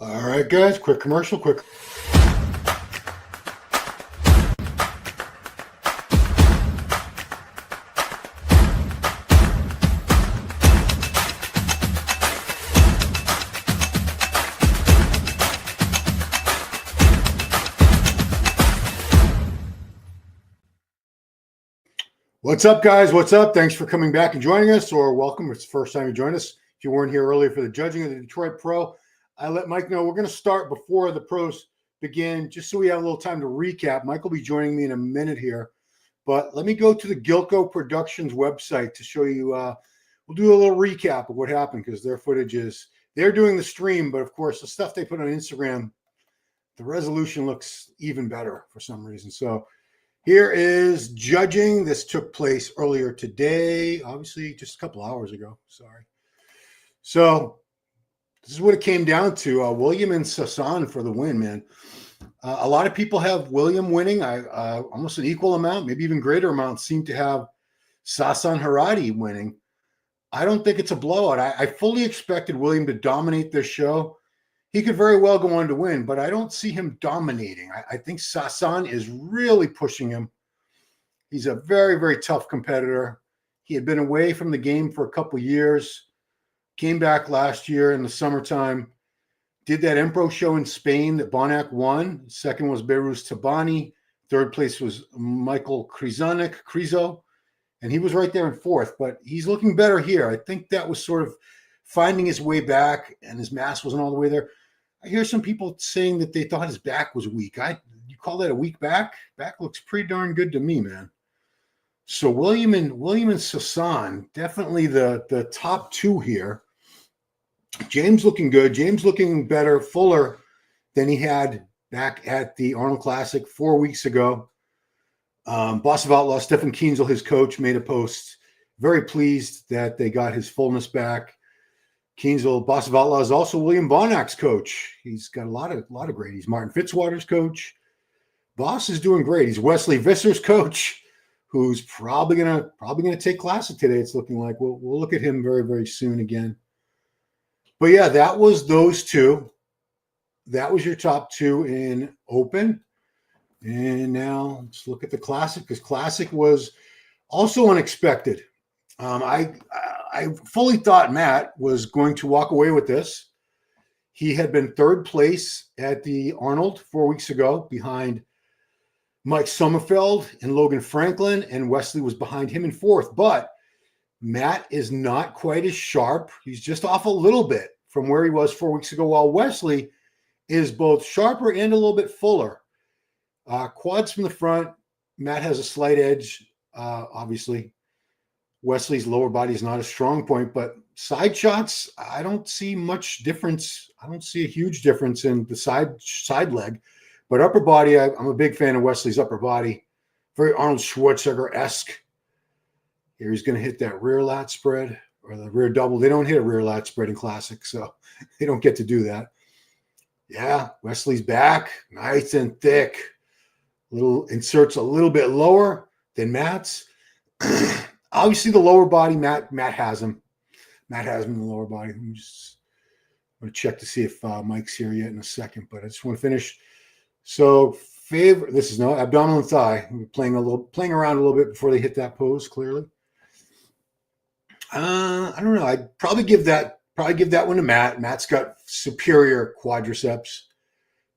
All right, guys, quick commercial, quick. What's up, guys? What's up? Thanks for coming back and joining us, or welcome. It's the first time you joined us. If you weren't here earlier for the judging of the Detroit Pro, I let Mike know we're going to start before the pros begin, just so we have a little time to recap. Mike will be joining me in a minute here, but let me go to the Gilco Productions website to show you. We'll do a little recap of what happened because their footage is, they're doing the stream, but of course, the stuff they put on Instagram, the resolution looks even better for some reason. So here is judging. This took place earlier today, obviously just a couple hours ago. Sorry. So this is what it came down to. William and Sasan for the win, man. A lot of people have William winning. Almost an equal amount, maybe even greater amount, seem to have Sasan Heirati winning. I don't think it's a blowout. I fully expected William to dominate this show. He could very well go on to win, but I don't see him dominating. I think Sasan is really pushing him. He's a very, very tough competitor. He had been away from the game for a couple of years, came back last year in the summertime, did that Impro show in Spain that Bonac won. Second was Beirut Tabani. Third place was Michael Krizo, and he was right there in fourth, but he's looking better here. I think that was sort of finding his way back, and his mass wasn't all the way there. I hear some people saying that they thought his back was weak. You call that a weak back? Back looks pretty darn good to me, man. So William and Sasan, definitely the top two here. James looking good. James looking better, fuller than he had back at the Arnold Classic 4 weeks ago. Boss of Outlaw, Stefan Kienzl, his coach, made a post. Very pleased that they got his fullness back. Kienzl, Boss of Outlaw, is also William Bonac's coach. He's got a lot of great. He's Martin Fitzwater's coach. Boss is doing great. He's Wesley Vissers' coach, who's probably gonna take Classic today. It's looking like we'll look at him very, very soon again. But yeah, that was those two. That was your top two in Open. And now let's look at the Classic, because Classic was also unexpected. I fully thought Matt was going to walk away with this. He had been third place at the Arnold 4 weeks ago behind Mike Sommerfeld and Logan Franklin, and Wesley was behind him in fourth. But Matt is not quite as sharp. He's just off a little bit from where he was 4 weeks ago, while Wesley is both sharper and a little bit fuller. Quads from the front. Matt has a slight edge, obviously. Wesley's lower body is not a strong point, but side shots, I don't see much difference. I don't see a huge difference in the side leg, but upper body, I'm a big fan of Wesley's upper body. Very Arnold Schwarzenegger-esque. Here he's going to hit that rear lat spread or the rear double. They don't hit a rear lat spread in Classic, so they don't get to do that. Yeah, Wesley's back, nice and thick. Little inserts a little bit lower than Matt's. Obviously, the lower body, Matt has him. Matt has him in the lower body. I'm going to check to see if Mike's here yet in a second, but I just want to finish. So, this is no abdominal and thigh. We're playing around a little bit before they hit that pose. Clearly, I don't know. I'd probably give that one to Matt. Matt's got superior quadriceps,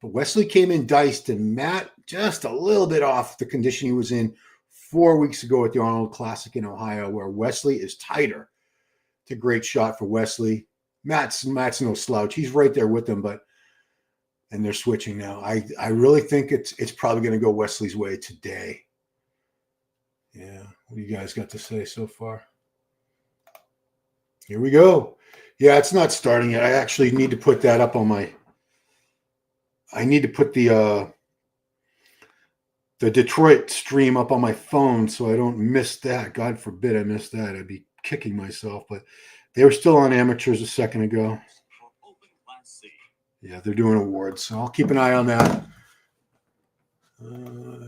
but Wesley came in diced, and Matt just a little bit off the condition he was in 4 weeks ago at the Arnold Classic in Ohio, where Wesley is tighter. It's a great shot for Wesley. Matt's no slouch. He's right there with them, and they're switching now. I really think it's probably going to go Wesley's way today. Yeah, what do you guys got to say so far? Here we go. Yeah, it's not starting yet. I actually need to put that up on my. I need to put the Detroit stream up on my phone so I don't miss that. God forbid I miss that. I'd be kicking myself. But they were still on amateurs a second ago. Yeah, they're doing awards, so I'll keep an eye on that.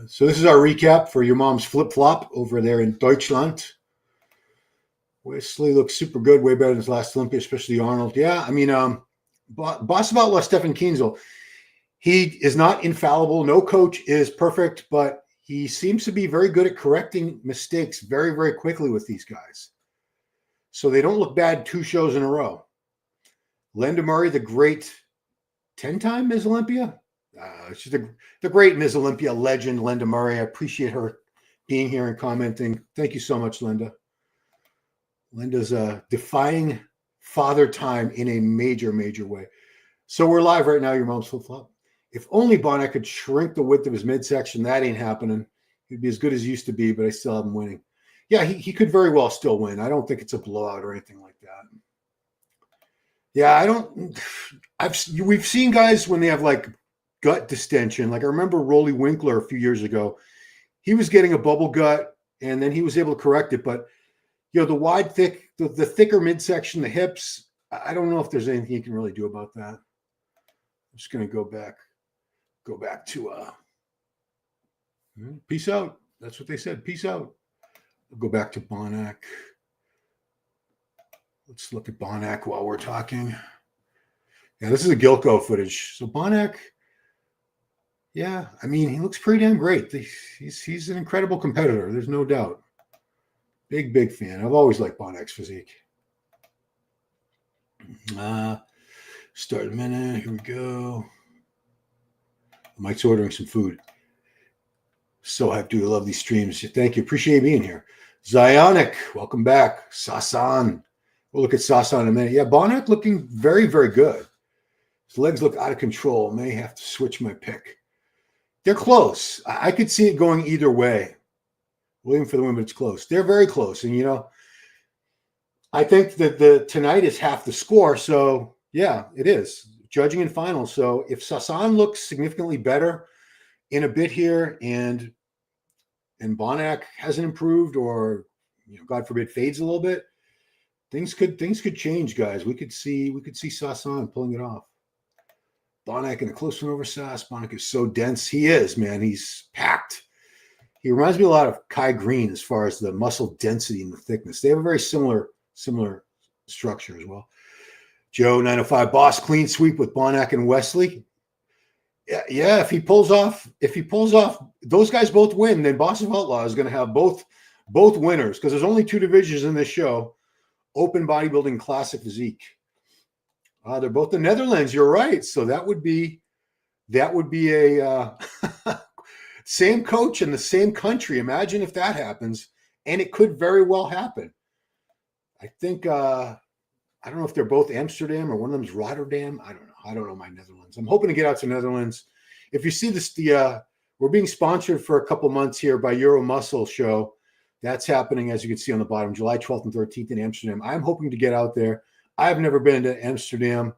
So this is our recap for your mom's flip-flop over there in Deutschland. Wesley looks super good, way better than his last Olympia, especially Arnold. Yeah, I mean, boss of Outlaw, Stephen Kienzle, he is not infallible. No coach is perfect, but he seems to be very good at correcting mistakes very, very quickly with these guys. So they don't look bad 2 shows in a row. Linda Murray, the great 10-time Ms. Olympia. She's the great Ms. Olympia legend, Linda Murray. I appreciate her being here and commenting. Thank you so much, Linda. Linda's defying father time in a major, major way. So we're live right now. Your mom's flip-flop. If only Bonac could shrink the width of his midsection. That ain't happening. He'd be as good as he used to be, but I still have him winning. Yeah, he could very well still win. I don't think it's a blowout or anything like that. Yeah, we've seen guys when they have like gut distension. Like I remember Rolly Winkler a few years ago. He was getting a bubble gut and then he was able to correct it. But the wide, the thicker midsection, the hips, I don't know if there's anything you can really do about that. I'm just going to go back to peace out. That's what they said. Peace out. We'll go back to Bonac. Let's look at Bonac while we're talking. Yeah, this is a Gilco footage. So Bonac, yeah, I mean, he looks pretty damn great. He's an incredible competitor. There's no doubt. Big, big fan. I've always liked Bonac's physique. Start a minute. Here we go. Mike's ordering some food. So hyped, dude. I love these streams. Thank you. Appreciate you being here. Zionic, welcome back. Sasan. We'll look at Sasan in a minute. Yeah, Bonac looking very, very good. His legs look out of control. May have to switch my pick. They're close. I could see it going either way. William for the win, but it's close. They're very close. And, I think that tonight is half the score. So, yeah, it is. Judging in finals. So, if Sasan looks significantly better in a bit here and Bonac hasn't improved or, God forbid, fades a little bit, things could change, guys. We could see Sasan pulling it off. Bonac in a close one over Sass. Bonac is so dense. He is, man. He's packed. He reminds me a lot of Kai Green as far as the muscle density and the thickness. They have a very similar structure as well. Joe 905 boss clean sweep with Bonac and Wesley. Yeah. If he pulls off, those guys both win, then Boss of Outlaw is going to have both winners because there's only 2 divisions in this show: Open Bodybuilding, Classic Physique. They're both the Netherlands. You're right. So that would be a same coach in the same country. Imagine if that happens, and it could very well happen. I think I don't know if they're both Amsterdam or one of them's Rotterdam. I don't know. I don't know my Netherlands. I'm hoping to get out to Netherlands. If you see this, we're being sponsored for a couple months here by Euro Muscle Show. That's happening, as you can see on the bottom, July 12th and 13th in Amsterdam. I'm hoping to get out there. I've never been to Amsterdam,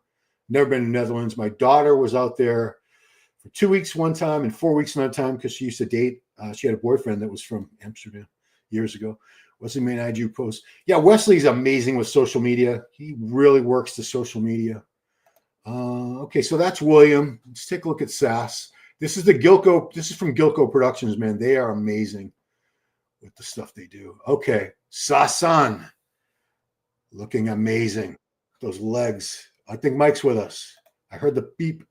never been to Netherlands. My daughter was out there for 2 weeks one time and 4 weeks another time because she used to date. She had a boyfriend that was from Amsterdam years ago. Wesley made an IG post. Yeah, Wesley's amazing with social media. He really works the social media. Okay, so that's William. Let's take a look at Sass. This is the Gilco. This is from Gilco Productions, man. They are amazing with the stuff they do. Okay, Sasan. Looking amazing. Those legs. I think Mike's with us. I heard the beep.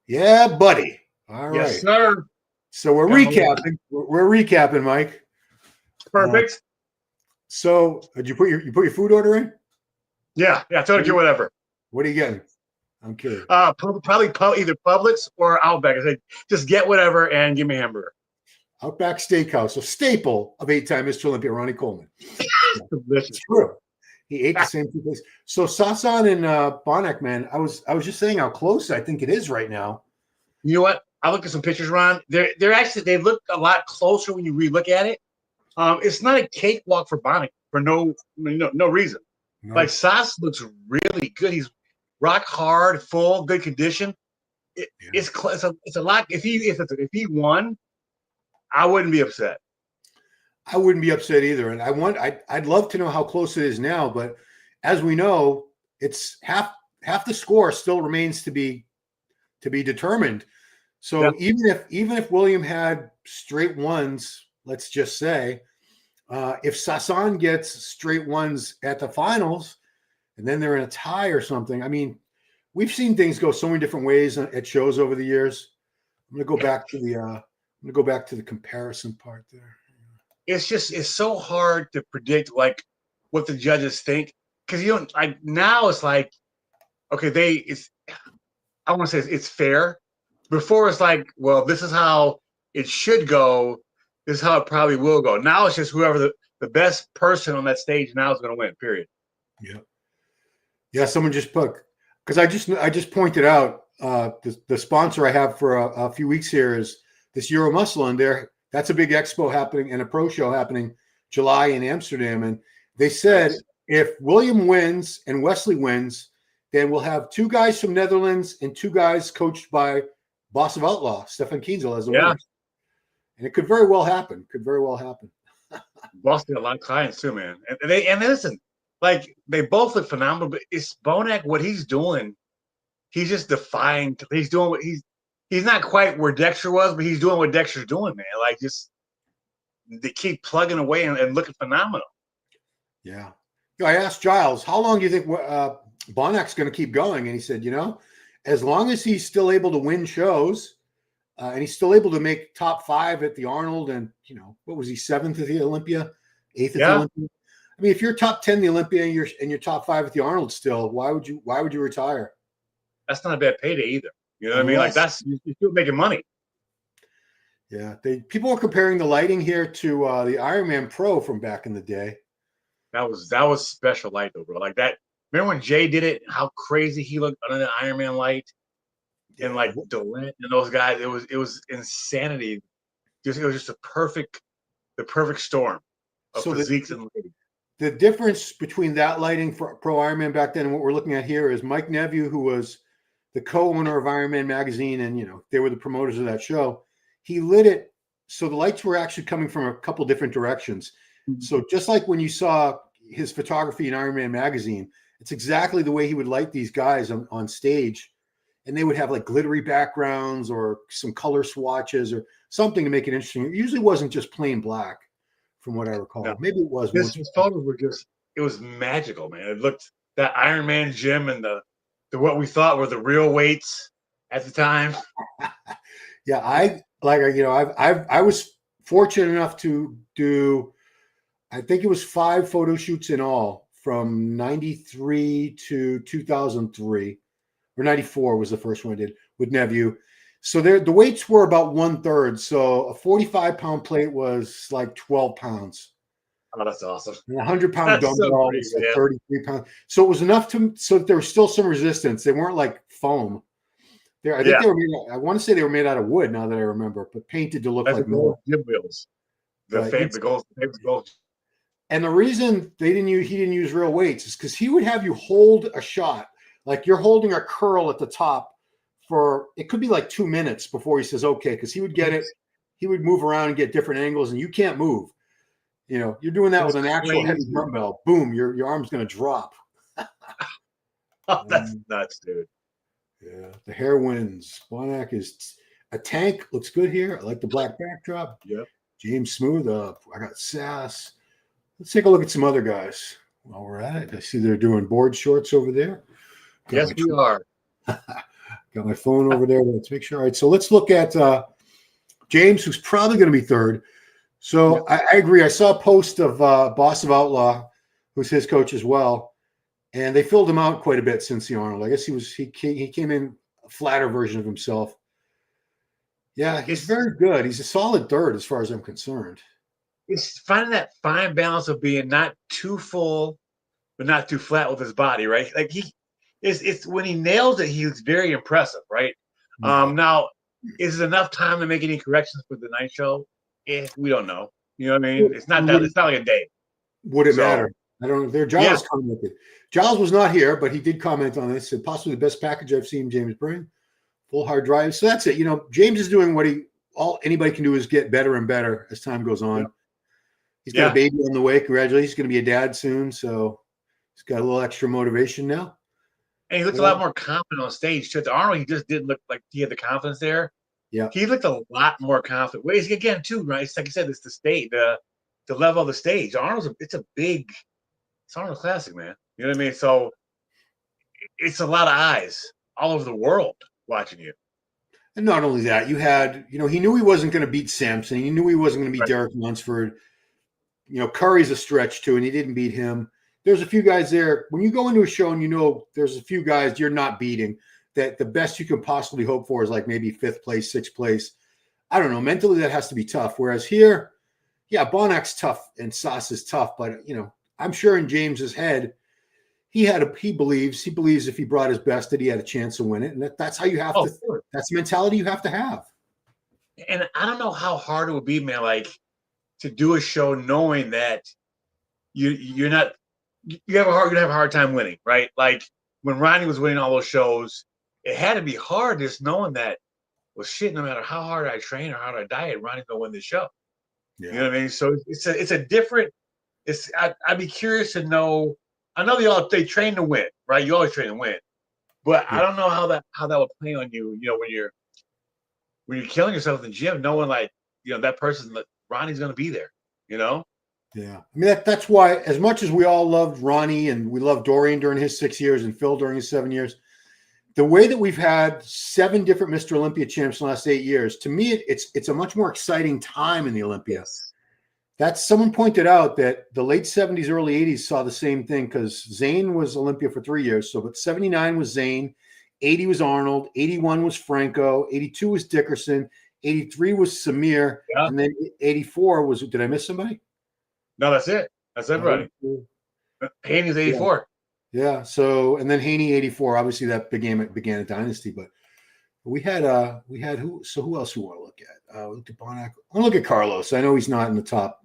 Yeah, buddy. All right. Yes, sir. So we're recapping. We're recapping, Mike. Perfect. So did you put your food order in? Yeah. Totally care, whatever. What are you getting? I'm curious. Probably either Publix or Outback. I said, just get whatever and give me a hamburger. Outback Steakhouse, a staple of 8-time Mr. Olympia, Ronnie Coleman. It's true. He ate the same 2 places. So Sasan and Bonac, man, I was just saying how close I think it is right now. You know what? I looked at some pictures, Ron. They're actually, they look a lot closer when you relook at it. It's not a cakewalk for Bonac for no reason. No. Like Sass looks really good. He's rock hard, full, good condition. It's a lot. If he won, I wouldn't be upset. I wouldn't be upset either. And I'd love to know how close it is now, but as we know, it's half the score still remains to be determined. So even if William had straight ones, let's just say, if Sasan gets straight ones at the finals, and then they're in a tie or something. I mean, we've seen things go so many different ways at shows over the years. I'm gonna go back to the comparison part there. It's so hard to predict like what the judges think, because now it's like, okay, I want to say it's fair. Before it's like, well, this is how it should go. This is how it probably will go. Now it's just whoever the best person on that stage now is going to win. Period. Yeah. Yeah. Someone just put, because I just pointed out the sponsor I have for a few weeks here is this Euro Muscle, and that's a big expo happening and a pro show happening July in Amsterdam. And they said if William wins and Wesley wins, then we'll have 2 guys from Netherlands and 2 guys coached by Boss of Outlaw, Stefan Kienzel, as the winners. And it could very well happen. Boss did a lot of clients too, man. And they listen, like they both look phenomenal, but it's Bonac, what he's doing, he's just defying. He's doing what he's not quite where Dexter was, but he's doing what Dexter's doing, man. Like just they keep plugging away and looking phenomenal. Yeah. I asked Giles, how long do you think Bonac's going to keep going? And he said, as long as he's still able to win shows and he's still able to make top 5 at the Arnold and, what was he, 7th at the Olympia, 8th at the Olympia? I mean, if you're top 10 at the Olympia and you're top 5 at the Arnold still, why would you retire? That's not a bad payday either. You know what I mean? Like you're still making money. Yeah. People are comparing the lighting here to the Ironman Pro from back in the day. That was special light though, bro. Like that. Remember when Jay did it? How crazy he looked under the Ironman light, and like Delant and those guys. It was insanity. It was just the perfect storm of physiques and lighting. The difference between that lighting for Pro Ironman back then and what we're looking at here is Mike Neveu, who was the co-owner of Ironman magazine, and they were the promoters of that show. He lit it so the lights were actually coming from a couple different directions. Mm-hmm. So just like when you saw his photography in Ironman magazine, it's exactly the way he would light these guys on stage, and they would have like glittery backgrounds or some color swatches or something to make it interesting. It usually wasn't just plain black, from what I recall. No. Maybe it was. His photos were it was magical, man. It looked that Ironman gym and the what we thought were the real weights at the time. Yeah, I was fortunate enough to do, I think it was 5 photo shoots in all from 93 to 2003, or 94 was the first one I did with Neveu. So the weights were about 1/3. So a 45-pound plate was like 12 pounds. Oh, that's awesome. And a 100-pound dumbbell was like 33 pounds. So it was enough so that there was still some resistance. They weren't like foam. I think they were made. I want to say they were made out of wood. Now that I remember, but painted to look like gold gym wheels. The gold. And the reason he didn't use real weights is because he would have you hold a shot, like you're holding a curl at the top for, it could be like 2 minutes before he says okay, because he would get it. He would move around and get different angles, and you can't move. You're doing that with an actual heavy dumbbell. Boom, your arm's going to drop. Oh, that's nuts, dude. Yeah, the hair wins. Bonac is a tank. Looks good here. I like the black backdrop. Yep. James Smooth. I got Sass. Let's take a look at some other guys while we're at it. I see they're doing board shorts over there. Yes, we are. Got my phone over there. Let's make sure. All right, so let's look at James, who's probably going to be third. So I agree. I saw a post of Boss of Outlaw, who's his coach as well. And they filled him out quite a bit since the Arnold. I guess he came in a flatter version of himself. Yeah, he's very good. He's a solid third as far as I'm concerned. It's finding that fine balance of being not too full, but not too flat with his body, right? Like it's when he nails it, he's very impressive, right? Mm-hmm. Now, is it enough time to make any corrections for the night show? We don't know. You know what I mean? It's not like a day. Would it matter? I don't know. There, Giles commented. Giles was not here, but he did comment on this. Said possibly the best package I've seen James bring. Full hard drive. So that's it. James is doing what anybody can do is get better and better as time goes on. Yeah. He's got a baby on the way. Congratulations. He's going to be a dad soon. So he's got a little extra motivation now. And he looked a lot more confident on stage too. At the Arnold, he just didn't look like he had the confidence there. Yeah. He looked a lot more confident. Ways again, too, right? It's like I said, it's the stage, the level of the stage. Arnold's it's Arnold Classic, man. You know what I mean? So it's a lot of eyes all over the world watching you. And not only that, you had, he knew he wasn't going to beat Sampson. He knew he wasn't going to beat Derek Lunsford. Curry's a stretch too, and he didn't beat him. There's a few guys there. When you go into a show and there's a few guys you're not beating, that the best you can possibly hope for is like maybe 5th place, 6th place. I don't know. Mentally, that has to be tough. Whereas here, yeah, Bonac's tough and Sauce is tough, but I'm sure in James's head, he believes if he brought his best that he had a chance to win it, and that's how you have to. Sure. That's the mentality you have to have. And I don't know how hard it would be, man. Like to do a show knowing that you're not you're gonna have a hard time winning, right? Like when Ronnie was winning all those shows, it had to be hard just knowing that. Well, shit, no matter how hard I train or how hard I diet, Ronnie's gonna win this show. Yeah. You know what I mean? So it's a different. I'd be curious to know. I know they train to win, right? You always train to win, but yeah. I don't know how that would play on you. When you're killing yourself in the gym, knowing like that person, Ronnie's gonna be there. Yeah. I mean that's why, as much as we all loved Ronnie and we loved Dorian during his 6 years and Phil during his 7 years, the way that we've had 7 different Mr. Olympia champs in the last 8 years, to me, it's a much more exciting time in the Olympia. That's someone pointed out that the late 70s, early 80s saw the same thing because Zane was Olympia for 3 years. So, but 79 was Zane, 80 was Arnold, 81 was Franco, 82 was Dickerson, 83 was Samir, and then 84 was. Did I miss somebody? No, that's it. That's everybody. Haney's 84. Yeah. So, and then Haney 84. Obviously, that began a dynasty. But we had who? So who else we want to look at? We looked at Bonac. I want to look at Carlos. I know he's not in the top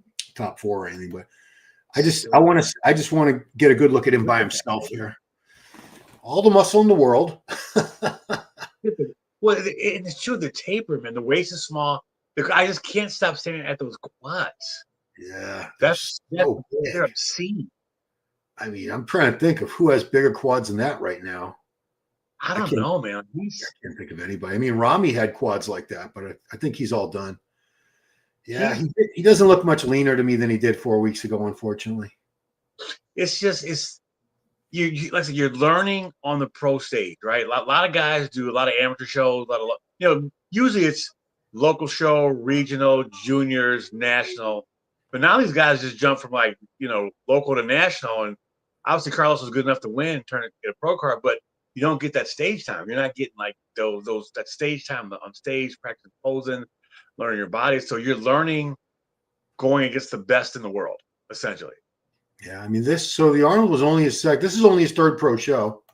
4 or anything, but I just want to get a good look at him by himself here. All the muscle in the world. Well, it's true. The taper, man. The waist is small. I just can't stop staring at those quads. Yeah, they're obscene. I mean, I'm trying to think of who has bigger quads than that right now. I don't know, man. I can't think of anybody. I mean, Rami had quads like that, but I think he's all done. Yeah, he doesn't look much leaner to me than he did 4 weeks ago, unfortunately. It's you're learning on the pro stage, right? A lot of guys do a lot of amateur shows, usually it's local show, regional, juniors, national. But now these guys just jump from local to national, and obviously Carlos was good enough to win, get a pro card, but you don't get that stage time. You're not getting like that stage time on stage, practicing posing, learning your body. So you're learning going against the best in the world, essentially. Yeah, I mean the Arnold was only this is only his 3rd pro show.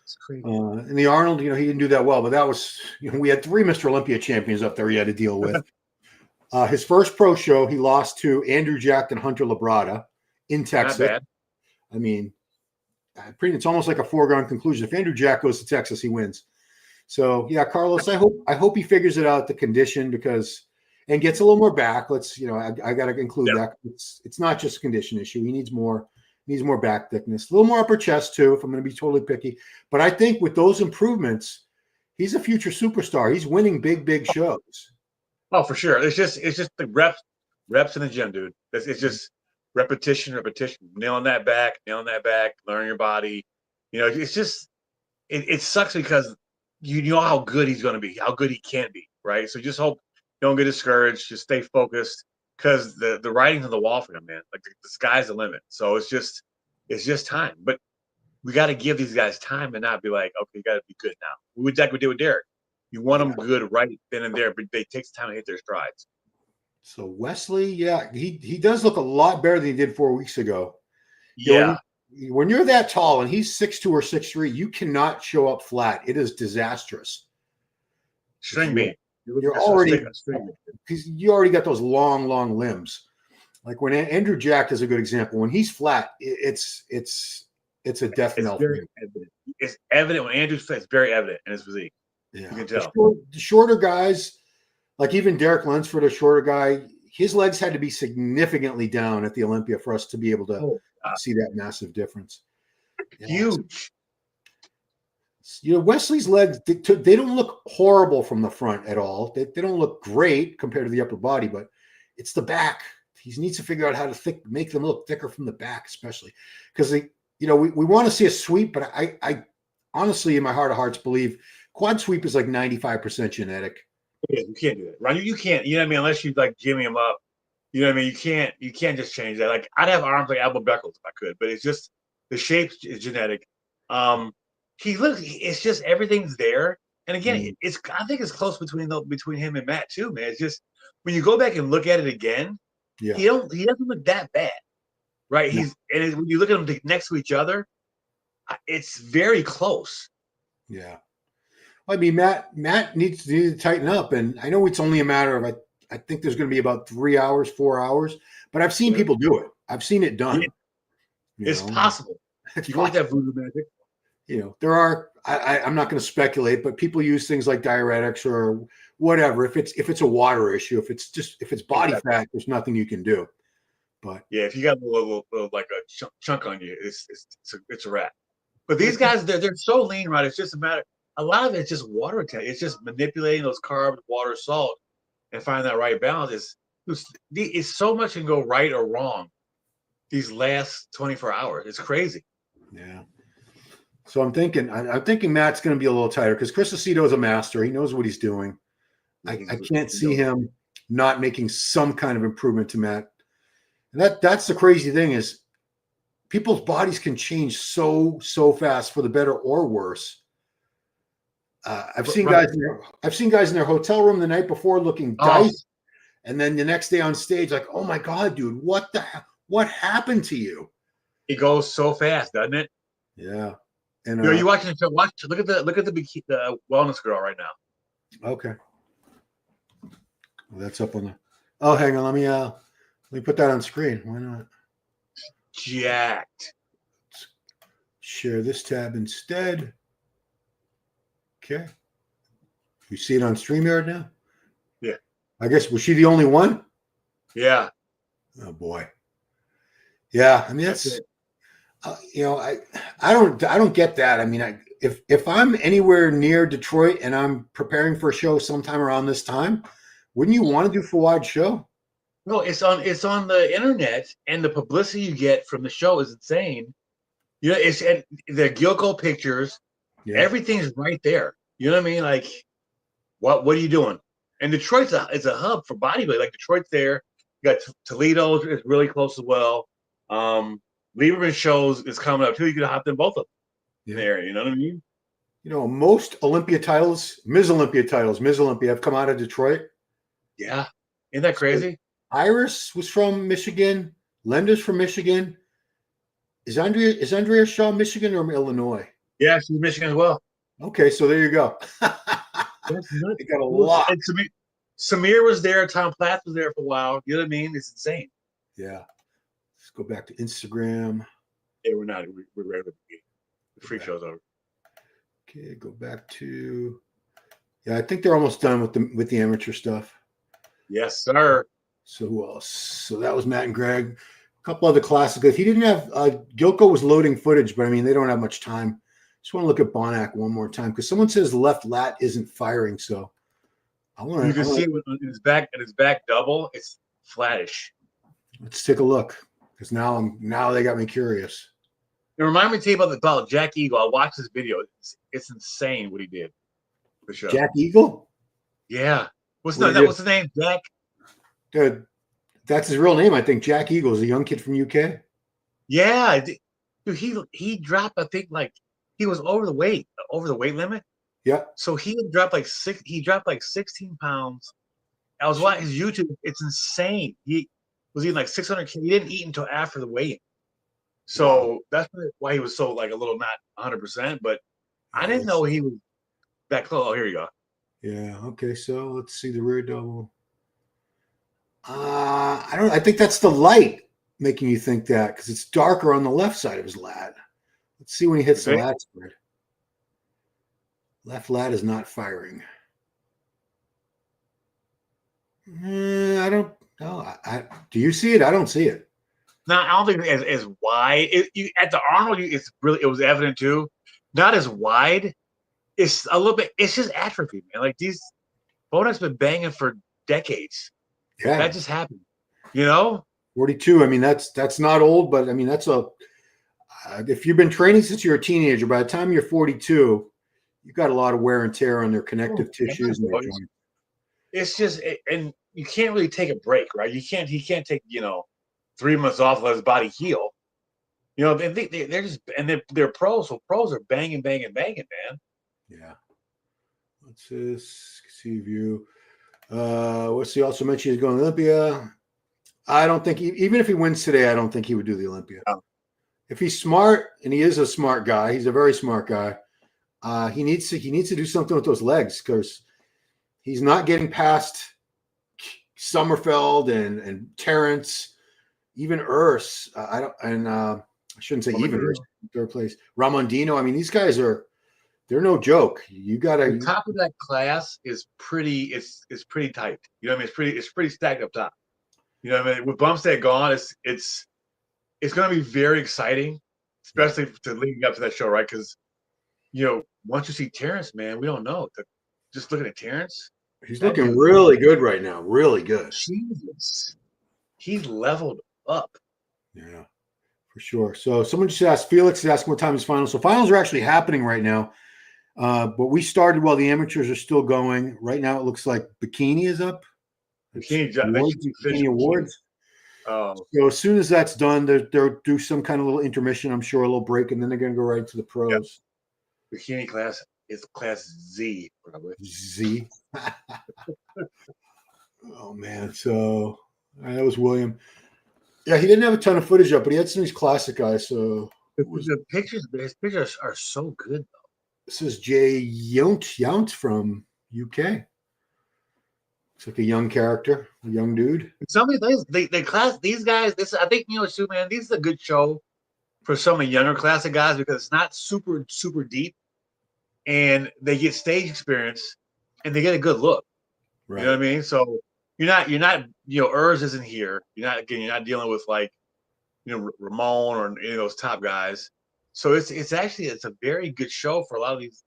It's crazy. And the Arnold, he didn't do that well, but that was, we had 3 Mr. Olympia champions up there he had to deal with. His first pro show, he lost to Andrew Jack and Hunter Labrada in Texas. Not bad. I mean, it's almost like a foregone conclusion. If Andrew Jack goes to Texas, he wins. So yeah, Carlos, I hope he figures it out, the condition, and gets a little more back. Let's, I got to include that. It's not just a condition issue. He needs more back thickness, a little more upper chest too, if I'm going to be totally picky. But I think with those improvements, he's a future superstar. He's winning big shows. Oh, for sure. It's just the reps in the gym, dude. It's just repetition, nailing that back, learning your body. It's just it sucks because you know how good he's going to be, how good he can be, right? So just hope you don't get discouraged. Just stay focused because the writing's on the wall for him, man. Like the sky's the limit. So it's just time. But we got to give these guys time and not be like, okay, you got to be good now. Like we did with Derek. You want them good right then and there, but they take time to hit their strides. So Wesley, yeah, he does look a lot better than he did 4 weeks ago. Yeah. When you're that tall and he's 6'2" or 6'3", you cannot show up flat. It is disastrous. String bean. You already got those long limbs. Like when Andrew Jack is a good example. When he's flat, it's a death knell. It's evident when Andrew's flat. It's very evident in his physique. Yeah, you can tell. The shorter guys, like even Derek Lunsford, a shorter guy, his legs had to be significantly down at the Olympia for us to be able to see that massive difference. Huge. Wesley's legs, they don't look horrible from the front at all. They don't look great compared to the upper body, but it's the back. He needs to figure out how to make them look thicker from the back, especially because we want to see a sweep, but honestly, in my heart of hearts, believe quad sweep is like 95% genetic. Yeah, you can't do that, right? You can't. You know what I mean? Unless you like jimmy him up. You know what I mean? You can't just change that. Like I'd have arms like Alba Beckles if I could, but it's just the shape is genetic. It's just everything's there. And again, it's I think it's close between him and Matt too, man. It's just when you go back and look at it again, he doesn't look that bad, right? No. When you look at them next to each other, it's very close. Yeah. I mean, Matt needs to tighten up, and I know it's only a matter of I think there's going to be about 3 hours, 4 hours, but I've seen people do it. I've seen it done. Yeah. It's possible. You want that voodoo magic? You know, there are. I'm not going to speculate, but people use things like diuretics or whatever. If it's a water issue, if it's body fat, there's nothing you can do. But yeah, if you got a little like a chunk on you, it's a wrap. But these guys, they're so lean, right? It's just a matter. A lot of it's just water intake. It's just manipulating those carbs, water, salt, and finding that right balance. It's so much can go right or wrong these last 24 hours. It's crazy. Yeah. So I'm thinking Matt's going to be a little tighter because Chris Aceto is a master. He knows what he's doing. I can't see him not making some kind of improvement to Matt. And that's the crazy thing is people's bodies can change so fast for the better or worse. I've seen guys in their hotel room the night before looking diced, and then the next day on stage, like, oh my God, dude, what happened to you? It goes so fast, doesn't it? Yeah. And you watching the show? Look at the wellness girl right now. Okay. Well, that's up on the. Oh, hang on. Let me put that on screen. Why not? Jacked. Let's share this tab instead. Okay. You see it on StreamYard now? Yeah. I guess, was she the only one? Yeah. Oh boy. Yeah. I mean, that's I don't get that. I mean, if I'm anywhere near Detroit and I'm preparing for a show sometime around this time, wouldn't you want to do Fawad show? No, it's on the internet, and the publicity you get from the show is insane. You know, it's and the Gilco pictures. Yeah. Everything's right there. You know what I mean? Like, what are you doing? And Detroit's is a hub for bodybuilding. Like Detroit's there. You got Toledo is really close as well. Lieberman shows is coming up too. You could hop in both of them there. You know what I mean? You know, most Olympia titles, Ms. Olympia have come out of Detroit. Yeah, isn't that crazy? So Iris was from Michigan. Lenda's from Michigan. Is Andrea Shaw Michigan or Illinois? Yeah, she's Michigan as well. Okay, so there you go. They got a lot. And Samir was there. Tom Plath was there for a while. You know what I mean? It's insane. Yeah. Let's go back to Instagram. Yeah, we're not. We're ready to begin. The free show's over. Okay, go back to. Yeah, I think they're almost done with the amateur stuff. Yes, sir. So who else? So that was Matt and Greg. A couple other classics. He didn't have Gilco was loading footage, but I mean they don't have much time. Just want to look at Bonac one more time because someone says left lat isn't firing. So I want to. You can see in his back double. It's flattish. Let's take a look because now they got me curious. It reminded me to you about Jack Eagle. I watched this video. It's insane what he did. For sure. Jack Eagle. Yeah. What's the name? Jack. Dude, that's his real name, I think. Jack Eagle is a young kid from UK. Yeah, dude, he dropped. I think like he was over the weight limit. Yeah. So he dropped like 16 pounds. I was watching his YouTube. It's insane. He was eating like 600. He didn't eat until after the weigh-in. So that's why he was so like a little not 100%. But I didn't know he was that close. Oh, here you go. Yeah. Okay. So let's see the rear double. I think that's the light making you think that because it's darker on the left side of his lat. Let's see when he hits the lat spread. Left lat is not firing. I don't know. Do you see it? I don't see it. No, I don't think it's as wide. At the Arnold, it was evident too. Not as wide. It's a little bit. It's just atrophy, man. Like these Bonac's been banging for decades. Yeah, that just happened. You know, 42. I mean, that's not old, but I mean, if you've been training since you're a teenager, by the time you're 42, you've got a lot of wear and tear on their connective tissues and their joints. It's just, and you can't really take a break, right? He can't take 3 months off and let his body heal. They're just, and they're pros, so pros are banging, man. Yeah. Let's see view. Wesley also mentioned he's going to Olympia. I don't think even if he wins today, I don't think he would do the Olympia. No. If he's smart, and he is a smart guy, he's a very smart guy. He needs to do something with those legs because he's not getting past Sommerfeld and Terrence, even Urs. I shouldn't say even Urs, third place. Ramondino. I mean, these guys they're no joke. You got to. The top of that class is pretty. It's pretty tight. You know what I mean? It's pretty stacked up top. You know what I mean? With Bumstead gone, it's going to be very exciting, especially to leading up to that show, right? Because once you see Terrence, man, we don't know. Just looking at Terrence, he's looking really good right now. Really good. Jesus, he's leveled up. Yeah, for sure. So someone just asked, Felix is asking what time is finals. So finals are actually happening right now. But we started while the amateurs are still going. Right now, it looks like bikini is up. Bikini awards. Oh. So as soon as that's done, they'll do some kind of little intermission, I'm sure, a little break, and then they're going to go right into the pros. Yep. Bikini class is class Z, probably. Z. Oh, man. So that was William. Yeah, he didn't have a ton of footage up, but he had some of these classic guys. So his pictures are so good, though. This is Jay Yount from UK. Looks like a young character, a young dude. Some of these guys, I think, too, man, this is a good show for some of the younger classic guys because it's not super, super deep, and they get stage experience, and they get a good look. Right. You know what I mean? So you're not, Urs isn't here. You're not dealing with Ramon or any of those top guys. So it's a very good show for a lot of these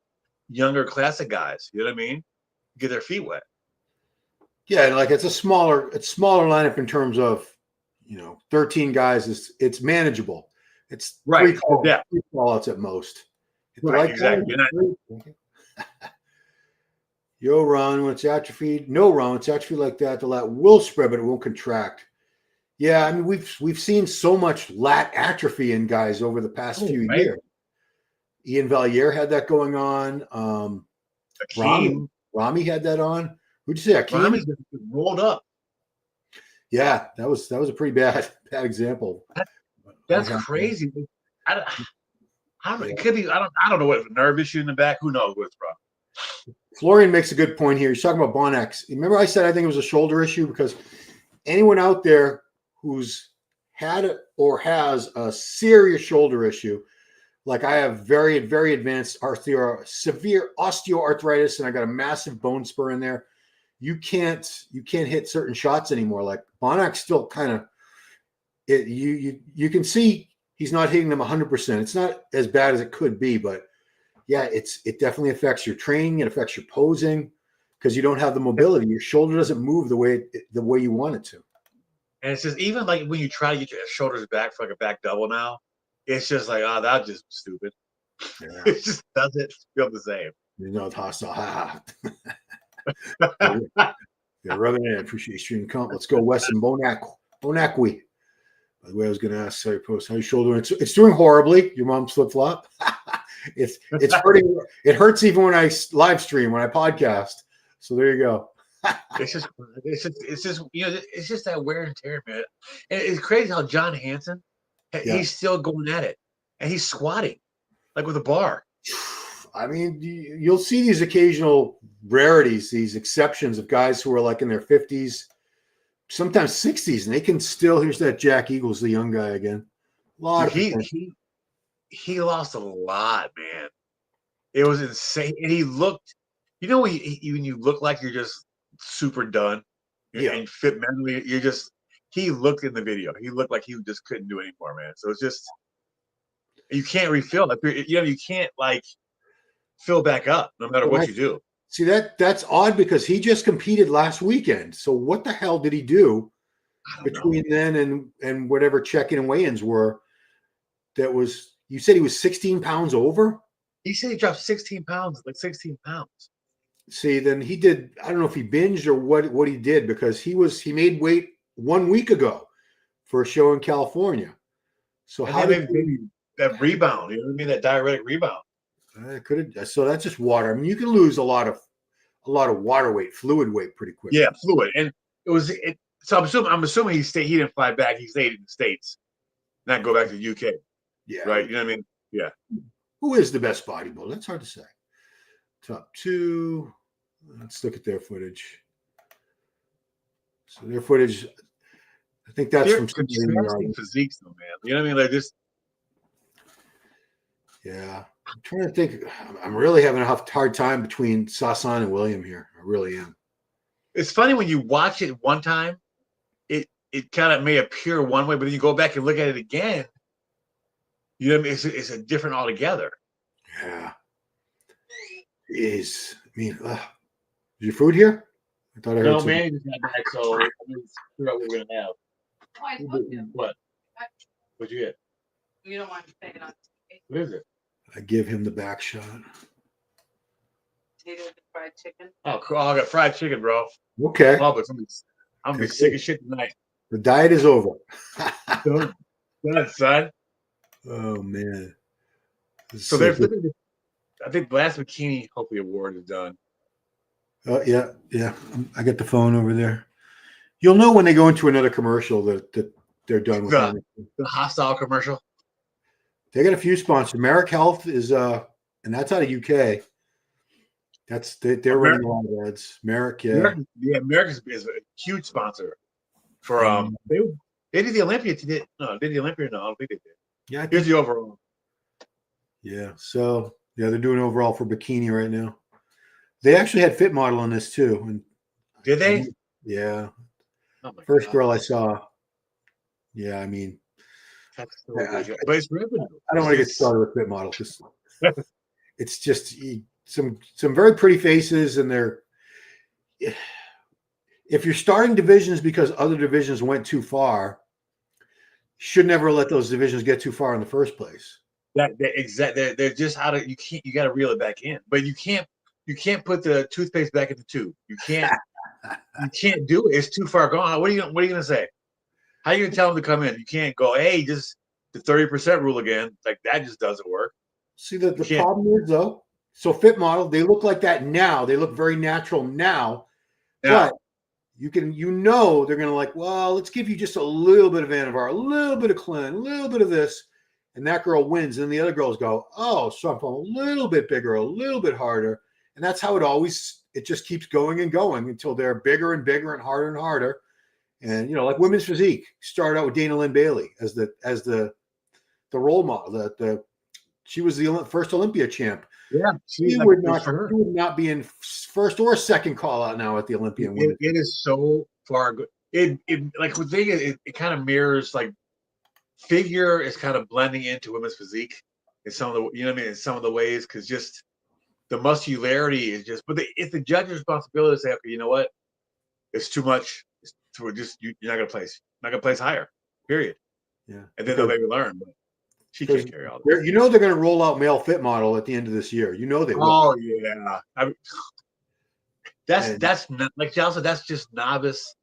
younger classic guys. You know what I mean? Get their feet wet. Yeah, and it's smaller lineup in terms of 13 guys. It's manageable. It's right. three call-outs at most. Right, exactly. Yo, Ron, when it's atrophied, no, Ron, it's atrophied like that. The lat will spread, but it won't contract. Yeah, I mean we've seen so much lat atrophy in guys over the past few years. Ian Valliere had that going on. Rami had that on. Who'd you say? Rami rolled up. Yeah, that was a pretty bad example. That's crazy. It could be. I don't know what nerve issue in the back. Who knows what's wrong? Florian makes a good point here. He's talking about Bonac. Remember, I said I think it was a shoulder issue because anyone out there who's had it or has a serious shoulder issue, like I have very, very advanced severe osteoarthritis, and I got a massive bone spur in there. You can't hit certain shots anymore. Like Bonac still kind of you can see he's not hitting them 100%. It's not as bad as it could be, but yeah, it definitely affects your training. It affects your posing because you don't have the mobility. Your shoulder doesn't move the way you want it to. And it's just even like when you try to get your shoulders back for like a back double now, it's just like, oh, that's just stupid. Yeah. It just doesn't feel the same. It's hostile. Yeah, rubbing it in. Appreciate stream comp. Let's go, Wes and Bonac. Bonacqui. By the way, I was going to ask, sorry, post, how's your shoulder? It's doing horribly. Your mom's flip flop. It's hurting. It hurts even when I live stream, when I podcast. So there you go. It's just that wear and tear, man. And it's crazy how John Hansen, he's still going at it, and he's squatting like with a bar. I mean, you'll see these occasional rarities, these exceptions of guys who are like in their 50s, sometimes 60s, and they can still. Here's that Jack Eagles, the young guy again. He lost a lot, man. It was insane, and he looked. When you look like you're just super done, and fit mentally, he looked in the video. He looked like he just couldn't do anymore, man. So it's just you can't refill. You can't fill back up no matter what you do. See, that's odd because he just competed last weekend. So what the hell did he do between then and whatever check-in and weigh-ins were that was You said he was 16 pounds over? He said he dropped 16 pounds, like 16 pounds. See, then he did, I don't know if he binged or what he did, because he made weight 1 week ago for a show in California. So And how then did maybe that rebound, you know what I mean? That diuretic rebound. so that's just water. I mean, you can lose a lot of water weight, fluid weight pretty quickly. Yeah, fluid. And so I'm assuming he didn't fly back, he stayed in the States, not go back to the UK. Yeah. Right. You know what I mean? Yeah. Who is the best bodybuilder? That's hard to say. Top 2. Let's look at their footage. So their footage, I think that's from contrasting physiques, though, man. You know what I mean? Like this. Yeah, I'm trying to think. I'm really having a hard time between Sasan and William here. I really am. It's funny when you watch it one time, it kind of may appear one way, but then you go back and look at it again. You know what I mean? It's a different altogether. Yeah. It is. I mean, is your food here? I thought I heard something. Man, just got back, so I'm going to figure out what we're going to have. Oh, I told you. What? What'd you get? You don't want to say it on TV. What is it? I give him the back shot. Potatoes and fried chicken. Oh, cool. I got fried chicken, bro. Okay. Oh, but I'm going to be sick as shit tonight. The diet is over. Done, son. Oh, man. So there's, I think the last bikini hopefully award is done. Oh, yeah. I got the phone over there. You'll know when they go into another commercial that they're done with the hostile commercial. They got a few sponsors. Merrick Health is and that's out of UK. They're running a lot of ads. Merrick, yeah. Merrick is a huge sponsor for they did the Olympia. Did the Olympia? No, I don't think they did. Yeah, here's the overall. Yeah, so they're doing overall for bikini right now. They actually had Fit Model on this too. And did they? Yeah. Oh First girl I saw. Yeah, I mean, but it's revenue. I don't want to get started with Fit Model because it's just some very pretty faces, and they're. If you're starting divisions because other divisions went too far, should never let those divisions get too far in the first place. Exactly. They're just out of you got to reel it back in, but you can't put the toothpaste back in the tube. You can't do it. It's too far gone. What are you gonna say? How are you gonna tell them to come in? You can't go, hey, just the 30% rule again. Like that just doesn't work. See, the problem is though, so Fit Model, they look like that now. They look very natural now. But they're gonna like, well, let's give you just a little bit of Anavar, a little bit of Clen, a little bit of this, and that girl wins. And the other girls go, oh, so I'm a little bit bigger, a little bit harder. And that's how it just keeps going and going until they're bigger and bigger and harder and harder. And like Women's Physique started out with Dana Lynn Bailey as the role model. She was the first Olympia champ. Yeah, she would not be in first or second call out now at the Olympian. It is so far good. It like the thing is, it kind of mirrors like figure is kind of blending into women's physique in some of the in some of the ways, because just the muscularity is just. But it's the judge's responsibility to say, okay, you know what, it's too much. You're not gonna place. Not gonna place higher. Period. Yeah, and then they'll maybe learn. But she can't carry all this. They're going to roll out male Fit Model at the end of this year. They will. Oh yeah. That's not, like John said. That's just novice,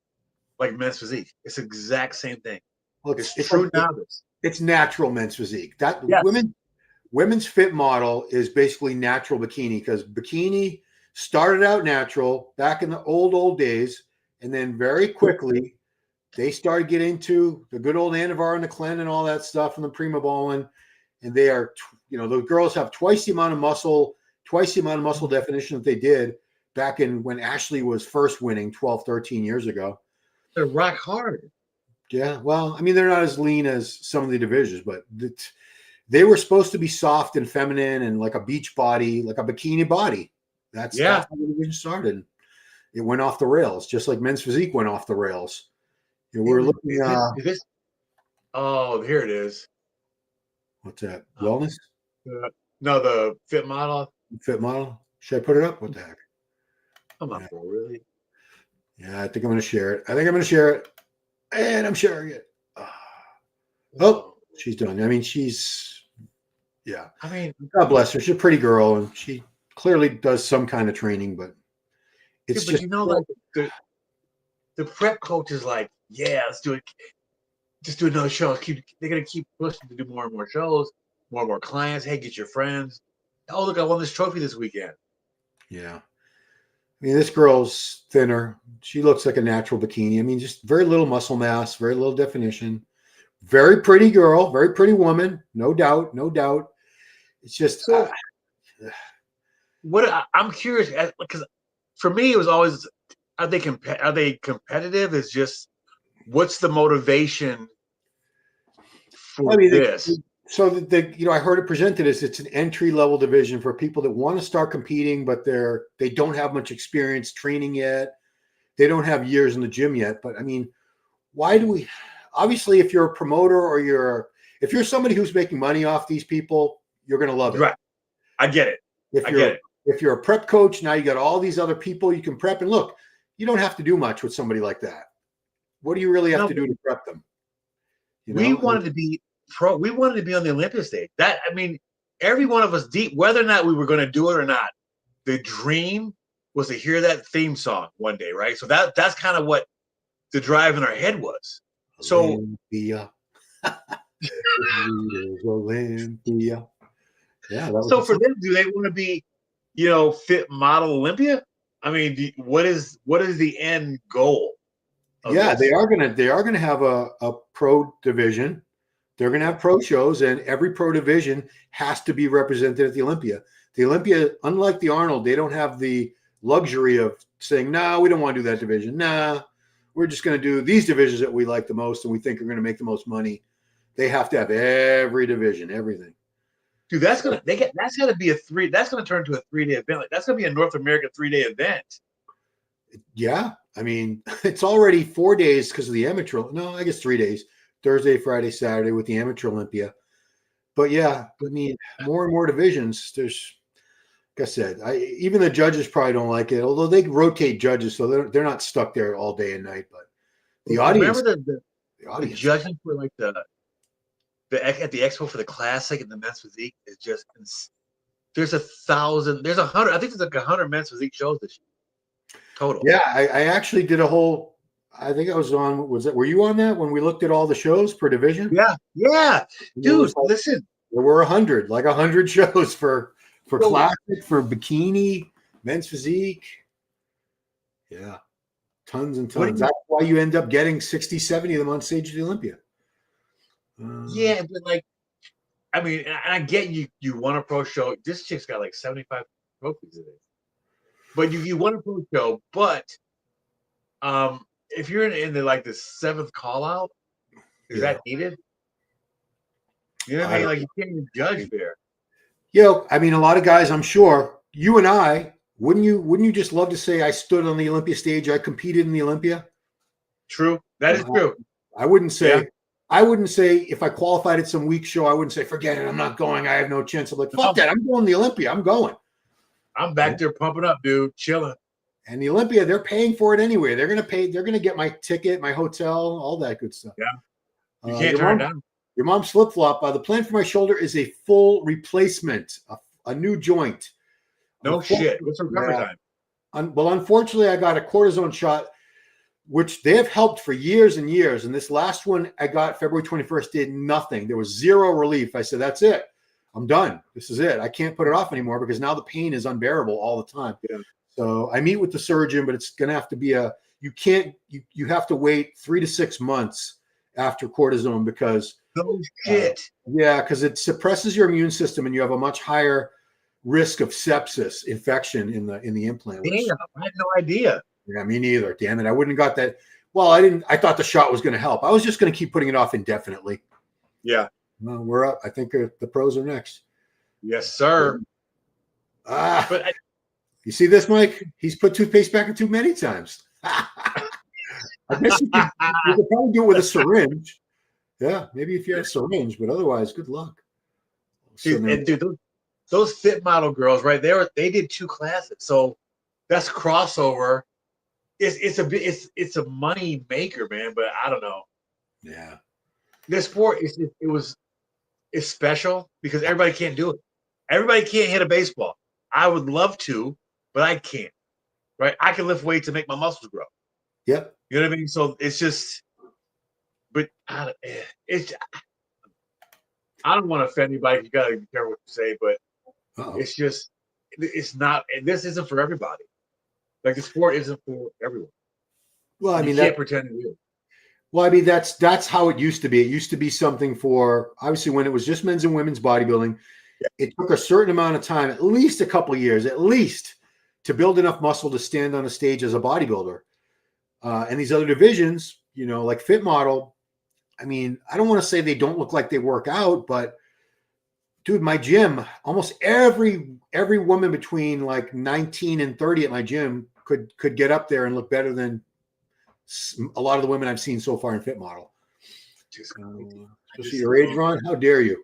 like men's physique. It's the exact same thing. Well, it's true novice. It's natural men's physique. Women's Fit Model is basically natural bikini, because bikini started out natural back in the old days, and then very quickly they started getting into the good old Anavar and the Clen and all that stuff, and the Primobolan, and they are, those girls have twice the amount of muscle definition that they did back in when Ashley was first winning 12, 13 years ago. They're rock hard. Yeah, well, I mean, they're not as lean as some of the divisions, but they were supposed to be soft and feminine and like a beach body, like a bikini body. That's how the division started. It went off the rails, just like men's physique went off the rails. We're looking at here it is. What's that? Wellness? No, the Fit Model. Fit Model. Should I put it up? What the heck? Come on, really? Yeah, I think I'm going to share it. And I'm sharing it. Oh, she's done. I mean, she's Yeah. I mean, God bless her. She's a pretty girl, and she clearly does some kind of training, but it's but just you know, like the prep coach is like, yeah, let's do it. Just do another show. They're gonna keep pushing to do more and more shows, more and more clients. Hey, get your friends. Oh, look, I won this trophy this weekend. yeah. I mean, this girl's thinner. She looks like a natural bikini. I mean, just very little muscle mass, very little definition. Very pretty girl, very pretty woman, no doubt, no doubt. It's just So, I'm curious because for me, it was always are they competitive? Is just what's the motivation for I mean, this? so I heard it presented as it's an entry level division for people that want to start competing, but they don't have much experience training yet. They don't have years in the gym yet. But I mean, why do we? Obviously, if you're a promoter or if you're somebody who's making money off these people, you're going to love it. Right. I get it. If you're a prep coach, now you got all these other people you can prep. And look, you don't have to do much with somebody like that. What do you really have to do to prep them? We wanted to be pro. We wanted to be on the Olympia stage. Every one of us whether or not we were going to do it or not, the dream was to hear that theme song one day, right? So that's kind of what the drive in our head was. So Olympia. Olympia. Yeah. So for them, do they want to be, fit model Olympia? I mean, what is the end goal? Yeah, they are gonna have a pro division. They're gonna have pro shows, and every pro division has to be represented at the Olympia. The Olympia, unlike the Arnold, they don't have the luxury of saying, "No, we don't want to do that division. Nah, we're just gonna do these divisions that we like the most and we think are gonna make the most money." They have to have every division, everything. Dude, that's gonna turn into a 3-day event. Like, that's gonna be a North American 3-day event. Yeah, I mean, it's already 4 days because of the amateur. No, I guess 3 days: Thursday, Friday, Saturday with the amateur Olympia. But yeah, I mean, more and more divisions. There's, like I said, even the judges probably don't like it, although they rotate judges, so they're not stuck there all day and night. But the audience, remember the judging for like at the expo for the classic and the men's physique is just there's 1,000, there's 100. I think there's like 100 men's physique shows this year total. Yeah, I actually did a whole. I think I was on. Were you on that when we looked at all the shows per division? Yeah, dude. Listen, there were 100, like 100 shows for classic, for bikini, men's physique. Yeah, tons and tons. That's why you end up getting 60, 70 of them on stage at the Olympia. Yeah, but like, I mean, I get you want a pro show. This chick's got like 75 trophies in it. But you want a pro show, but if you're in the 7th call out, is that needed? You know what I mean? Like, you can't even judge there. I mean, a lot of guys, I'm sure, you and I, wouldn't you just love to say I stood on the Olympia stage, I competed in the Olympia? True. That is true. I wouldn't say if I qualified at some weak show, I wouldn't say, forget it, I'm not going, I have no chance. I'm like, fuck that, I'm going to the Olympia, I'm going. I'm back there pumping up, dude, chilling. And the Olympia, they're paying for it anyway. They're going to get my ticket, my hotel, all that good stuff. Yeah. You can't turn it down. Your mom's flip-flop. The plan for my shoulder is a full replacement, a new joint. No shit. What's the recovery time? Well, unfortunately, I got a cortisone shot, which they have helped for years and years. And this last one I got February 21st did nothing. There was zero relief. I said, that's it. I'm done. This is it. I can't put it off anymore because now the pain is unbearable all the time. Yeah. So I meet with the surgeon, but it's going to have to be you have to wait 3 to 6 months after cortisone because because it suppresses your immune system and you have a much higher risk of sepsis infection in the implant. Damn, I had no idea. Yeah, me neither. Damn it. I wouldn't have got that. Well, I thought the shot was going to help. I was just going to keep putting it off indefinitely. Yeah. Well, we're up. I think the pros are next. Yes, sir. But you see this, Mike? He's put toothpaste back in too many times. I guess you could probably do it with a syringe. Yeah, maybe if you have a syringe, but otherwise, good luck. Dude, those fit model girls, right? They did 2 classes, so that's crossover. It's a money maker, man. But I don't know. Yeah, this sport is special because everybody can't do it. Everybody can't hit a baseball. I would love to, but I can't. Right? I can lift weights to make my muscles grow. Yep. You know what I mean? So it's just, but it's. I don't want to offend anybody. You gotta be careful what you say, but it's just, it's not. And this isn't for everybody. Like the sport isn't for everyone. Well, I mean, you can't pretend it is. Well, I mean, that's how it used to be. It used to be something for, obviously, when it was just men's and women's bodybuilding. It took a certain amount of time, at least a couple of years, at least, to build enough muscle to stand on a stage as a bodybuilder. And these other divisions, you know, like Fit Model, I mean, I don't want to say they don't look like they work out, but dude, my gym, almost every woman between like 19 and 30 at my gym could get up there and look better than a lot of the women I've seen so far in Fit Model. Especially your age, Ron. How dare you?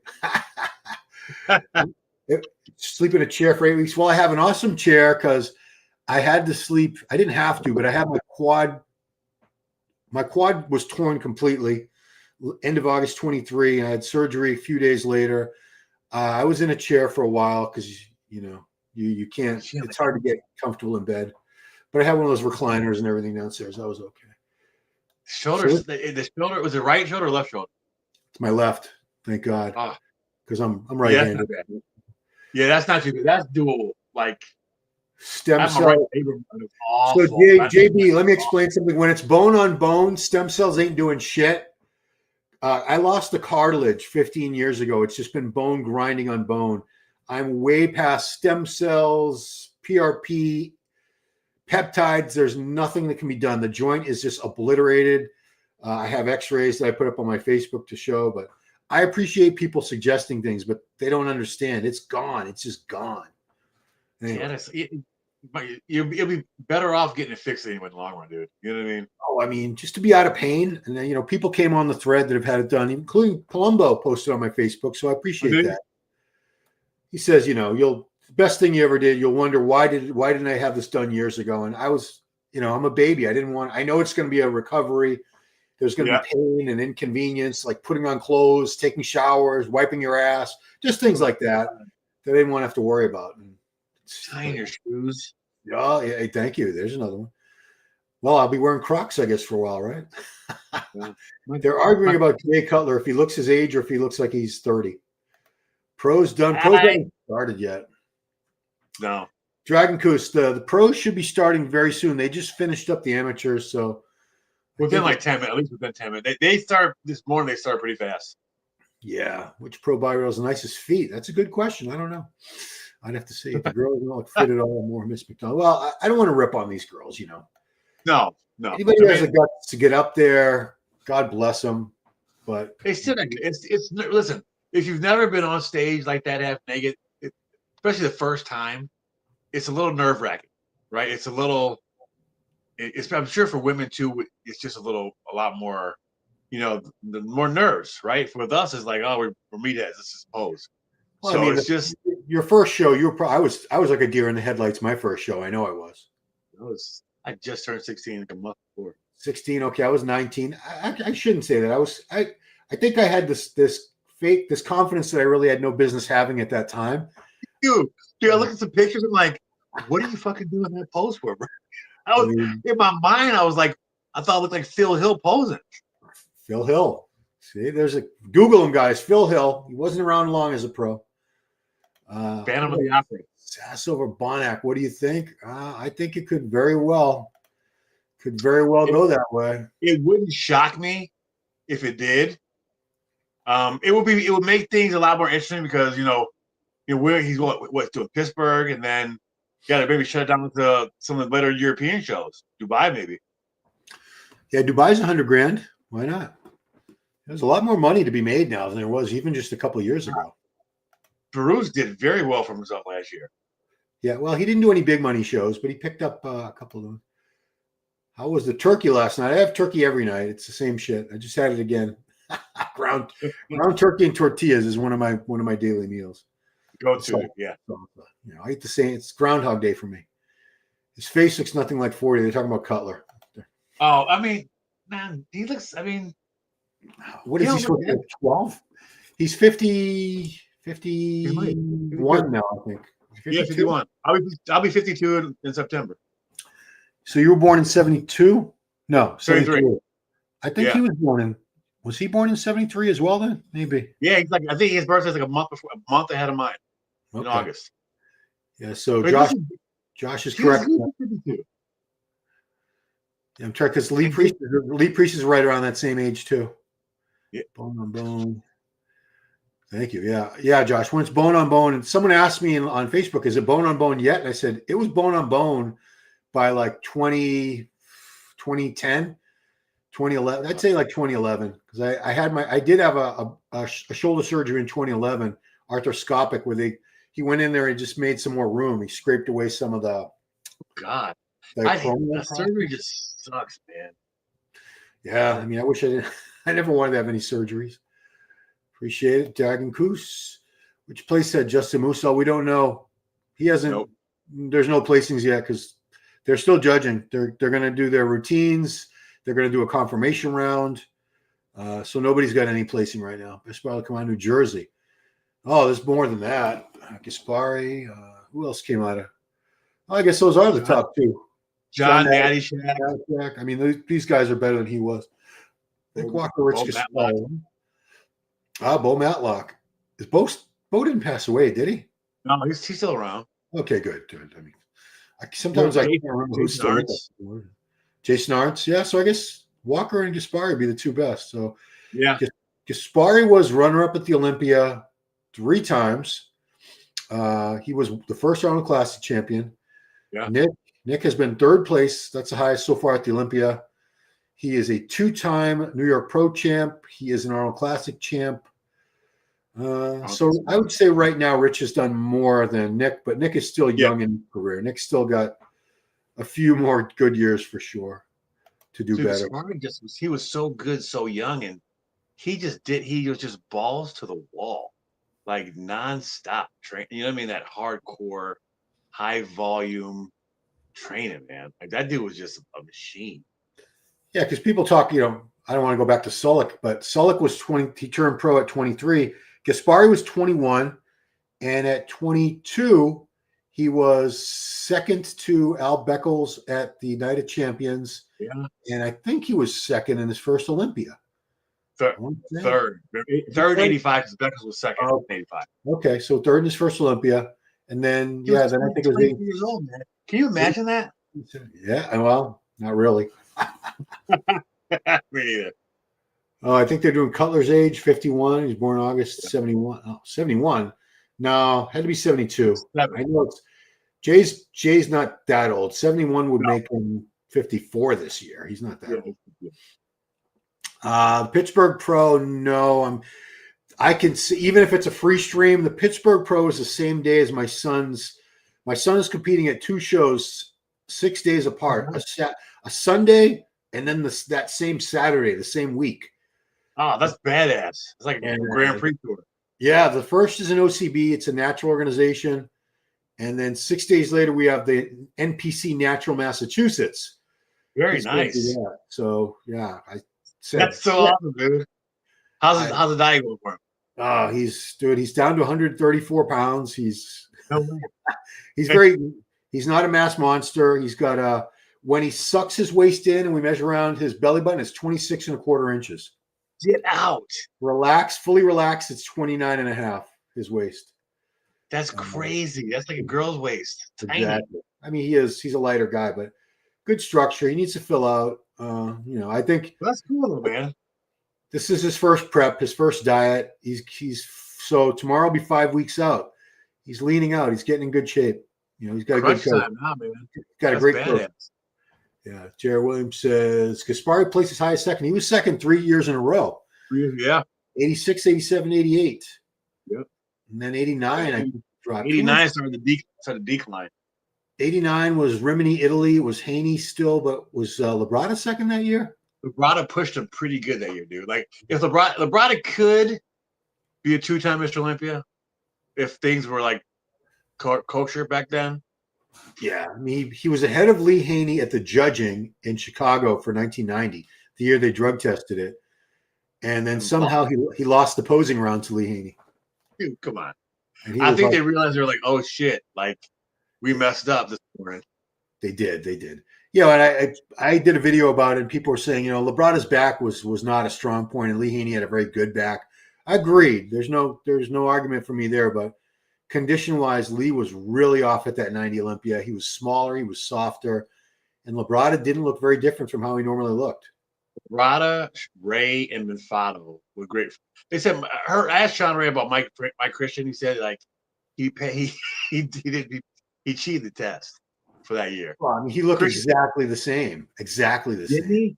Sleep in a chair for 8 weeks. Well, I have an awesome chair because I had to sleep. I didn't have to, but I had my quad. My quad was torn completely. End of August 23. I had surgery a few days later. I was in a chair for a while because you can't. It's hard to get comfortable in bed. But I had one of those recliners and everything downstairs. I was okay. Shoulders. The shoulder was it right shoulder or left shoulder? It's my left. Thank God. Because I'm right-handed. Yeah, that's not too good. That's doable. Like stem cell. So JB, let me explain something. When it's bone on bone, stem cells ain't doing shit. I lost the cartilage 15 years ago. It's just been bone grinding on bone. I'm way past stem cells, PRP, peptides. There's nothing that can be done. The joint is just obliterated. I have x-rays that I put up on my Facebook to show, but I appreciate people suggesting things, but they don't understand. It's gone. It's just gone. Anyway. You'll be better off getting it fixed anyway in the long run, dude. You know what I mean? Oh, I mean, just to be out of pain. And then, people came on the thread that have had it done, including Palumbo posted on my Facebook. So I appreciate that. He says, the best thing you ever did, you'll wonder why didn't I have this done years ago? And I was, I'm a baby. I know it's going to be a recovery. There's going to be pain and inconvenience, like putting on clothes, taking showers, wiping your ass, just things like that I didn't want to have to worry about. And tying your shoes. Oh, yeah. Thank you. There's another one. Well, I'll be wearing Crocs, I guess, for a while, right? They're arguing about Jay Cutler if he looks his age or if he looks like he's 30. Pros done. Pros haven't started yet. No. Dragon Coast, the pros should be starting very soon. They just finished up the amateurs, so within like 10 minutes, at least within 10 minutes. They start this morning. They start pretty fast. Yeah. Which pro bodybuilder has the nicest feet? That's a good question. I don't know. I'd have to see if the girls don't look fit at all more. Miss McDonald. Well, I don't want to rip on these girls, No. Anybody who has the guts to get up there, God bless them. But they still, it's listen. If you've never been on stage like that, half naked, especially the first time, it's a little nerve wracking, right? It's a little. I'm sure for women too. It's just a lot more, the more nerves, right? For us, it's like, oh, we're meatheads. This is pose. Well, so it's just your first show. I was like a deer in the headlights. My first show, I know I was. I just turned 16 like a month before. 16. Okay, I was 19. I shouldn't say that. I think I had this confidence that I really had no business having at that time. Dude, I look at some pictures. I'm like, what are you fucking doing that pose for, bro? In my mind, I was like, I thought it looked like Phil Hill posing. Phil Hill. See, Google him, guys. Phil Hill. He wasn't around long as a pro. Phantom of the Opera. Sass over Bonac. What do you think? I think it could very well go that way. It wouldn't shock me if it did. It would make things a lot more interesting because where he's doing Pittsburgh, and then got to maybe shut it down with some of the better European shows. Dubai, maybe. Yeah, Dubai's $100,000. Why not? There's a lot more money to be made now than there was even just a couple of years ago. Peru's did very well for himself last year. Yeah, well, he didn't do any big money shows, but he picked up a couple of them. How was the turkey last night? I have turkey every night. It's the same shit. I just had it again. ground turkey and tortillas is one of my daily meals. Yeah. I eat the same. It's Groundhog Day for me. His face looks nothing like 40. They're talking about Cutler. Oh, I mean, man, he looks. I mean, what is he supposed to be? 12? He's 51 now, I think. Yeah, 51. I'll be 52 in September. So you were born in 72? No, 73. 73. I think Yeah. he was born in. Was he born in 73 as well then? Maybe. Yeah, I think his birthday's like a month ahead of mine in August. Yeah, so But Josh is correct. Yeah, I'm trying because Lee Priest is right around that same age too. Yeah. Bone on bone. Thank you. Yeah, Josh. When it's bone on bone, and someone asked me on Facebook, "Is it bone on bone yet?" And I said it was bone on bone by like 2010, 2011. I'd say like 2011 because I did have a shoulder surgery in 2011, arthroscopic, where he went in there and just made some more room. He scraped away some of the. God, surgery just sucks, man. Yeah, I mean, I wish I didn't. I never wanted to have any surgeries. Appreciate it, Dragon Coos. Which place had Justin Musso? We don't know. He hasn't. Nope. There's no placings yet because they're still judging. They're going to do their routines. They're going to do a confirmation round. So nobody's got any placing right now. Best Battle come out of New Jersey. Oh, there's more than that. Gaspari. Who else came out of? Oh, I guess those are the top two. John Natty Shack. I mean, these guys are better than he was. I think Walker Rich Gaspari. Bo Matlock. Bo didn't pass away, did he? No, he's still around. Okay, good. I mean, sometimes I can't remember who's still with us. Jason Arntz. Yeah, so I guess Walker and Gaspari would be the two best. So yeah, Gaspari was runner-up at the Olympia 3 times. He was the first Arnold Classic champion. Yeah. Nick has been 3rd place. That's the highest so far at the Olympia. He is a 2-time New York Pro champ. He is an Arnold Classic champ. So I would say right now Rich has done more than Nick, but Nick is still young in his career. Nick's still got a few more good years for sure to do better. He was so good so young, and he was just balls to the wall, like nonstop training. You know what I mean? That hardcore, high volume training, man. Like that dude was just a machine. Yeah, because people talk, I don't want to go back to Sullick, but Sullick was 20. He turned pro at 23. Gaspari was 21, and at 22, he was second to Al Beckles at the United Champions. Yeah, and I think he was second in his first Olympia. Third 85 because Beckles was second. 85. Okay, so third in his first Olympia, and then then I think it was 8 years old, man. Can you imagine that? Yeah, well, not really. Me either. Oh, I think they're doing Cutler's age, 51. He's born August 71. Oh, 71. No, had to be 72. I know Jay's not that old. 71 would make him 54 this year. He's not that old. Pittsburgh Pro, no. I can see, even if it's a free stream, the Pittsburgh Pro is the same day as my son's. My son is competing at 2 shows 6 days apart. A Sunday and then that same Saturday, the same week. Oh, that's badass. It's like a Grand Prix tour. Yeah, the first is an OCB. It's a natural organization. And then 6 days later, we have the NPC Natural Massachusetts. Very nice. So, yeah. That's so awesome, dude. How's the diet going for him? Oh, he's down to 134 pounds. He's he's not a mass monster. He's got when he sucks his waist in and we measure around his belly button, it's 26.25 inches. Get out. Fully relaxed. It's 29.5, his waist. That's crazy. That's like a girl's waist. Tiny. Exactly. I mean, he's a lighter guy, but good structure. He needs to fill out. I think that's cool though, man. This is his first prep, his first diet. So tomorrow will be 5 weeks out. He's leaning out. He's getting in good shape. He's got a good coach. Now, man. Got a great coach. Yeah. Jared Williams says Gaspari placed as high as second. He was second 3 years in a row. Yeah. 86, 87, 88. Yep. And then 89, I dropped. 89 started to decline. 89 was Rimini, Italy. Was Haney still, but was Labrada second that year? Labrada pushed him pretty good that year, dude. Like, if Labrada could be a 2-time Mr. Olympia, if things were like kosher back then. Yeah, I mean, he was ahead of Lee Haney at the judging in Chicago for 1990, the year they drug tested it. And then somehow he lost the posing round to Lee Haney. Dude, come on. And I think they realized they were like, oh shit, like we messed up this morning. They did. You know, and I did a video about it, and people were saying, you know, Labrada's back was not a strong point, and Lee Haney had a very good back. I agreed. There's no argument for me there, but condition-wise, Lee was really off at that 90 Olympia. He was smaller, he was softer, and Labrada didn't look very different from how he normally looked. Labrada, Ray, and Minfado were great. They said I asked Sean Ray about Mike Christian. He said like he cheated the test for that year. Well, I mean, he looked exactly the same. Didn't he?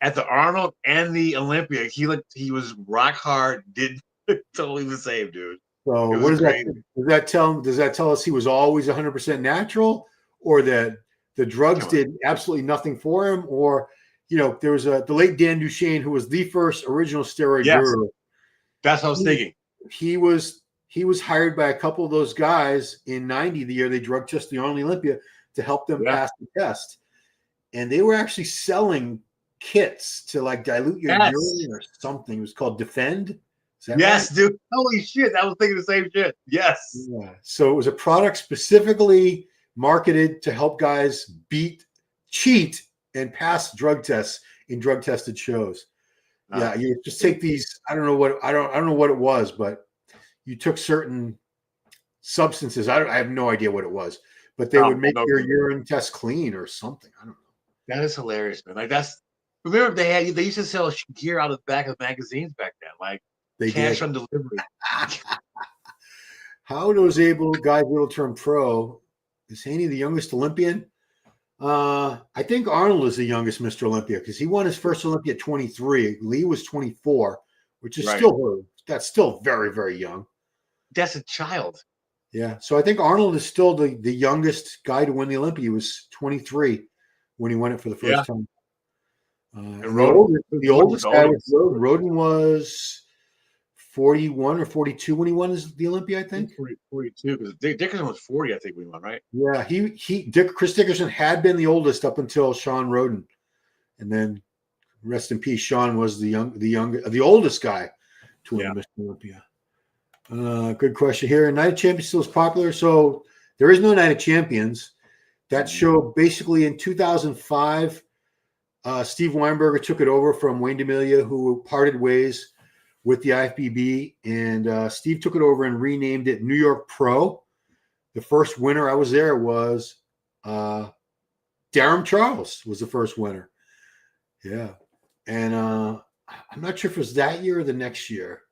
At the Arnold and the Olympia, he was rock hard. Did totally the same, dude. So what does that tell us? He was always 100% natural, or that the drugs did absolutely nothing for him, or you know, there was the late Dan Duchesne, who was the first original steroid guru. That's what I was thinking. He was hired by a couple of those guys in 90, the year they drug tested the Arnold Olympia, to help them pass the test. And they were actually selling kits to like dilute your urine or something. It was called Defend. Yes, right? Dude. Holy shit. I was thinking the same shit. Yes. Yeah. So it was a product specifically marketed to help guys cheat, and pass drug tests in drug tested shows. Yeah. You just take these, I don't know what it was, but you took certain substances. I have no idea what it was, but they would make your urine test clean or something. I don't know. That is hilarious, man. Like remember they used to sell gear out of the back of magazines back then, like cash on delivery. How those guys able to turn pro? Is Haney the youngest Olympian? I think Arnold is the youngest Mr. Olympia because he won his first Olympia at 23. Lee was 24, which is that's still very, very young. That's a child. Yeah. So I think Arnold is still the youngest guy to win the Olympia. He was 23 when he won it for the first time. And the oldest guy was Roden was 41 or 42 when he won the Olympia, I think. 42, because Dickerson was 40, I think, when he won, right? Yeah, Chris Dickerson had been the oldest up until Sean Roden, and then rest in peace, Sean was the oldest guy to win Mr. Olympia. Good question here. Night of Champions still is popular, so there is no Night of Champions. That show basically in 2005, Steve Weinberger took it over from Wayne DeMilia, who parted ways with the IFBB, and Steve took it over and renamed it New York Pro. The first winner, I was there, was Darren Charles was the first winner. Yeah. And I'm not sure if it was that year or the next year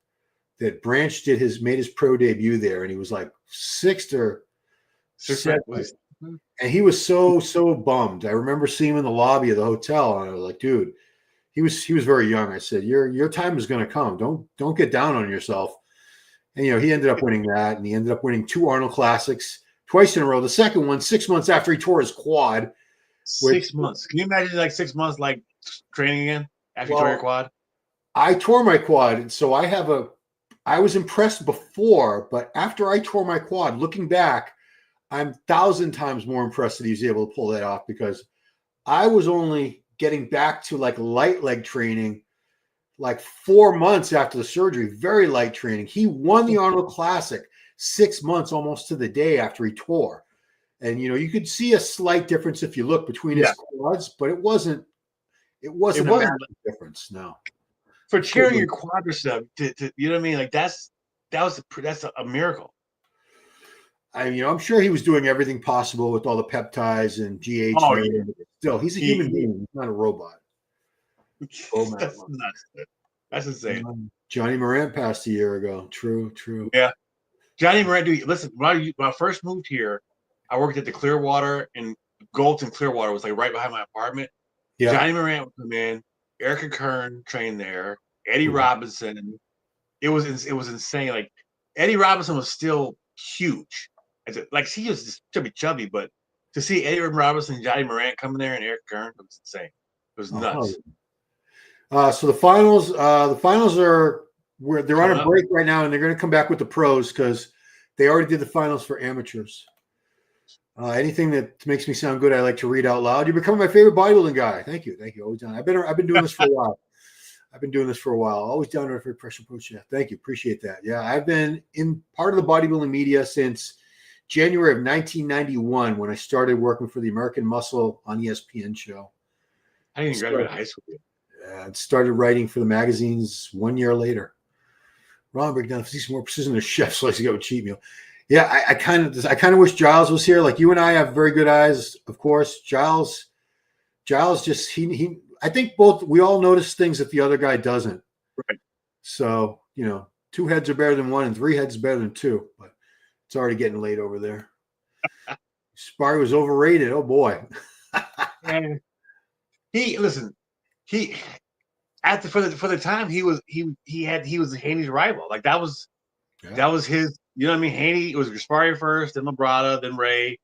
that Branch made his pro debut there, and he was like sixth or seventh. And he was so bummed. I remember seeing him in the lobby of the hotel, and I was like, dude, he was very young. I said, your time is going to come. Don't get down on yourself. And you know, he ended up winning that, and he ended up winning 2 Arnold Classics twice in a row. The second one 6 months after he tore his quad. 6 months. Can you imagine like 6 months like training again after you tore your quad? I tore my quad, and so I was impressed before, but after I tore my quad, looking back, I'm 1,000 times more impressed that he was able to pull that off, because I was only getting back to like light leg training like 4 months after the surgery, very light training. He won the Arnold Classic 6 months almost to the day after he tore. And, you know, you could see a slight difference if you look between his quads, but it wasn't a massive difference. No. For tearing your quadricep, you know what I mean? Like that's a miracle. I'm sure he was doing everything possible with all the peptides and GH. Oh, yeah. Still, he's a human being. He's not a robot. That's nuts. That's insane. Johnny Morant passed a year ago. True. Yeah. Johnny Morant, dude, listen, when I first moved here, I worked at the Clearwater, and Golden Clearwater was like right behind my apartment. Yeah. Johnny Morant would come in. Erica Kern trained there. Eddie Robinson. It was insane. Like Eddie Robinson was still huge. Like he was just chubby, but to see Eddie Robinson and Johnny Morant coming there and Eric Kern, it was insane. It was nuts. So the finals are where they're on a break right now, and they're going to come back with the pros because they already did the finals for amateurs. Anything that makes me sound good, I like to read out loud. You're becoming my favorite bodybuilding guy. Thank you. Always done. I've been doing this for a while. I've been doing this for a while. Always down to every pressure push. Yeah, thank you. Appreciate that. Yeah, I've been in part of the bodybuilding media since January of 1991 when I started working for the American Muscle on ESPN show. I didn't graduate high school yet. And started writing for the magazines 1 year later. Ron, break down some more precision to chefs. Let's go cheat meal. Yeah, I kind of wish Giles was here. Like you and I have very good eyes, of course. Giles just he. I think we all notice things that the other guy doesn't. Right. So 2 heads are better than 1, and 3 heads are better than 2. But it's already getting late over there. Sparry was overrated. Oh boy. And for the time he was Haney's rival. Like that was his. You know what I mean? Haney was Gaspari first, then Labrada, then Ray.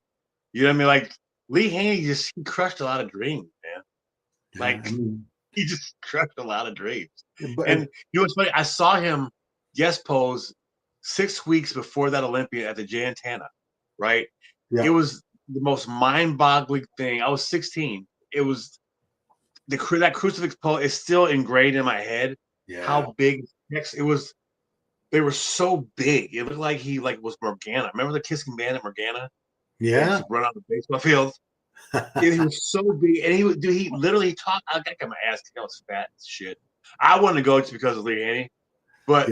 You know what I mean? Like Lee Haney he crushed a lot of dreams, man. Like he just crushed a lot of dreams. And you know what's funny? I saw him guest pose 6 weeks before that Olympia at the Jantana, right? Yeah. It was the most mind-boggling thing. I was 16. It was that crucifix pose is still ingrained in my head. Yeah. How big it was. They were so big. It looked like he was Morgana. Remember the kissing band at Morgana? Yeah. Run on the baseball field. He was so big, and he literally talked. I got my ass kicked. I was fat as shit. I wanted to go just because of Lee Haney, but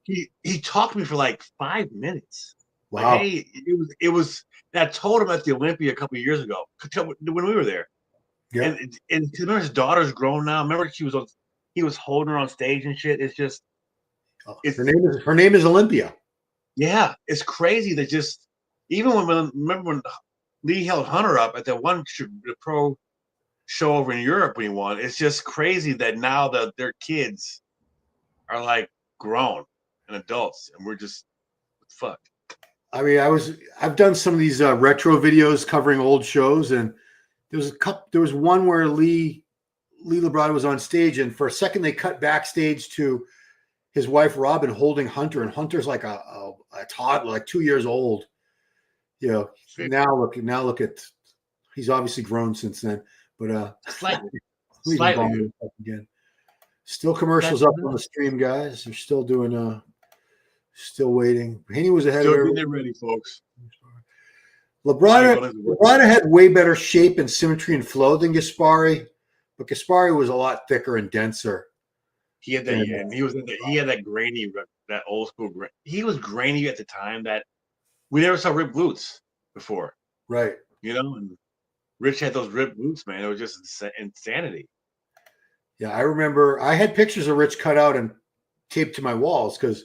he talked to me for like 5 minutes. Wow. Like, hey, it was. And I told him at the Olympia a couple of years ago when we were there. Yeah. And remember his daughter's grown now. Remember he was holding her on stage and shit. It's just. Her name is Olympia. Yeah, it's crazy that just even remember when Lee held Hunter up at the pro show over in Europe when he won. It's just crazy that now their kids are like grown and adults, and we're just fucked. I mean, I've done some of these retro videos covering old shows, and there was one where Lee Labrada was on stage, and for a second they cut backstage to his wife Robin holding Hunter, and Hunter's like a toddler, like 2 years old. Now look at he's obviously grown since then, but slightly again. Still commercials up on the stream, guys. They're still doing still waiting. Haney was ahead of everyone. They're ready, folks. Labrada had way better shape and symmetry and flow than Gaspari, but Gaspari was a lot thicker and denser. He had that, and he had that grainy, that old school. He was grainy at the time that we never saw ripped glutes before, right? And Rich had those ripped glutes, man. It was just insanity. Yeah, I remember I had pictures of Rich cut out and taped to my walls because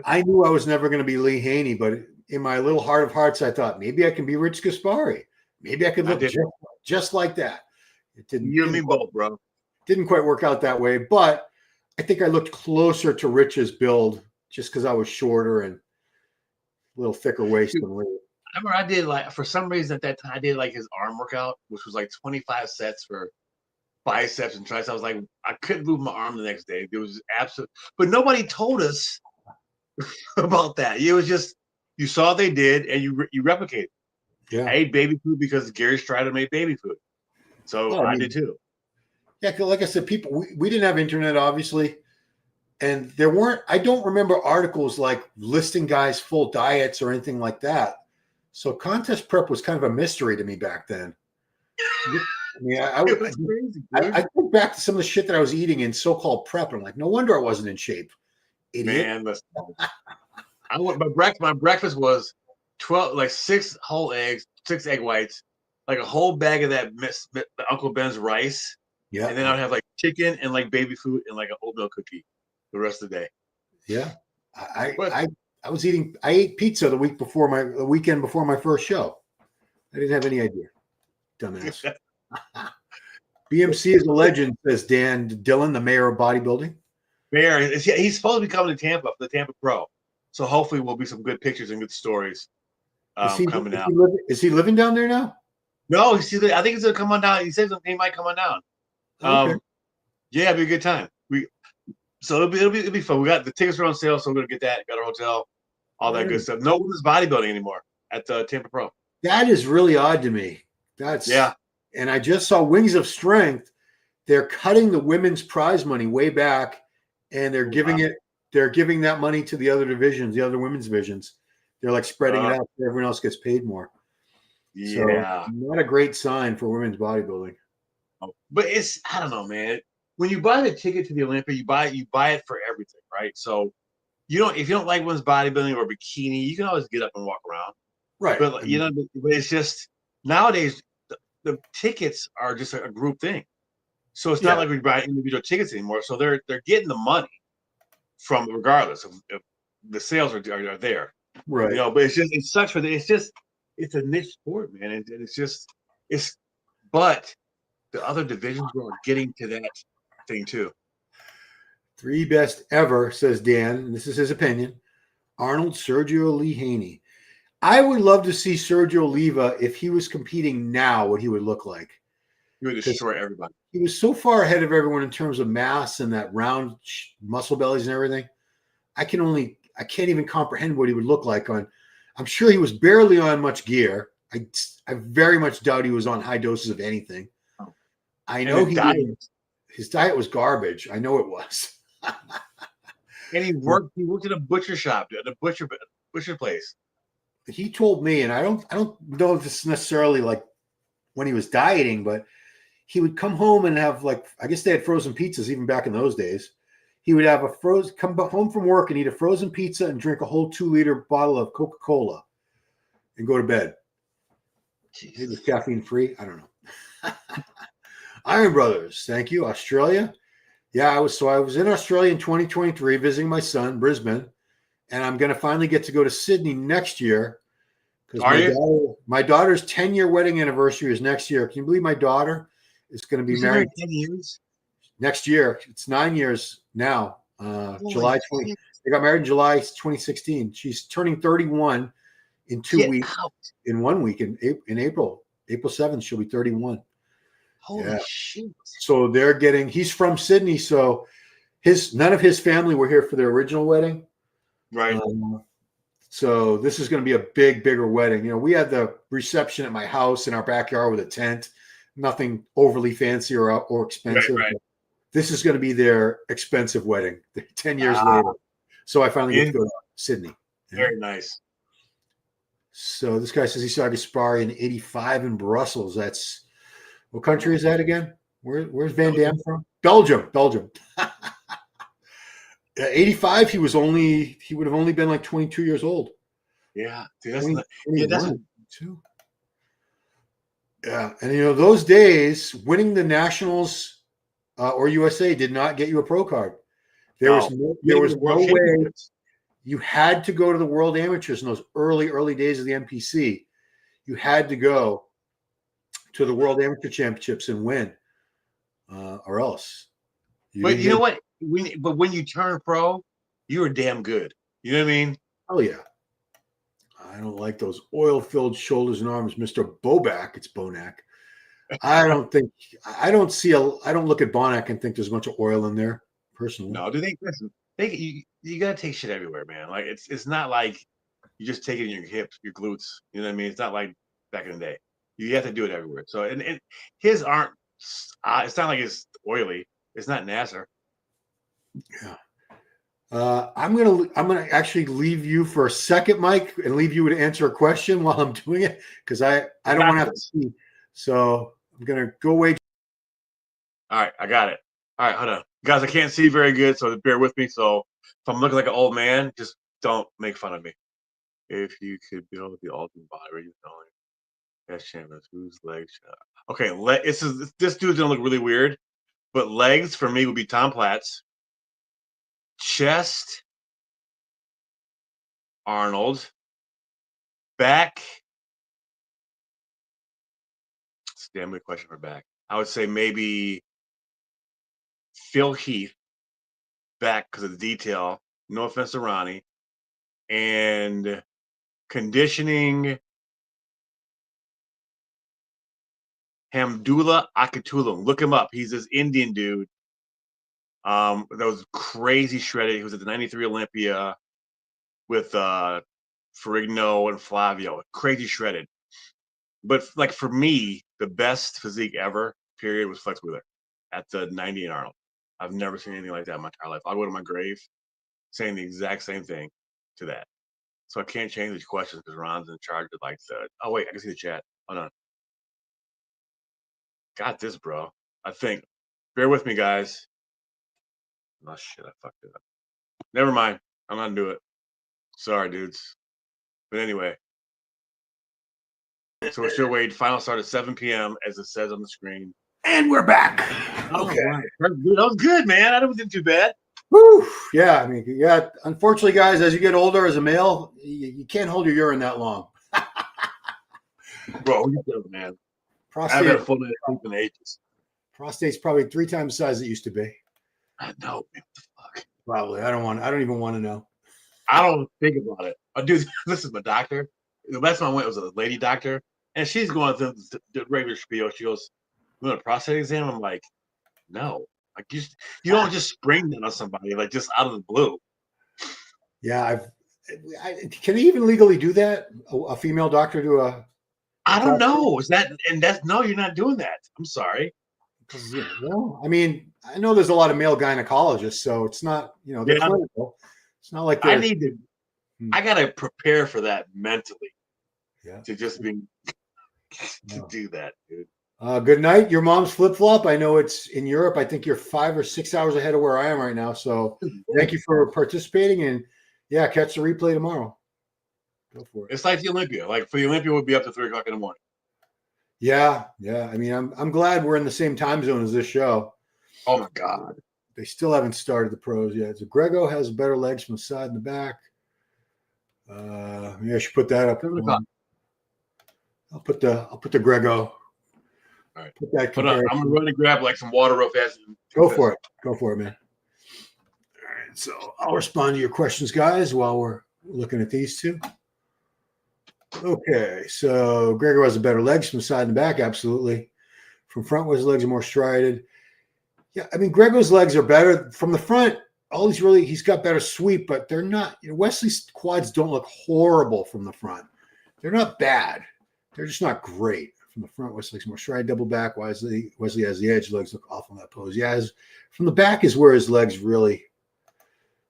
I knew I was never going to be Lee Haney, but in my little heart of hearts, I thought maybe I can be Rich Gaspari. Maybe I could look just like that. It didn't. You and me both, bro. Didn't quite work out that way, but I think I looked closer to Rich's build just because I was shorter and a little thicker waist than Lee. I remember I did for some reason at that time, I did his arm workout, which was like 25 sets for biceps and triceps. I was like, I couldn't move my arm the next day. It was absolute, but nobody told us about that. It was just, you saw they did and you replicated. Yeah. I ate baby food because Gary Strider made baby food. So I did too. Yeah, like I said, we didn't have internet, obviously, and I don't remember articles like listing guys' full diets or anything like that. So contest prep was kind of a mystery to me back then. I mean, it was crazy. I go back to some of the shit that I was eating in so-called prep, and I'm like, no wonder I wasn't in shape. Idiot. Man, listen. My breakfast was 6 whole eggs, 6 egg whites, like a whole bag of that Uncle Ben's rice. Yeah. And then I'd have chicken and baby food and an oatmeal cookie the rest of the day. Yeah. I ate pizza the weekend before my first show. I didn't have any idea. Dumbass. BMC is a legend, says Dan Dillon, the mayor of bodybuilding. Mayor, he's supposed to be coming to Tampa for the Tampa Pro. So hopefully we'll be some good pictures and good stories coming out. Is he living down there now? No, I think he's gonna come on down. He says he might come on down. Okay. Yeah, it'll be a good time. So it'll be fun. We got the tickets are on sale, so we're gonna get that. Got our hotel, all that good stuff. No women's bodybuilding anymore at the Tampa Pro. That is really odd to me. And I just saw Wings of Strength. they're cutting the women's prize money way back, and they're giving that money to the other divisions, the other women's divisions. They're like spreading it out so everyone else gets paid more. Yeah. So not a great sign for women's bodybuilding. But I don't know, man. When you buy the ticket to the Olympia, you buy it for everything, right? So if you don't like women's bodybuilding or bikini, you can always get up and walk around. Right. But but it's just nowadays the tickets are just a group thing. So it's not like we buy individual tickets anymore. So they're getting the money from regardless of if the sales are there. Right. But it sucks for it's a niche sport, man. And but the other divisions are getting to that thing too. 3 best ever, says Dan, and this is his opinion. Arnold, Sergio Lee Haney. I would love to see Sergio Oliva if he was competing now, what he would look like. He would destroy everybody. He was so far ahead of everyone in terms of mass and that round muscle bellies and everything. I can't even comprehend what he would look like on. I'm sure he was barely on much gear. I very much doubt he was on high doses of anything. I know his diet was garbage. I know it was. And he worked at a butcher shop, at a butcher place. He told me, and I don't know if this is necessarily like when he was dieting, but he would come home and have I guess they had frozen pizzas even back in those days. He would have come home from work and eat a frozen pizza and drink a whole 2-liter bottle of Coca-Cola and go to bed. It was caffeine free. I don't know. Iron Brothers, thank you. Australia. Yeah, I was in Australia in 2023 visiting my son, Brisbane, and I'm going to finally get to go to Sydney next year because my daughter's 10-year wedding anniversary is next year. Can you believe my daughter is going to be married 10 years? Next year? It's 9 years now. July 20. They got married in July 2016. She's turning 31 in 2 weeks. In 1 week in April 7th, she'll be 31. Holy shit. So he's from Sydney. So none of his family were here for their original wedding. Right. So this is going to be a bigger wedding. We had the reception at my house in our backyard with a tent, nothing overly fancy or expensive. Right. This is going to be their expensive wedding 10 years later. So I finally get to go to Sydney. Very nice. So this guy says he saw Gaspari in 85 in Brussels. That's what country is that again? Where's Van Damme from? Belgium. 85, he would have only been like 22 years old. Yeah. Dude, yeah. And those days, winning the Nationals or USA did not get you a pro card. There was no way. You had to go to the World Amateurs in those early days of the NPC. You had to go to the World Amateur Championships and win, or else. But you know what? But when you turn pro, you were damn good. You know what I mean? Oh yeah. I don't like those oil-filled shoulders and arms, Mr. Boback. It's Bonac. I don't look at Bonac and think there's a bunch of oil in there, personally. No, you gotta take shit everywhere, man. Like it's not like you just take it in your hips, your glutes. You know what I mean? It's not like back in the day. You have to do it everywhere. So and his aren't. It's not like it's oily. It's not Nasser. Yeah. I'm gonna actually leave you for a second, Mike, and leave you to answer a question while I'm doing it because I don't want to have to see. So I'm gonna go away. All right, I got it. All right, hold on, guys. I can't see very good, so bear with me. So if I'm looking like an old man, just don't make fun of me. If you could build the ultimate body, where you going? Yes, champions. Whose legs? Okay, this dude's gonna look really weird, but legs for me would be Tom Platz. Chest, Arnold. Back. It's a damn good question for back. I would say maybe Phil Heath. Back because of the detail. No offense to Ronnie. And conditioning. Hamdullah Akatulam. Look him up. He's this Indian dude. That was crazy shredded. He was at the 93 Olympia with Ferrigno and Flavio. Crazy shredded. But like for me, the best physique ever, period, was Flex Wheeler. at the 90 in Arnold. I've never seen anything like that in my entire life. I'll go to my grave saying the exact same thing to that. So I can't change these questions because Ron's in charge of like the. Oh wait, I can see the chat. Hold on. Got this, bro. I think. Bear with me, guys. Oh shit, I fucked it up. Never mind. I'm not gonna do it. Sorry, dudes. But anyway. So we're still waiting. Final start at 7 p.m. as it says on the screen. And we're back. Okay. That was good, man. I didn't do too bad. Woo. Yeah, I mean, yeah. Unfortunately, guys, as you get older as a male, you can't hold your urine that long. Bro, we got man. Prostate, I've had a full day of sleep in ages. Prostate's probably 3 times the size it used to be. I know, man. What the fuck? Probably. I don't even want to know. I don't think about it. Dude, this is my doctor. The last time I went was a lady doctor, and she's going through the regular spiel. She goes, "You want a prostate exam?" I'm like, "No." Like you don't just spring that on somebody like just out of the blue. Yeah, can they even legally do that? A female doctor do a? I don't know. No, you're not doing that. I'm sorry. Well, I mean, I know there's a lot of male gynecologists, so it's not, they're clinical. It's not like I gotta prepare for that mentally. Yeah. To just be to do that, dude. Good night. Your mom's flip flop. I know it's in Europe. I think you're 5 or 6 hours ahead of where I am right now. So thank you for participating, and yeah, catch the replay tomorrow. Go for it. It's like the Olympia. Like for the Olympia, we'll be up to 3 o'clock in the morning. Yeah. I mean, I'm glad we're in the same time zone as this show. Oh my god. They still haven't started the pros yet. So Greggo has better legs from the side and the back. Maybe I should put that up. I'll put the Greggo. All right. Put that. I'm gonna run and grab like some water real fast. Go for it, man. All right. So I'll respond to your questions, guys, while we're looking at these two. Okay. So Greggo has a better legs from the side and the back. Absolutely. From front, his legs are more strided. Yeah, I mean, Greggo's legs are better from the front. He's got better sweep, but they're not. Wesley's quads don't look horrible from the front. They're not bad. They're just not great from the front. Wesley's more stride, double back. Wesley has the edge. Legs look awful in that pose. Yeah, from the back is where his legs really.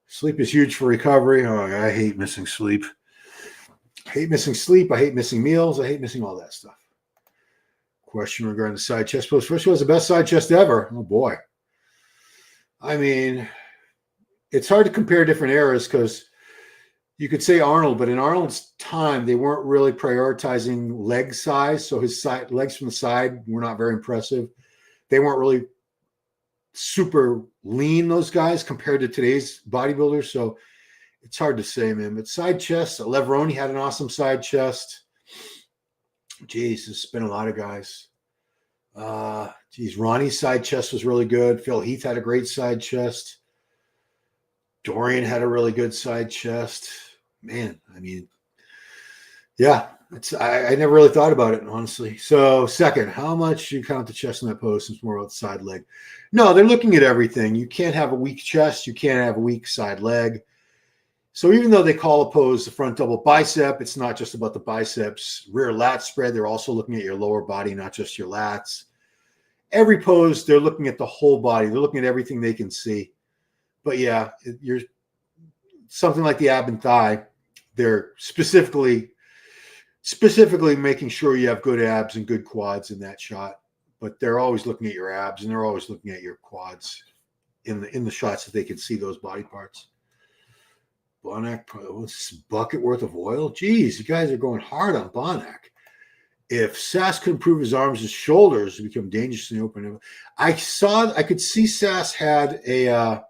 Sleep is huge for recovery. Oh, I hate missing sleep. I hate missing sleep. I hate missing meals. I hate missing all that stuff. Question regarding the side chest pose. First, who has the best side chest ever? Oh boy. I mean, it's hard to compare different eras because you could say Arnold, but in Arnold's time, they weren't really prioritizing leg size. So his legs from the side were not very impressive. They weren't really super lean, those guys, compared to today's bodybuilders. So it's hard to say, man. But side chest, Leveroni had an awesome side chest. Jeez, there's been a lot of guys. Ronnie's side chest was really good. Phil Heath had a great side chest. Dorian had a really good side chest. Man, I mean, yeah, I never really thought about it, honestly. So second, how much you count the chest in that pose since more about the side leg? No, they're looking at everything. You can't have a weak chest. You can't have a weak side leg. So even though they call a pose the front double bicep, it's not just about the biceps. Rear lat spread, they're also looking at your lower body, not just your lats. Every pose, they're looking at the whole body. They're looking at everything they can see. But yeah, you're something like the ab and thigh. They're specifically making sure you have good abs and good quads in that shot. But they're always looking at your abs and they're always looking at your quads in the shots that they can see those body parts. Bonac, what's this bucket worth of oil? Geez, you guys are going hard on Bonac. If Sass could improve his arms and shoulders to become dangerous in the open, I could see Sass had a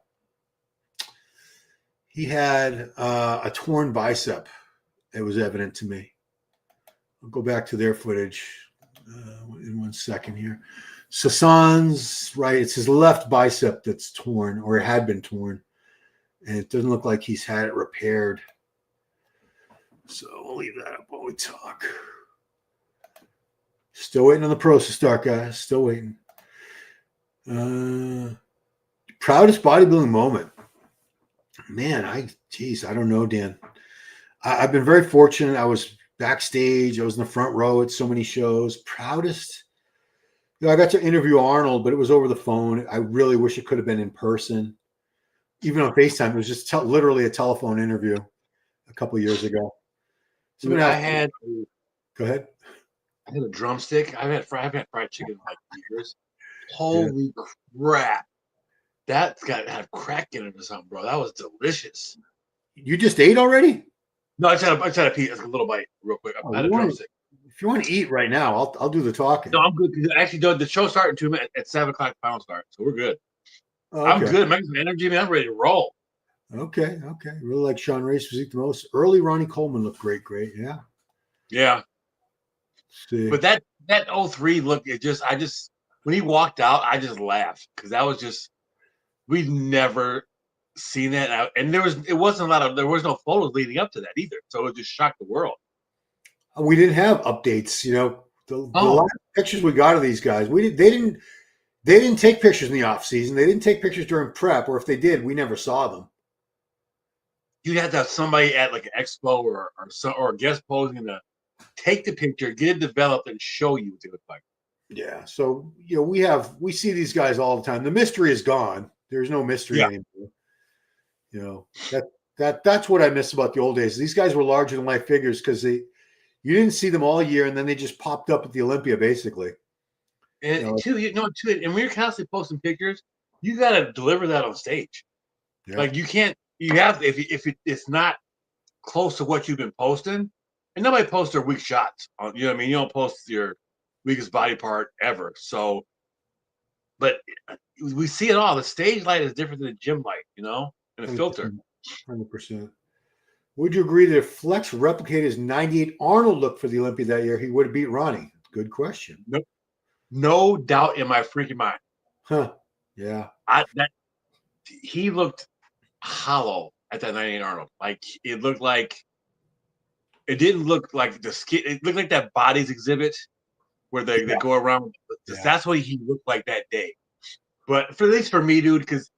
torn bicep. It was evident to me. I'll go back to their footage in 1 second here. Sasan's right. It's his left bicep that's torn, or it had been torn. And it doesn't look like he's had it repaired. So we'll leave that up while we talk. Still waiting on the pros to start, guys. Still waiting. Proudest bodybuilding moment. Man, I don't know, Dan. I've been very fortunate. I was backstage. I was in the front row at so many shows. Proudest I got to interview Arnold, but it was over the phone. I really wish it could have been in person. Even on FaceTime, it was just literally a telephone interview a couple of years ago. Dude, Go ahead. I had a drumstick. I've had fried chicken in like years. Holy crap. That's got to have crack in it or something, bro. That was delicious. You just ate already? No, I just had a piece, a little bite, real quick. I had a drumstick. If you want to eat right now, I'll do the talking. No, I'm good. Actually, the show started in 2 minutes at 7:00 final start, so we're good. Oh, okay. I'm good. I'm making some energy, man. I'm ready to roll. Okay. Really like Sean Ray's physique the most. Early Ronnie Coleman looked great. Yeah. Yeah. See. But that 03 look, when he walked out, I just laughed because that was just, we'd never seen that. And there was no photos leading up to that either. So it just shocked the world. We didn't have updates, the last pictures we got of these guys. They didn't take pictures in the off season. They didn't take pictures during prep, or if they did, we never saw them. You'd have to have somebody at like an expo or a guest posing to take the picture, get it developed, and show you what they look like. Yeah. So, we see these guys all the time. The mystery is gone. There's no mystery anymore. That's what I miss about the old days. These guys were larger than life figures because you didn't see them all year, and then they just popped up at the Olympia, basically. And and when you're constantly posting pictures, you got to deliver that on stage. Yeah. Like you can't. You have if it's not close to what you've been posting, and nobody posts their weak shots. You know what I mean? You don't post your weakest body part ever. So, but we see it all. The stage light is different than the gym light, and a filter. 100%. Would you agree that if Flex replicated his 98 Arnold look for the Olympia that year, he would have beat Ronnie? Good question. Nope. No doubt in my freaking mind. Huh. Yeah. He looked hollow at that 98 Arnold. Like it didn't look like the skin. It looked like that bodies exhibit where they go around. Yeah. That's what he looked like that day. But at least for me, dude, because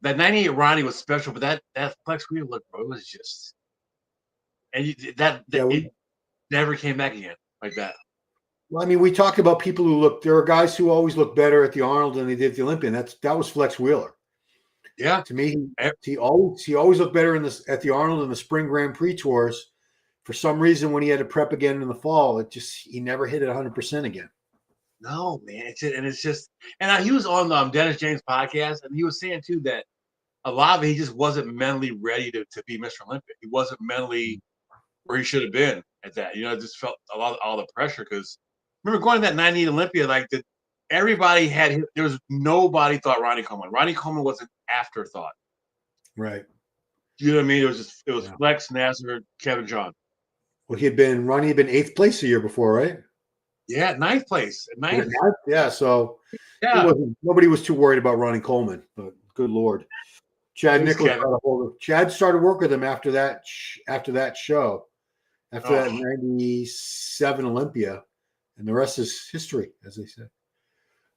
that 98 Ronnie was special, but that Flex Wheel look, bro, it was just, and it never came back again like that. Well, I mean, we talk about people who there are guys who always look better at the Arnold than they did at the Olympia. And that was Flex Wheeler. Yeah. To me, he always looked better at the Arnold in the spring Grand Prix tours. For some reason, when he had to prep again in the fall, he never hit it 100% again. No, man. And he was on Dennis James' podcast, and he was saying too that a lot of it, he just wasn't mentally ready to be Mr. Olympia. He wasn't mentally where he should have been at that. Just felt all the pressure because remember going to that 98 Olympia, everybody there was nobody thought Ronnie Coleman. Ronnie Coleman was an afterthought. Right. You know what I mean? It was Flex, Nasser, Kevin John. Well, Ronnie had been 8th place the year before, right? Yeah, 9th place. 9th. Yeah, so nobody was too worried about Ronnie Coleman, but good Lord. Chad Nichols got a hold of Chad started work with him after that show, after that 97 Olympia, and the rest is history, as they say.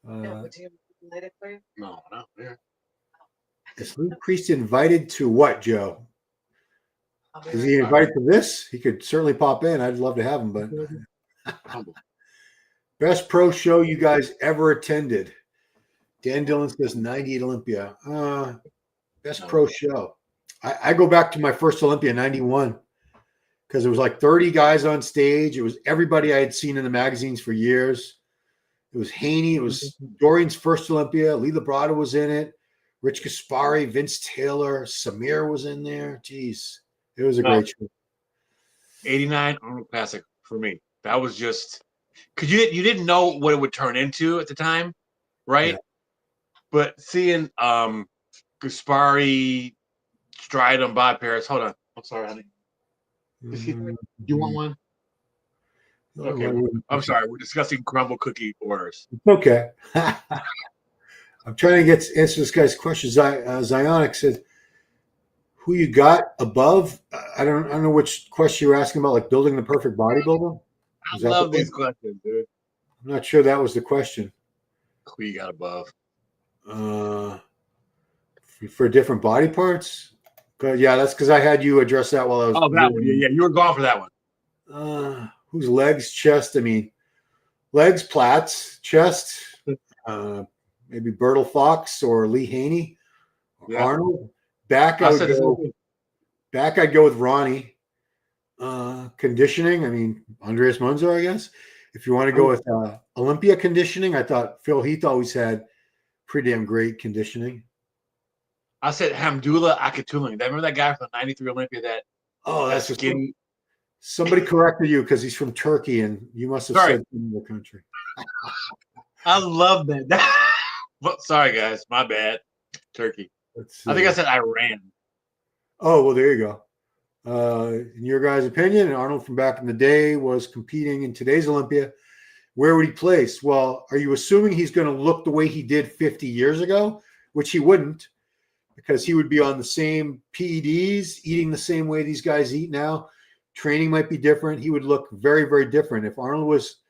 Do you light it for you? No. Yeah. Is Luke Priest invited to what, Joe? Is he invited to this? He could certainly pop in. I'd love to have him, but best pro show you guys ever attended. Dan Dillon says 98 Olympia. Best pro show. I go back to my first Olympia, 91, because there was like 30 guys on stage. It was everybody I had seen in the magazines for years. It was Haney. It was Dorian's first Olympia. Lee Labrada was in it. Rich Gaspari, Vince Taylor, Samir was in there. Jeez, it was a great show. 89 Arnold Classic for me. That was just because you didn't know what it would turn into at the time, right? Yeah. But seeing Gaspari, Stridham, Bob Paris. Hold on. I'm sorry, honey. You want one? Okay. I'm sorry. We're discussing crumble cookie orders. Okay. I'm trying to answer this guy's question. Zionic said, "Who you got above?" I don't know which question you were asking about, like building the perfect bodybuilder. I love these questions, dude. I'm not sure that was the question. Who you got above? For different body parts. Yeah, that's because I had you address that while I was. Oh, that one. Yeah, you were gone for that one. Whose legs, chest? I mean, Legs, plats, chest, maybe Bertil Fox or Lee Haney or Yeah. Arnold. Back, I said the same thing. Back, I'd go with Ronnie. Conditioning, I mean, Andreas Munzer, I guess. If you want to go with Olympia conditioning, I thought Phil Heath always had pretty damn great conditioning. I said Hamdullah Akatulian. Remember that guy from the 93 Olympia That's skinny? Somebody corrected you because he's from Turkey, and you must have said in the country. I love that. Sorry, guys. My bad. Turkey. I think I said Iran. Oh, well, there you go. In your guys' opinion, Arnold from back in the day was competing in today's Olympia. Where would he place? Well, are you assuming he's going to look the way he did 50 years ago? Which he wouldn't, because he would be on the same PEDs, eating the same way these guys eat now. Training might be different. He would look very, very different. If Arnold was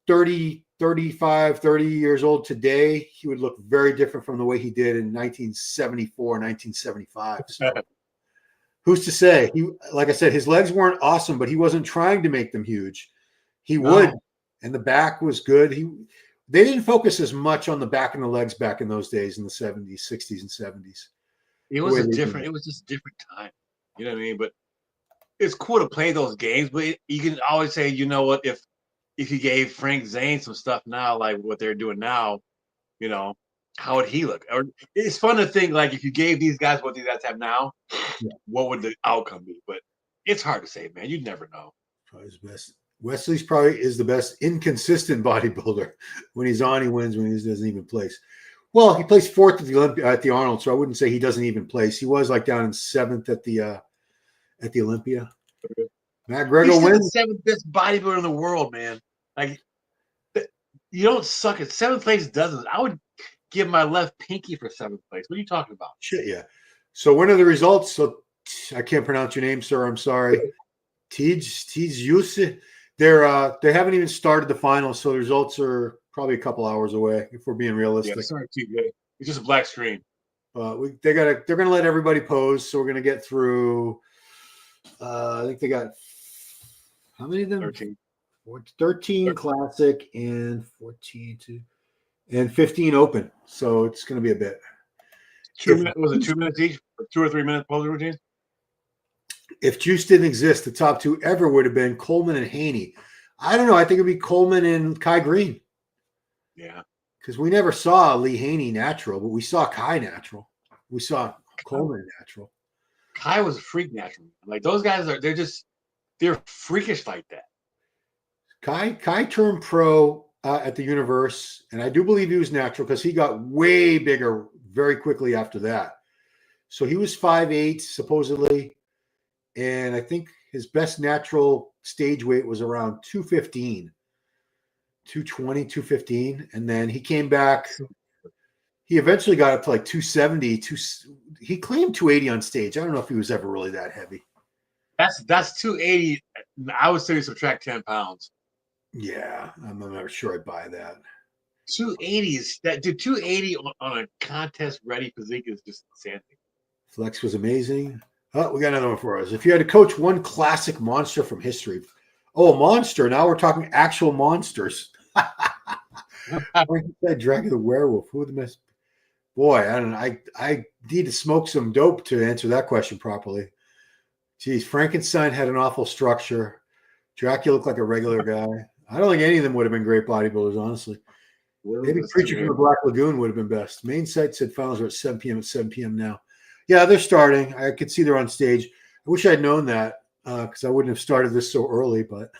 30, 35, 30 years old today, he would look very different from the way he did in 1974, 1975. So who's to say? Like I said, his legs weren't awesome, but he wasn't trying to make them huge. He would, and the back was good. They didn't focus as much on the back and the legs back in those days in the 70s, 60s, and 70s. It was different. It was just a different time. You know what I mean? But it's cool to play those games. But you can always say, you know what? If you gave Frank Zane some stuff now, like what they're doing now, you know, how would he look? Or it's fun to think like if you gave these guys what these guys have now, what would the outcome be? But it's hard to say, man. You'd never know. Probably his best. Wesley's probably is the best inconsistent bodybuilder. When he's on, he wins. When he doesn't even place. Well, he placed fourth at the Arnold, so I wouldn't say he doesn't even place. He was like down in seventh at the Olympia. Okay. Matt Greggo He's wins. the seventh best bodybuilder in the world, man. Like you don't suck at seventh place. Doesn't I would give my left pinky for seventh place. What are you talking about? Shit, yeah. So when are the results? So I can't pronounce your name, sir. I'm sorry. Tej Yusuf. They haven't even started the finals, so the results are probably a couple hours away. If we're being realistic, yeah, sorry, it's just a black screen. They're gonna let everybody pose, so we're gonna get through. I think they got how many of them? 13 classic and 15 open. So it's gonna be a bit. 2 minutes, was it 2 minutes each? 2 or 3 minute posing routines? If juice didn't exist, the top two ever would have been Coleman and Haney. I don't know. I think it'd be Coleman and Kai Green. Yeah. Because we never saw Lee Haney natural, but we saw Kai natural. We saw Coleman natural. Kai was a freak natural. Like those guys they're freakish like that. Kai turned pro at the Universe, and I do believe he was natural because he got way bigger very quickly after that. So he was 5'8", supposedly. And I think his best natural stage weight was around 215, 220, 215. And then he came back. He eventually got up to like 270. He claimed 280 on stage. I don't know if he was ever really that heavy. That's 280. I would say subtract 10 pounds. Yeah, I'm not sure I'd buy that. 280 is that, dude. 280 on a contest-ready physique is just insanity. Flex was amazing. Oh, we got another one for us. If you had to coach one classic monster from history, monster. Now we're talking actual monsters. Dragon the Werewolf. Who the best? Boy, I don't know. I need to smoke some dope to answer that question properly. Geez, Frankenstein had an awful structure. Dracula looked like a regular guy. I don't think any of them would have been great bodybuilders, honestly. Maybe Preacher from the Black Lagoon would have been best. Main site said finals are at 7 p.m. at 7 p.m. now. Yeah, they're starting. I could see they're on stage. I wish I'd known that because I wouldn't have started this so early, but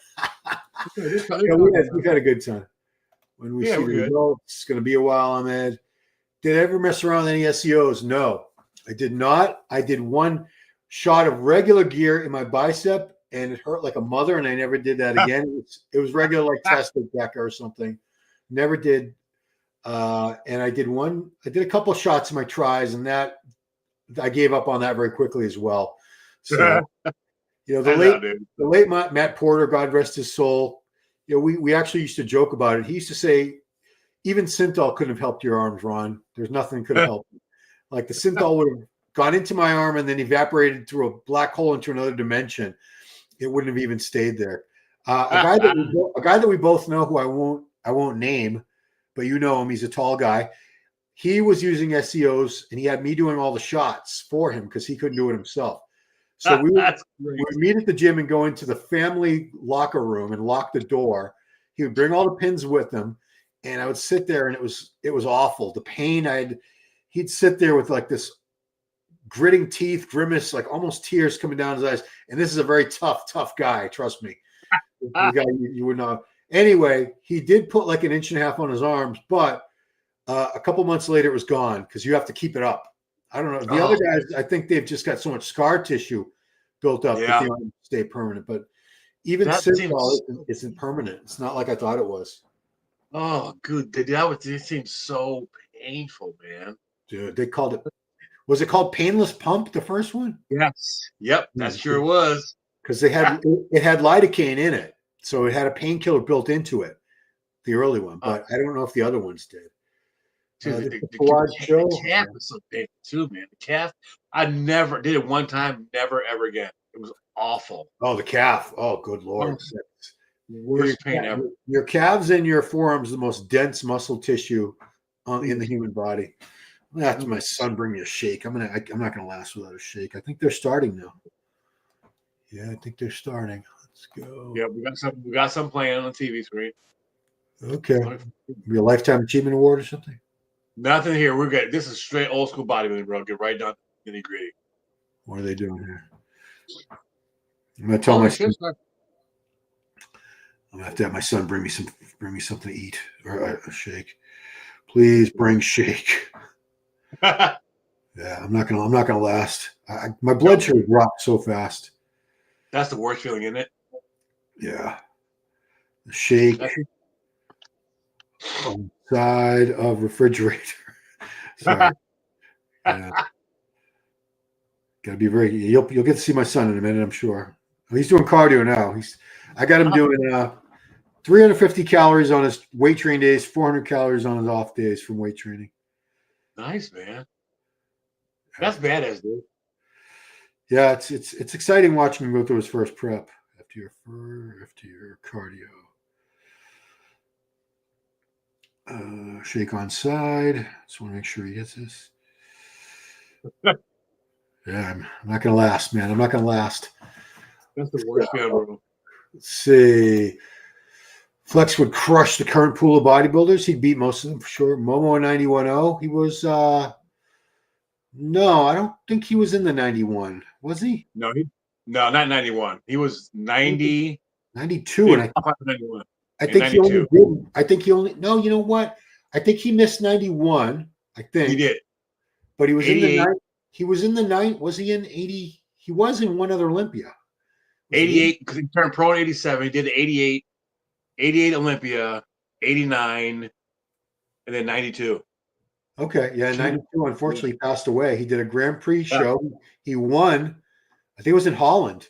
we've had a good time. When we see the results, it's going to be a while, Ahmed. Did I ever mess around with any SEOs? No, I did not. I did one shot of regular gear in my bicep, and it hurt like a mother, and I never did that again. It was regular like Tesla Deca or something. Never did. And I did a couple of shots in my tries, and that I gave up on that very quickly as well. So, the late Matt Porter, God rest his soul. We actually used to joke about it. He used to say, even Synthol couldn't have helped your arms, Ron. There's nothing could have helped. Like the Synthol would have gone into my arm and then evaporated through a black hole into another dimension. It wouldn't have even stayed there. A guy that we both know, who I won't I won't name, but you know him. He's a tall guy. He was using SEOs, and he had me doing all the shots for him because he couldn't do it himself. So we would meet at the gym and go into the family locker room and lock the door. He would bring all the pins with him, and I would sit there, and it was awful. The pain he'd sit there with like this gritting teeth, grimace, like almost tears coming down his eyes. And this is a very tough guy. Trust me. The guy you would know. Anyway, he did put like an inch and a half on his arms, but a couple months later it was gone because you have to keep it up. I don't know. The other guys, I think they've just got so much scar tissue built up that they don't stay permanent. But even synthol isn't permanent. It's not like I thought it was. Oh, good. It seems so painful, man. Dude, they called it. Was it called Painless Pump, the first one? Yes. Yep. That sure was. Because it had lidocaine in it, so it had a painkiller built into it. The early one, but I don't know if the other ones did. Dude, the calf was so big too, man. The calf, I never did it one time, never ever again. It was awful. Oh, the calf. Oh, good Lord. Worst pain ever. Your calves and your forearms, the most dense muscle tissue in the human body. I'm gonna have my son bring me a shake. I'm not gonna last without a shake. I think they're starting now. Yeah, I think they're starting. Let's go. Yeah, we got some playing on the TV screen. Okay. Be a lifetime achievement award or something? Nothing here. We're good. This is straight old school bodybuilding, bro. Get right down to the nitty gritty. What are they doing here? I'm gonna tell my son. I'm gonna have to have my son bring me something to eat or a shake. Please bring shake. Yeah, I'm not gonna last. My blood sugar dropped so fast. That's the worst feeling, isn't it? Yeah. The shake on the side of refrigerator. Sorry. Yeah. Gotta be very. You'll get to see my son in a minute, I'm sure. He's doing cardio now. I got him doing 350 calories on his weight training days, 400 calories on his off days from weight training. Nice, man. That's badass, dude. Yeah, it's exciting watching him go through his first prep after your cardio. Shake on side. Just want to make sure he gets this. Yeah, I'm not gonna last, man. I'm not gonna last. That's the worst feeling, bro. Let's see. Flex would crush the current pool of bodybuilders. He'd beat most of them for sure. Momo 91.0. He was no, I don't think he was in the 91. Was he? No, not 91. He was 90. 92. And I think he only did. I think he only. No, you know what? I think he missed 91. I think he did. But he was 88. In the 9. He was in the 9. Was he in 80? He was in one other Olympia. 88 because he turned pro in 87. He did 88, 88 Olympia, 89, and then 92. Okay, yeah, 92. Unfortunately, passed away. He did a Grand Prix show. He won. I think it was in Holland.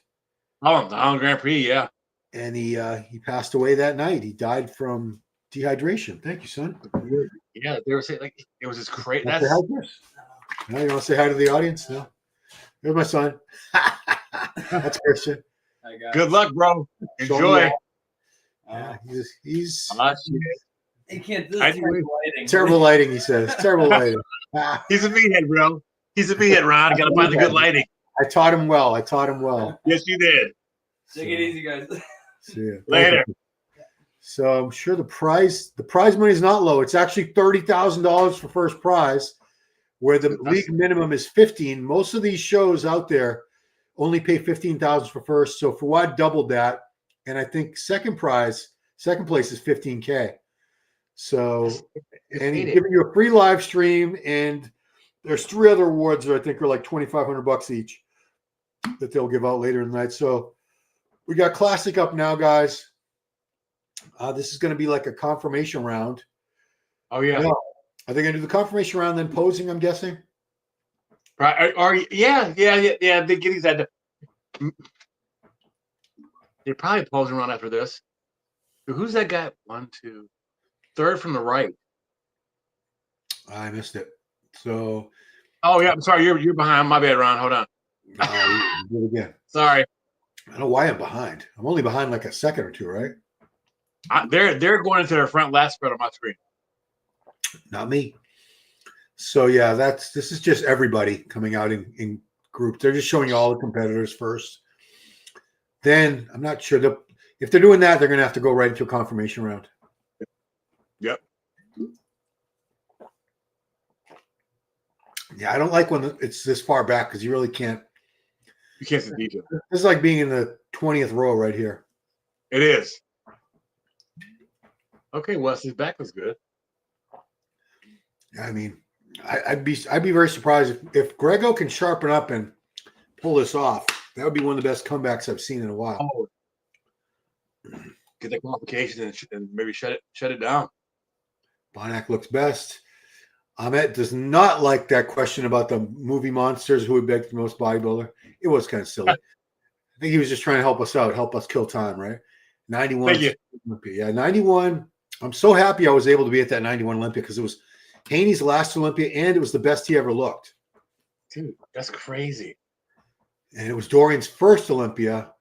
The Holland Grand Prix, yeah. And he passed away that night. He died from dehydration. Thank you, son. Yeah, they were saying like it was just crazy. Now, you want to say hi to the audience? No. Here's my son. That's Christian. Good luck, bro. Enjoy. Yeah, he's he can't do terrible lighting. Terrible lighting, he says. Terrible lighting. He's a meathead, bro. He's a meathead, Ron. Got to find the good lighting. I taught him well. Yes, you did. Take it easy, guys. See you later. So I'm sure the prize money is not low. It's actually $30,000 for first prize, where the league minimum is 15. Most of these shows out there only pay 15,000 for first. So Fawad doubled that, and I think second place is 15K. So, and he's giving you a free live stream, and there's 3 other awards that I think are like $2,500 each that they'll give out later in the night. So we got Classic up now, guys. This is going to be like a confirmation round. Oh yeah. Are they going to do the confirmation round then posing? I'm guessing. Right? Yeah. They get these at. They're probably posing around after this. Who's that guy? 1, 2, 3rd from the right. I missed it. So. Oh yeah, I'm sorry. You're behind. My bad, Ron. Hold on. Do it again. Sorry. I don't know why I'm behind. I'm only behind like a second or two, right? They're going into their front last spread on my screen. Not me. So yeah, this is just everybody coming out in groups. They're just showing you all the competitors first. Then I'm not sure if they're doing that, they're going to have to go right into a confirmation round. Yep. Yeah, I don't like when it's this far back because you really can't. You can't see detail. This is like being in the 20th row right here. It is. Okay, Wesley's back was good. I mean, I'd be very surprised if Greggo can sharpen up and pull this off. That would be one of the best comebacks I've seen in a while. Oh. Get that qualification and maybe shut it down. Bonac looks best. Ahmet does not like that question about the movie monsters who would make the most bodybuilder. It was kind of silly. I think he was just trying to help us out, help us kill time, right? 91. Thank you. Olympia. Yeah, 91. I'm so happy I was able to be at that 91 Olympia because it was Haney's last Olympia and it was the best he ever looked. Dude, that's crazy. And it was Dorian's first Olympia.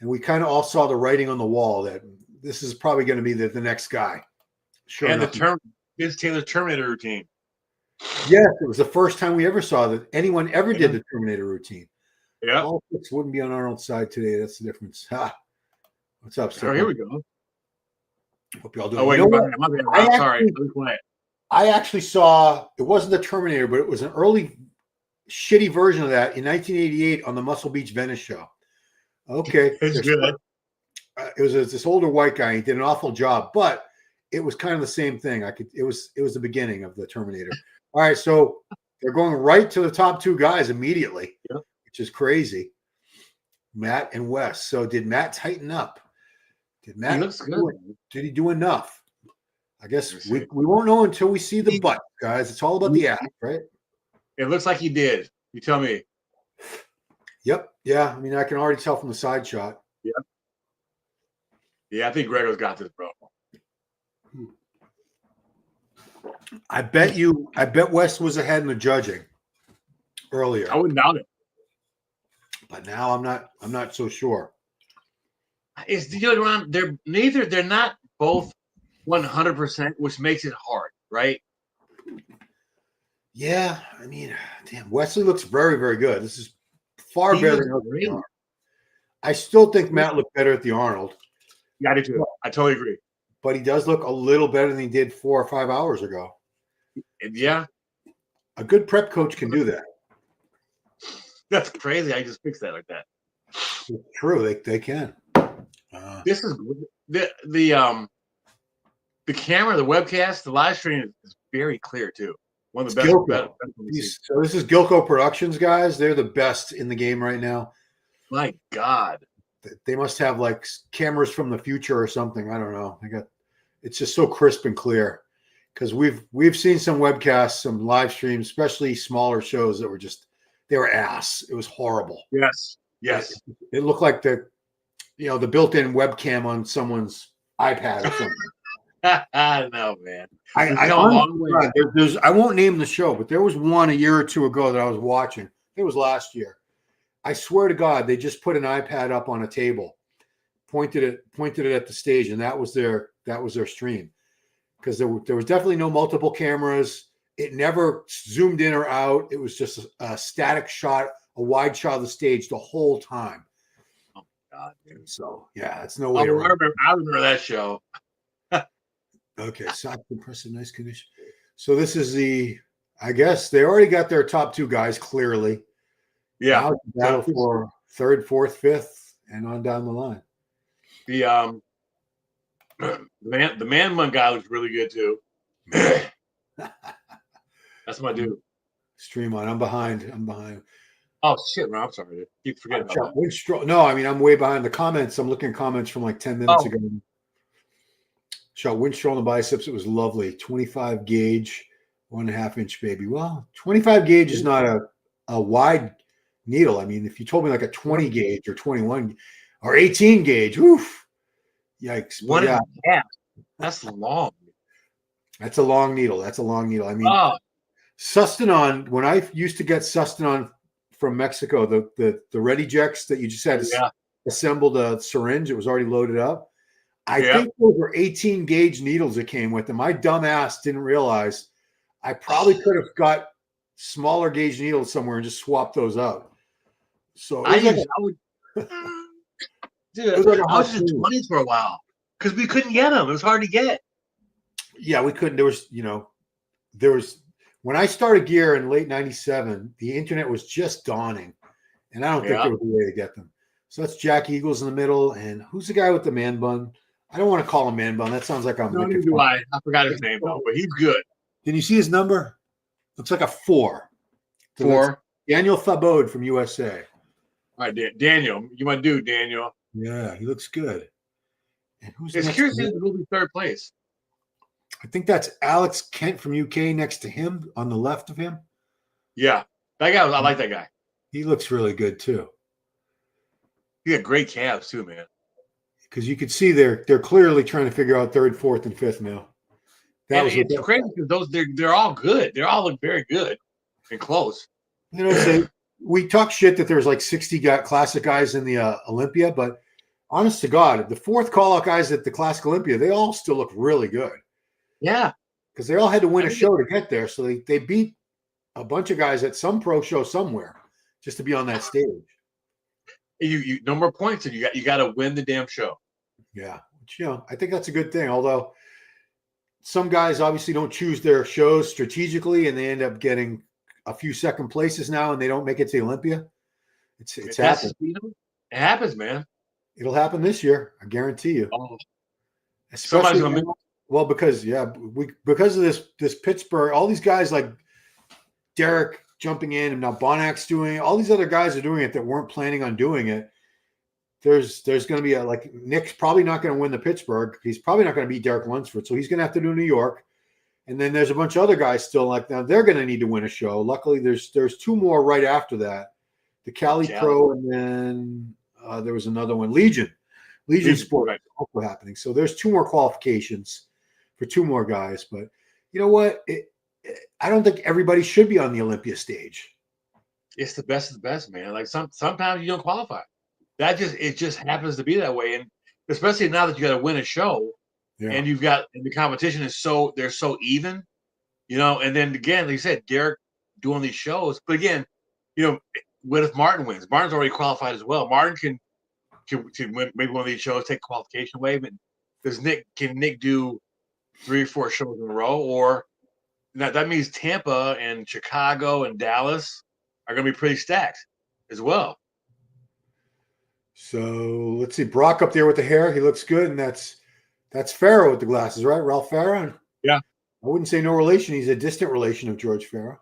And we kind of all saw the writing on the wall that this is probably going to be the next guy. Sure and enough. Vince Taylor's Terminator routine. Yes, it was the first time we ever saw that anyone ever did the Terminator routine. Yeah. Politics wouldn't be on Arnold's side today. That's the difference. Ha. What's up, sir? Oh, here we go. Hope y'all doing. Oh, wait, you know I'm sorry. I actually saw, it wasn't the Terminator, but it was an early shitty version of that in 1988 on the Muscle Beach Venice show. Okay. It's good. It was this older white guy. He did an awful job, but it was kind of the same thing. It was the beginning of the Terminator. All right, so they're going right to the top two guys immediately, which is crazy. Matt and Wes. So did Matt tighten up? Did Matt? He looks good. Did he do enough? I guess we won't know until we see the butt, guys. It's all about the act, right? It looks like he did. You tell me. Yep. Yeah. I mean, I can already tell from the side shot. Yeah. Yeah, I think Greggo's got this, bro. I bet Wes was ahead in the judging earlier. I wouldn't doubt it. But now I'm not so sure. It's the other one. They're not both 100%, which makes it hard, right? Yeah, I mean, damn, Wesley looks very, very good. This is far better than the Arnold. I still think Matt looked better at the Arnold. Yeah, I do too. I totally agree. But he does look a little better than he did 4 or 5 hours ago. Yeah. A good prep coach can do that. That's crazy. I just fixed that like that. It's true. They can. This is the camera, the webcast, the live stream is very clear too. One of the best. So this is Gilco Productions, guys. They're the best in the game right now. My God. They must have like cameras from the future or something. I don't know. It's just so crisp and clear. Because we've seen some webcasts, some live streams, especially smaller shows that they were ass. It was horrible. Yes. It looked like the built-in webcam on someone's iPad or something. No, man. I won't name the show, but there was one a year or two ago that I was watching. It was last year. I swear to God, they just put an iPad up on a table, pointed it at the stage, and that was their stream. Because there was definitely no multiple cameras. It never zoomed in or out. It was just a static shot, a wide shot of the stage the whole time. Oh my God, dude. So yeah, it's no way. I remember that show. Okay, soft, impressive, nice condition. So this is I guess they already got their top two guys clearly. Yeah. Now it's a battle for third, fourth, fifth, and on down the line. The man guy looks really good too. That's my dude. Stream on. I'm behind. Oh shit, man! I'm sorry, dude. Keep forgetting about that. No, I mean I'm way behind the comments. I'm looking at comments from like 10 minutes ago. Shot Winstrol on the biceps. It was lovely. 25 gauge, 1.5 inch baby. Well, 25 gauge is not a wide needle. I mean, if you told me like a 20 gauge or 21 or 18 gauge, oof, yikes. But 1.5. That's long. That's a long needle. I mean, Sustanon, when I used to get Sustanon from Mexico, the Ready Jects that you just had to assemble the syringe, it was already loaded up. I think those were 18 gauge needles that came with them. My dumb ass didn't realize I probably could have got smaller gauge needles somewhere and just swapped those out. So I was just in 20s for a while because we couldn't get them. It was hard to get. Yeah, we couldn't. There was when I started gear in late 97, the internet was just dawning. And I don't think there was a way to get them. So that's Jack Eagles in the middle. And who's the guy with the man bun? I don't want to call him man bun. That sounds like I'm neither do I. I forgot his name though, but he's good. Can you see his number? Looks like a 4. So 4. Daniel Fabode from USA. All right, Daniel. You my dude, Daniel. Yeah, he looks good. And who's it's curious who will be third place. I think that's Alex Kent from UK next to him on the left of him. Yeah. That guy, I like that guy. He looks really good too. He got great calves too, man. Because you could see they're clearly trying to figure out 3rd, 4th, and 5th now. It's crazy because they're all good. They all look very good and close. You know, we talk shit that there's like 60 classic guys in the Olympia, but honest to God, the 4th call-out guys at the Classic Olympia, they all still look really good. Yeah. Because they all had to win a show to get there. So they beat a bunch of guys at some pro show somewhere just to be on that stage. You no more points, and you got to win the damn show. Yeah. Which, I think that's a good thing. Although some guys obviously don't choose their shows strategically and they end up getting a few second places now and they don't make it to the Olympia. It's happened. It happens, man. It'll happen this year. I guarantee you. Oh. Especially because because of this Pittsburgh, all these guys like Derek jumping in and now Bonac's doing it. All these other guys are doing it that weren't planning on doing it. There's going to be like Nick's probably not going to win the Pittsburgh. He's probably not going to beat Derek Lunsford. So he's going to have to do New York. And then there's a bunch of other guys still like now they're going to need to win a show. Luckily, there's 2 more right after that. The Cali Pro, and then there was another one, Legion Sport also happening. So there's 2 more qualifications for 2 more guys. But you know what? I don't think everybody should be on the Olympia stage. It's the best of the best, man. Like sometimes you don't qualify. It just happens to be that way, and especially now that you got to win a show, and the competition is they're so even, And then again, like you said, Derek doing these shows, but again, what if Martin wins? Martin's already qualified as well. Martin can win maybe one of these shows, take qualification away. But can Nick do 3 or 4 shows in a row? Or now that means Tampa and Chicago and Dallas are going to be pretty stacked as well. So let's see, Brock up there with the hair. He looks good, and that's Farrow with the glasses, right? Ralph Farrow. Yeah, I wouldn't say no relation. He's a distant relation of George Farrow.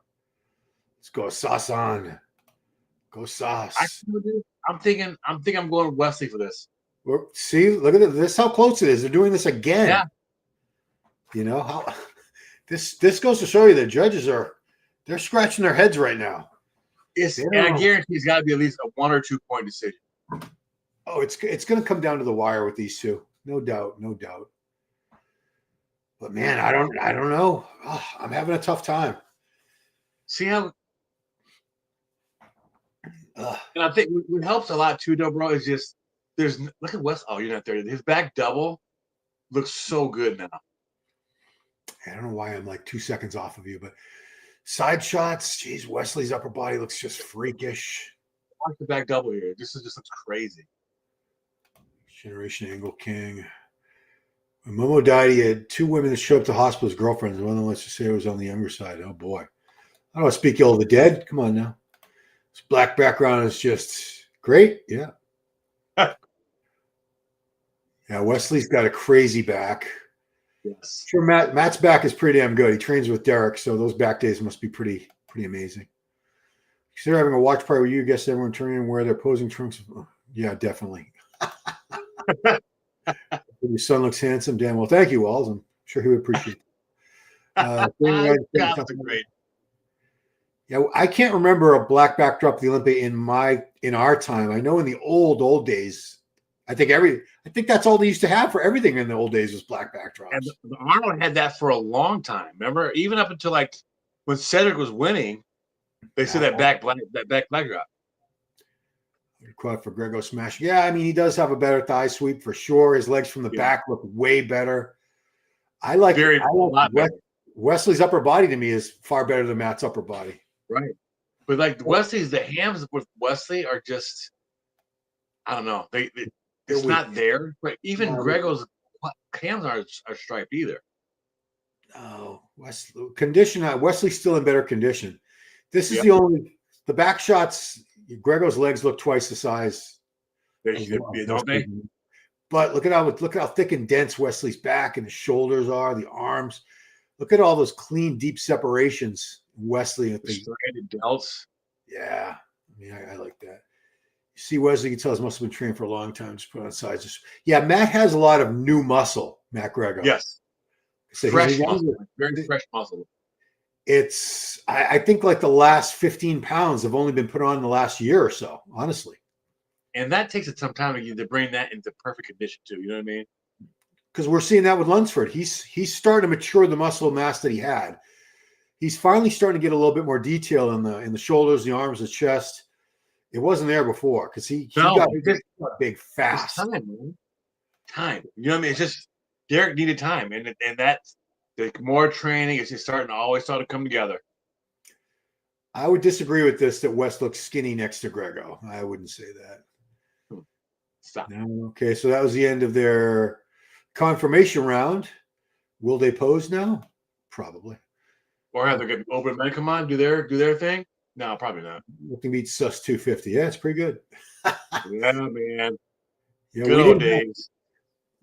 Let's go Sasan. Go Sauce. I'm thinking I'm going with Wesley for this. See, look at this. How close it is. They're doing this again. Yeah. How this goes to show you the judges they're scratching their heads right now. And I guarantee it's got to be at least a 1 or 2 point decision. Oh, it's going to come down to the wire with these 2. No doubt. But man, I don't know. Oh, I'm having a tough time. See how and I think what helps a lot too, though, bro, is just look at Wes. Oh, you're not there. His back double looks so good now. I don't know why I'm like 2 seconds off of you, but side shots. Geez, Wesley's upper body looks just freakish. Watch the back double here. This just looks crazy. Generation Angle King. When Momo died, he had 2 women that showed up to hospital as girlfriends. One of them, let's just say, it was on the younger side. Oh boy, I don't want to speak ill of the dead. Come on now. This black background is just great. Yeah. Yeah, Wesley's got a crazy back. Yes. Sure, Matt's back is pretty damn good. He trains with Derek, so those back days must be pretty amazing. Consider having a watch party where you guess everyone turning and wear their posing trunks. Oh, yeah, definitely. Your son looks handsome. Damn well. Thank you, Walls. I'm sure he would appreciate it. Great. Yeah, I can't remember a black backdrop of the Olympia in our time. I know in the old days, I think that's all they used to have for everything in the old days was black backdrops. And the Arnold had that for a long time. Remember, even up until like when Cedric was winning, they said that back backdrop. Good quad for Greggo smash. Yeah, I mean, he does have a better thigh sweep for sure. His legs from the back look way better. I like Wesley's upper body to me is far better than Matt's upper body. Right. But like the hams with Wesley are just, I don't know. It's not there. But even Greggo's hams aren't striped either. Oh, Wesley's still in better condition. This is the back shots. Greggo's legs look twice the size. Don't they? But look at how thick and dense Wesley's back and his shoulders are, the arms. Look at all those clean, deep separations. Wesley at the delts. Yeah, I mean, I like that. You see, Wesley, you can tell his muscle been training for a long time. Just put on size. Yeah, Matt has a lot of new muscle. Matt Greggo. Yes, so fresh muscle, very fresh muscle. It's I think like the last 15 pounds have only been put on in the last year or so, honestly. And that takes it some time to bring that into perfect condition too. You know what I mean? Because we're seeing that with Lunsford. He's starting to mature the muscle mass that he had. He's finally starting to get a little bit more detail in the shoulders, the arms, the chest. It wasn't there before because he got big fast. Time, man. Time. You know what I mean? It's just Derek needed time, and that's the more training. It's just always starting to come together. I would disagree with this that West looks skinny next to Greggo. I wouldn't say that. Stop. No, okay, so that was the end of their confirmation round. Will they pose now? Probably. Or have the open men come on, do their thing? No, probably not. Looking to beat Sus 250. Yeah, it's pretty good. Yeah, man. Yeah, good old days.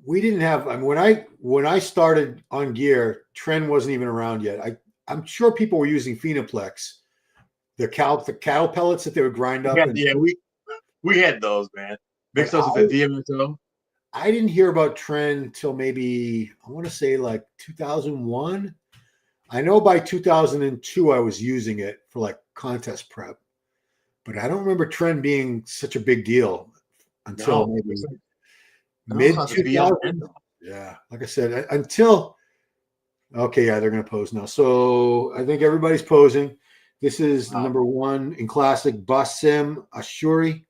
We didn't have. I mean, when I started on gear, Trend wasn't even around yet. I'm sure people were using Phenoplex, the cattle pellets that they would grind up. Yeah, we had those, man. Mix those with the DMSO. I didn't hear about Trend till maybe I want to say like 2001. I know by 2002 I was using it for like contest prep, but I don't remember Trend being such a big deal until maybe mid 2000. Yeah, like I said, until okay, yeah, they're going to pose now. So I think everybody's posing. This is number one in classic, Basim Ashuri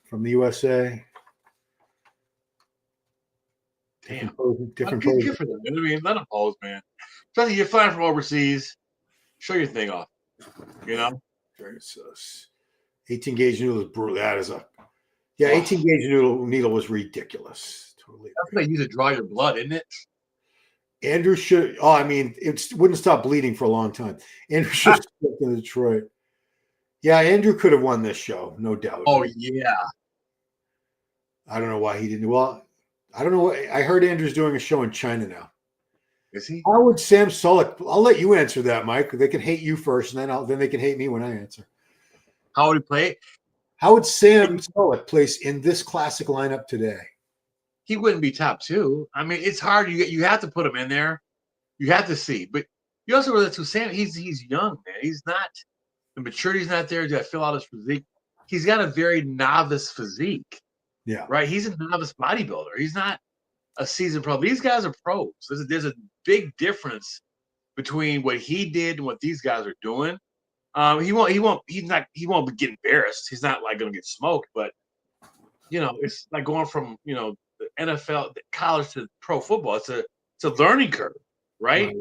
from the USA. Damn. Different poses. Good for them. I mean, let them pose, man. Especially you're flying from overseas. Show your thing off. You know? 18 gauge needle is brutal. That is 18 gauge needle was ridiculous. Totally. That's what they use to draw your blood, isn't it? Andrew should. Oh, I mean, it wouldn't stop bleeding for a long time. Andrew should have stepped in Detroit. Yeah, Andrew could have won this show, no doubt. Oh yeah. I don't know why he didn't. Well, I don't know. I heard Andrew's doing a show in China now. Is he? How would Sam Sulek? I'll let you answer that, Mike. They can hate you first, and then they can hate me when I answer. How would he play? How would Sam Sulek place in this classic lineup today? He wouldn't be top two. I mean, it's hard. You have to put him in there. You have to see, but you also realize too. Sam, he's young, man. He's not the maturity's not there to fill out his physique. He's got a very novice physique. Yeah. Right. He's a novice bodybuilder. He's not a seasoned pro. These guys are pros. There's a big difference between what he did and what these guys are doing. He won't get embarrassed. He's not like going to get smoked, but it's like going from the NFL, college to pro football. It's a learning curve, right?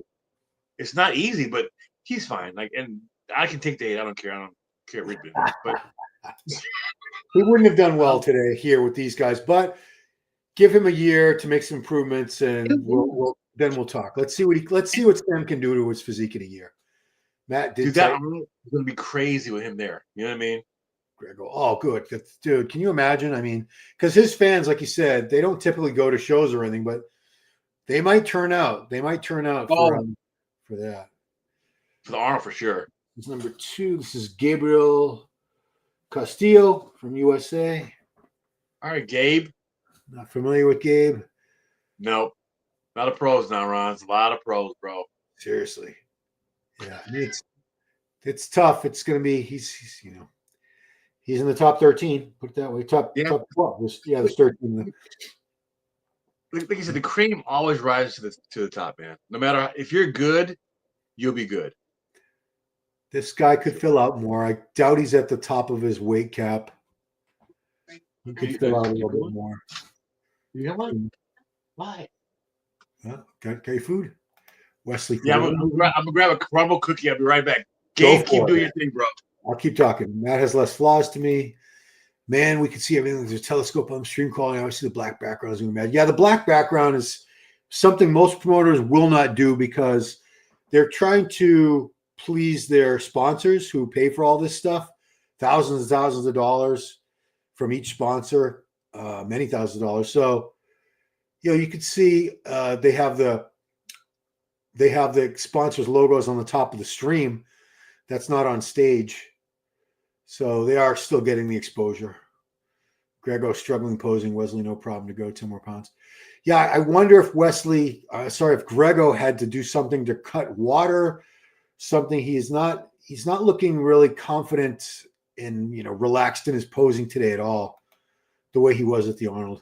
It's not easy, but he's fine. Like, and I can take the hate. I don't care. I don't care. But he wouldn't have done well today here with these guys, but give him a year to make some improvements, and we'll talk. Let's see what Sam can do to his physique in a year. Matt did that. Going to be crazy with him there. You know what I mean? Greggo. Oh, good, dude. Can you imagine? I mean, because his fans, like you said, they don't typically go to shows or anything, but they might turn out. They might turn out for that. For the Arnold, for sure. This is number 2. This is Gabriel Castillo from USA. All right, Gabe. Not familiar with Gabe? Nope. A lot of pros now, Ron. It's a lot of pros, bro. Seriously. Yeah. I mean, it's tough. It's going to be, he's in the top 13. Put it that way. Top 12. There's 13. Like you said, the cream always rises to the top, man. No matter if you're good, you'll be good. This guy could fill out more. I doubt he's at the top of his weight cap. You could fill out a little bit more. You know what? Why? Got your food? Wesley. Yeah, I'm gonna grab a crumble cookie. I'll be right back. Go Gabe, keep for doing it. your thing, bro. I'll keep talking. Matt has less flaws to me. Man, we can see everything. There's a telescope on stream calling. I see the black background. Yeah, the black background is something most promoters will not do because they're trying to please their sponsors who pay for all this stuff. Thousands and thousands of dollars from each sponsor, many thousands of dollars. So, you can see they have the sponsors' logos on the top of the stream. That's not on stage. So they are still getting the exposure. Greggo struggling posing. Wesley, no problem to go 10 more pounds. Yeah, I wonder if if Greggo had to do something to cut water, something he's not looking really confident and relaxed in his posing today at all, the way he was at the Arnold.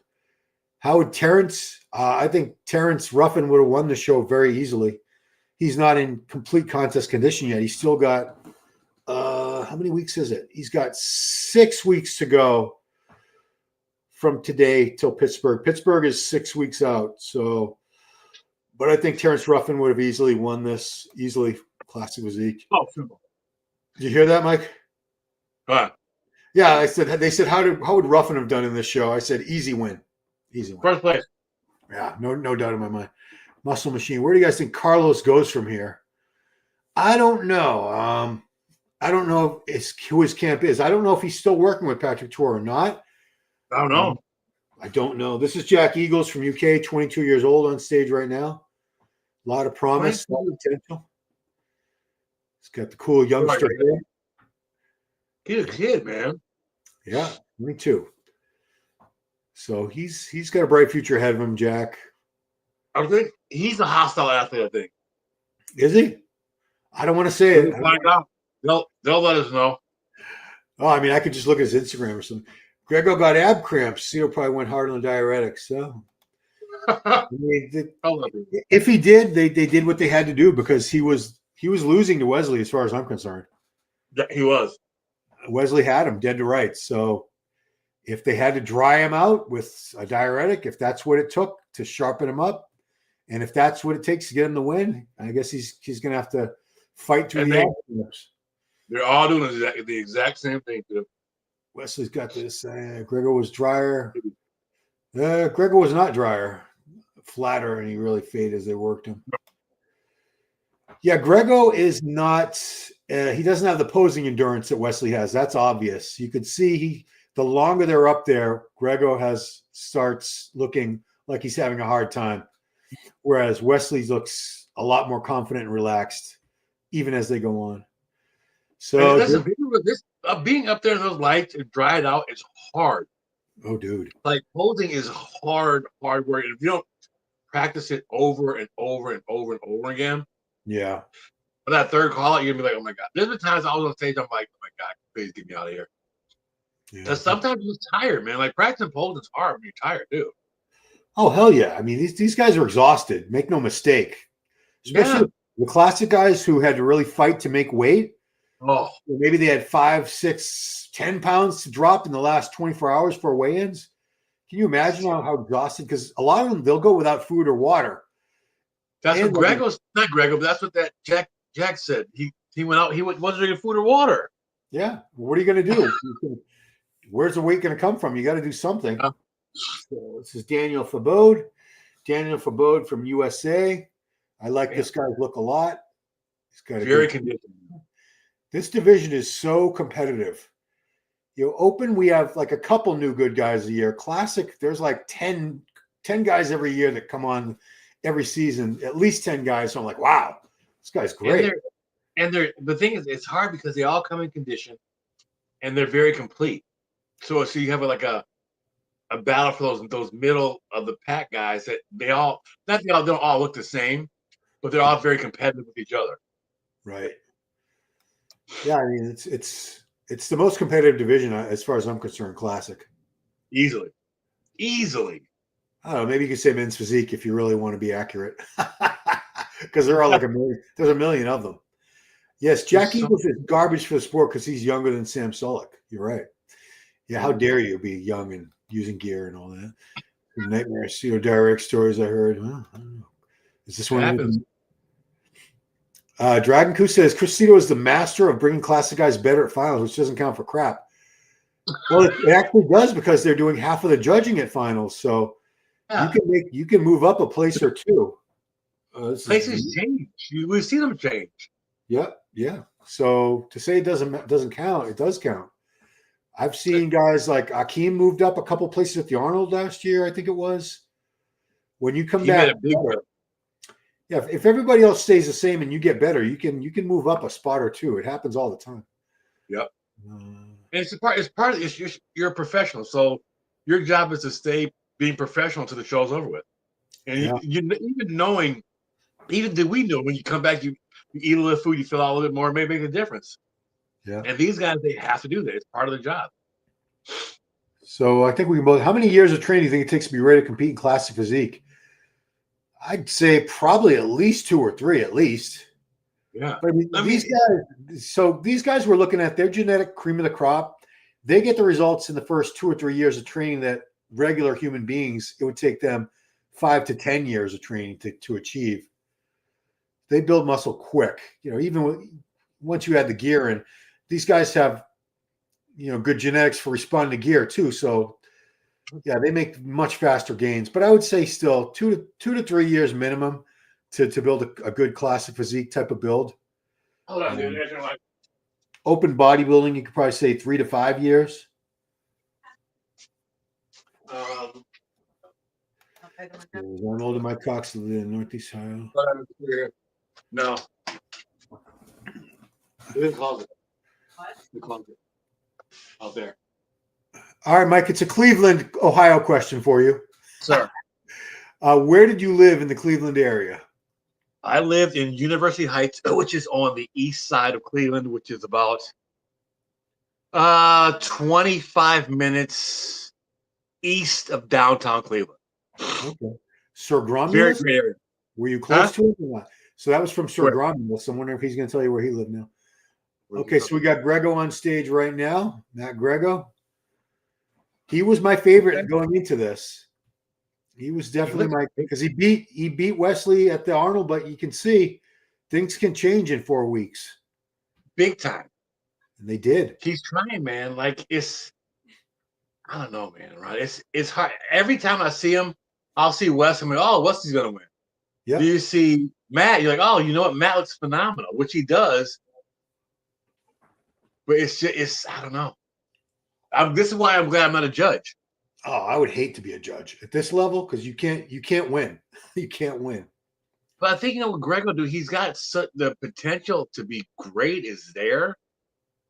How would Terrence? I think Terrence Ruffin would have won the show very easily. He's not in complete contest condition yet. He's still got how many weeks is it? He's got 6 weeks to go from today till Pittsburgh. Pittsburgh is 6 weeks out. So, but I think Terrence Ruffin would have easily won this. Easily, classic physique. Oh, simple. Did you hear that, Mike? Yeah, they said how would Ruffin have done in this show? I said easy win. Easy win. First place. Yeah, no doubt in my mind. Muscle Machine. Where do you guys think Carlos goes from here? I don't know. I don't know who his camp is. I don't know if he's still working with Patrick Tour or not. I don't know. I don't know. This is Jack Eagles from UK, 22 years old on stage right now. A lot of promise, a lot of potential. He's got the cool youngster here. He's a kid, man. Yeah, 22. So he's got a bright future ahead of him, Jack. I think he's a hostile athlete, I think. Is he? I don't want to say it. We'll find out. They'll let us know. Oh, I mean, I could just look at his Instagram or something. Greggo got ab cramps. Cito probably went hard on the diuretics. So if he did, they did what they had to do because he was losing to Wesley as far as I'm concerned. Yeah, he was. Wesley had him dead to rights. So if they had to dry him out with a diuretic, if that's what it took to sharpen him up, and if that's what it takes to get him to win, I guess he's going to have to fight through the ab cramps. They're all doing the exact same thing. Wesley's got this. Greggo was drier. Greggo was not drier, flatter, and he really faded as they worked him. Yeah, Greggo is not. He doesn't have the posing endurance that Wesley has. That's obvious. You could see the longer they're up there, Greggo starts looking like he's having a hard time, whereas Wesley looks a lot more confident and relaxed, even as they go on. So being up there in those lights and dried out is hard. Oh, dude. Like posing is hard work. And if you don't practice it over and over and over and over again, yeah. For that third call out, you're gonna be like, oh my God. There's been times I was on stage, I'm like, oh my God, please get me out of here. Because sometimes you're tired, man. Like practicing posing is hard when you're tired, too. Oh, hell yeah. I mean, these guys are exhausted. Make no mistake. Especially the classic guys who had to really fight to make weight. Oh, maybe they had 5, 6, 10 pounds to drop in the last 24 hours for weigh-ins. Can you imagine how exhausted? Because a lot of them, they'll go without food or water. That's what Greggo's not Greggo, but that's what that Jack said. He went out. He wasn't drinking food or water. Yeah. What are you going to do? Where's the weight going to come from? You got to do something. So this is Daniel Fabode. Daniel Fabode from USA. I like this guy's look a lot. He's got very conditioned. This division is so competitive. Open, we have like a couple new good guys a year. Classic, there's like 10 guys every year that come on every season. At least 10 guys. So I'm like, wow, this guy's great. And the thing is, it's hard because they all come in condition and they're very complete. So you have like a battle for those middle of the pack guys that they don't all look the same, but they're all very competitive with each other. Right. Yeah, I mean it's the most competitive division as far as I'm concerned. Classic. Easily. I don't know. Maybe you could say men's physique if you really want to be accurate, because there are like a million. There's a million of them. Yes, Jack Eagles is garbage for the sport because he's younger than Sam Sulek. You're right. Yeah, how dare you be young and using gear and all that? Nightmares, direct stories I heard. Well, I don't know. Is this one? Happens. Dragon Koo says Cristito is the master of bringing classic guys better at finals, which doesn't count for crap. Well, it actually does because they're doing half of the judging at finals, so you can move up a place or two. Places change. We've seen them change. Yeah. So to say it doesn't count, it does count. I've seen guys like Akeem moved up a couple places at the Arnold last year, I think it was. When you come back, if everybody else stays the same and you get better, you can move up a spot or two. It happens all the time. Yep. And it's part of it. You're a professional, so your job is to stay being professional until the show's over with. And you even do we know when you come back, you eat a little food, you feel out a little bit more, it may make a difference. Yeah. And these guys, they have to do that. It's part of the job. So I think we can both. How many years of training do you think it takes to be ready to compete in classic physique? I'd say probably at least 2 or 3, at least. Yeah. But these guys we're looking at, their genetic cream of the crop. They get the results in the first 2 or 3 years of training that regular human beings, it would take them 5 to 10 years of training to achieve. They build muscle quick. Even once you add the gear in, these guys have, good genetics for responding to gear too. So yeah, they make much faster gains, but I would say still 2 to 3 years minimum to build a good classic physique type of build. Hold on, dude. Open bodybuilding, you could probably say 3 to 5 years. Arnold and Mike Cox live in Northeast Ohio. No. The closet. The closet. Out there. All right, Mike, it's a Cleveland, Ohio question for you. Sir. Where did you live in the Cleveland area? I lived in University Heights, which is on the east side of Cleveland, which is about 25 minutes east of downtown Cleveland. Okay. Sir Romulus? Very great area. Were you close to it or not? So that was from Sir Romulus. I'm wondering if he's going to tell you where he lived now. Okay, so we got Greggo on stage right now. Matt Greggo. He was my favorite going into this. He was definitely my because he beat Wesley at the Arnold, but you can see things can change in 4 weeks. Big time. And they did. He's trying, man. Like I don't know, man. Right? It's hard. Every time I see him, I'll see Wes. I'm like, oh, Wesley's gonna win. Yeah. Do you see Matt? You're like, oh, you know what? Matt looks phenomenal, which he does. But it's I don't know. This is why I'm glad I'm not a judge. Oh, I would hate to be a judge at this level because you can't win. You can't win. But I think what Greg will do. He's got the potential to be great. Is there?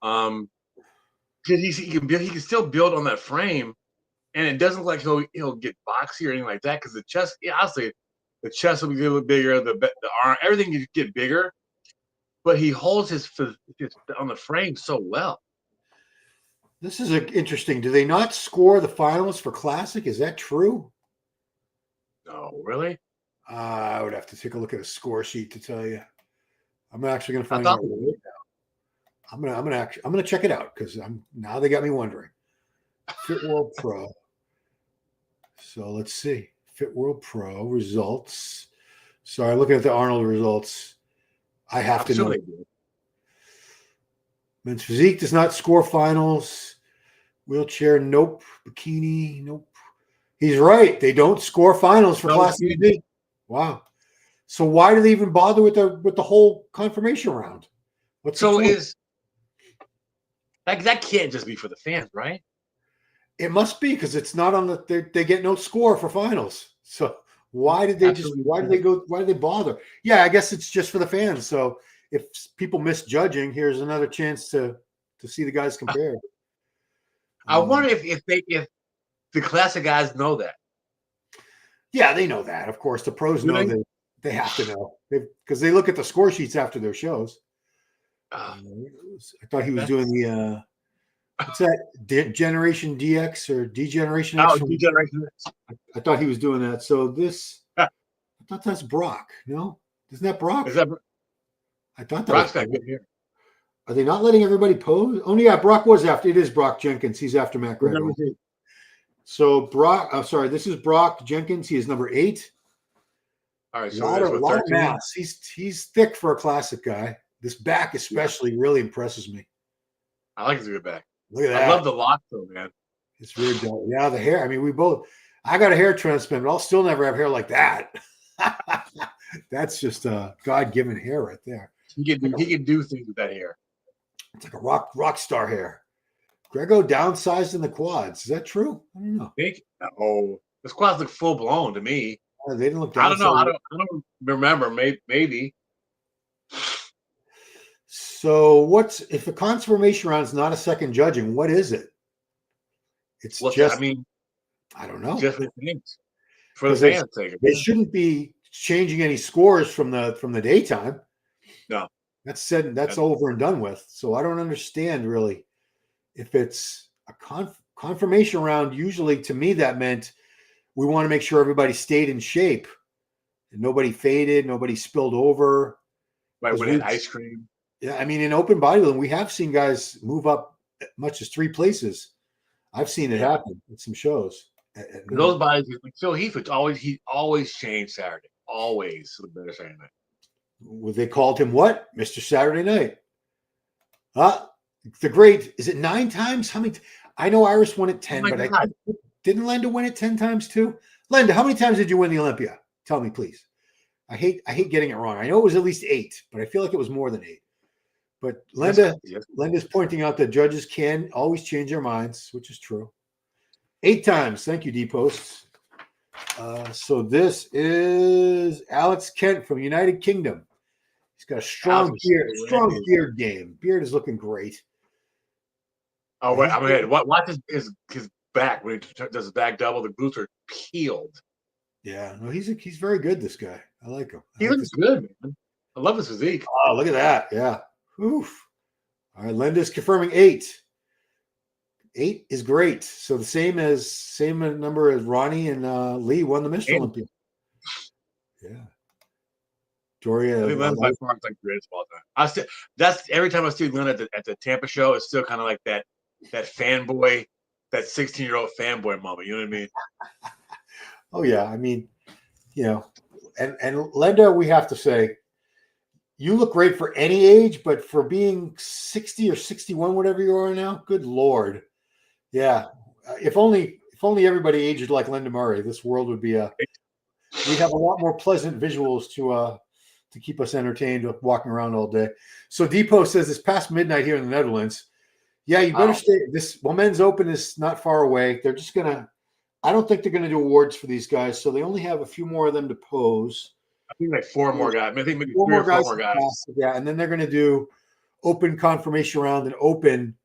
Because he can still build on that frame, and it doesn't look like he'll get boxy or anything like that. Because the chest, honestly, the chest will be a little bigger. The arm, everything will get bigger. But he holds his on the frame so well. This is interesting. Do they not score the finals for Classic? Is that true? No, really? I would have to take a look at a score sheet to tell you. I'm actually going to find out. I'm gonna check it out because now they got me wondering. Fit World Pro. So let's see. Fit World Pro results. Sorry, looking at the Arnold results. I have to know. Men's Physique does not score finals. Wheelchair, nope. Bikini, nope. He's right. They don't score finals for Classic Physique. Wow. So why do they even bother with the whole confirmation round? That can't just be for the fans, right? It must be because it's not on they get no score for finals. So why did they bother? Yeah, I guess it's just for the fans. So if people miss judging, here's another chance to see the guys compare. I wonder if the Classic guys know that. Yeah, they know that. Of course, the pros know that they have to know because they look at the score sheets after their shows. I thought he was doing the what's that? Generation DX or Degeneration X? Degeneration X. I thought he was doing that. So this, I thought that's Brock. No, isn't that Brock? Is that? I thought that Brock's got good hair. Are they not letting everybody pose? Oh, yeah, Brock was after. It is Brock Jenkins. He's after Matt Greggo. So this is Brock Jenkins. He is number 8. All right, A so lot of 13. mass. He's thick for a classic guy. This back especially really impresses me. I like his good back. Look at that. I love the lock though, man. It's really dull. Yeah, the hair. I mean, I got a hair transplant, but I'll still never have hair like that. That's just a God-given hair right there. He can do things with that hair. It's like a rock star hair. Greggo downsized in the quads. Is that true? I don't know. The quads look full blown to me. They didn't look. I don't know. I don't remember. Maybe. So if a confirmation round is not a second judging, what is it? It's just. I don't know. Just for the fans' sake. They shouldn't be changing any scores from the daytime. No, that's said. That's over and done with. So I don't understand really if it's a confirmation round. Usually, to me, that meant we want to make sure everybody stayed in shape, and nobody faded, nobody spilled over. Right, we had ice cream. Yeah, I mean, in open bodybuilding, we have seen guys move up as much as 3 places. I've seen it happen at some shows. Those bodies, like Phil Heath, he always changed Saturday. Always the better Saturday night. Well, they called him what? Mr. Saturday Night. The great, is it 9 times? How many? I know Iris won it 10, but didn't Lenda win it 10 times too? Lenda, how many times did you win the Olympia? Tell me, please. I hate getting it wrong. I know it was at least 8, but I feel like it was more than 8. But Lenda's pointing out that judges can always change their minds, which is true. 8 times. Thank you, D-Posts. So this is Alex Kent from United Kingdom. He's got a strong beard game. Beard is looking great. Oh, wait, I'm ahead. Watch his back. When he does his back double, the glutes are peeled. Yeah, no, he's very good, this guy. I like him. He looks good, man. I love his physique. Oh, look at that. Yeah. Oof. All right, Lenda's confirming 8. 8 is great. So the same number as Ronnie and Lee won the Mr. Olympia. Yeah. Doria. I think Lenda's by far the greatest of all time. That's every time I see Lenda at the Tampa show, it's still kind of like that fanboy, that 16-year-old fanboy moment. You know what I mean? Oh yeah. I mean, and Lenda, we have to say, you look great for any age, but for being 60 or 61, whatever you are now, good Lord. Yeah. If only everybody aged like Linda Murray, this world would be we'd have a lot more pleasant visuals to keep us entertained walking around all day. So Depot says it's past midnight here in the Netherlands. Yeah, you better stay. This Men's Open is not far away. They're just I don't think they're gonna do awards for these guys, so they only have a few more of them to pose. I think like 4 more guys. I think maybe 4 more guys. Yeah, and then they're going to do open confirmation round and open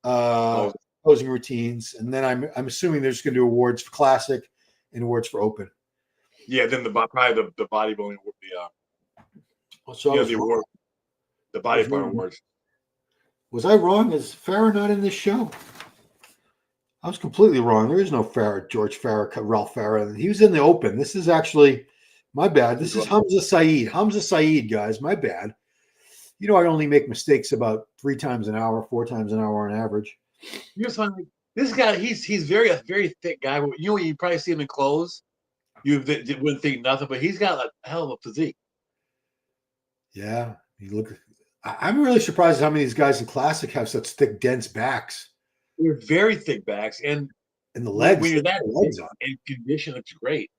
posing routines, and then I'm assuming they're just going to do awards for classic and awards for open. Yeah, then probably the bodybuilding would be the award, the bodybuilding awards. Was I wrong? Is Farah not in this show? I was completely wrong. There is no George Farah, Ralph Farah. He was in the open. This is actually. My bad. This is Hamza Saeed. Hamza Saeed, guys. My bad. I only make mistakes about 3 times an hour, 4 times an hour on average. This guy, he's a very thick guy. You probably see him in clothes. You wouldn't think nothing, but he's got a hell of a physique. Yeah. I'm really surprised how many of these guys in classic have such thick, dense backs. They're very thick backs. And the legs. When you're that in condition, it's great.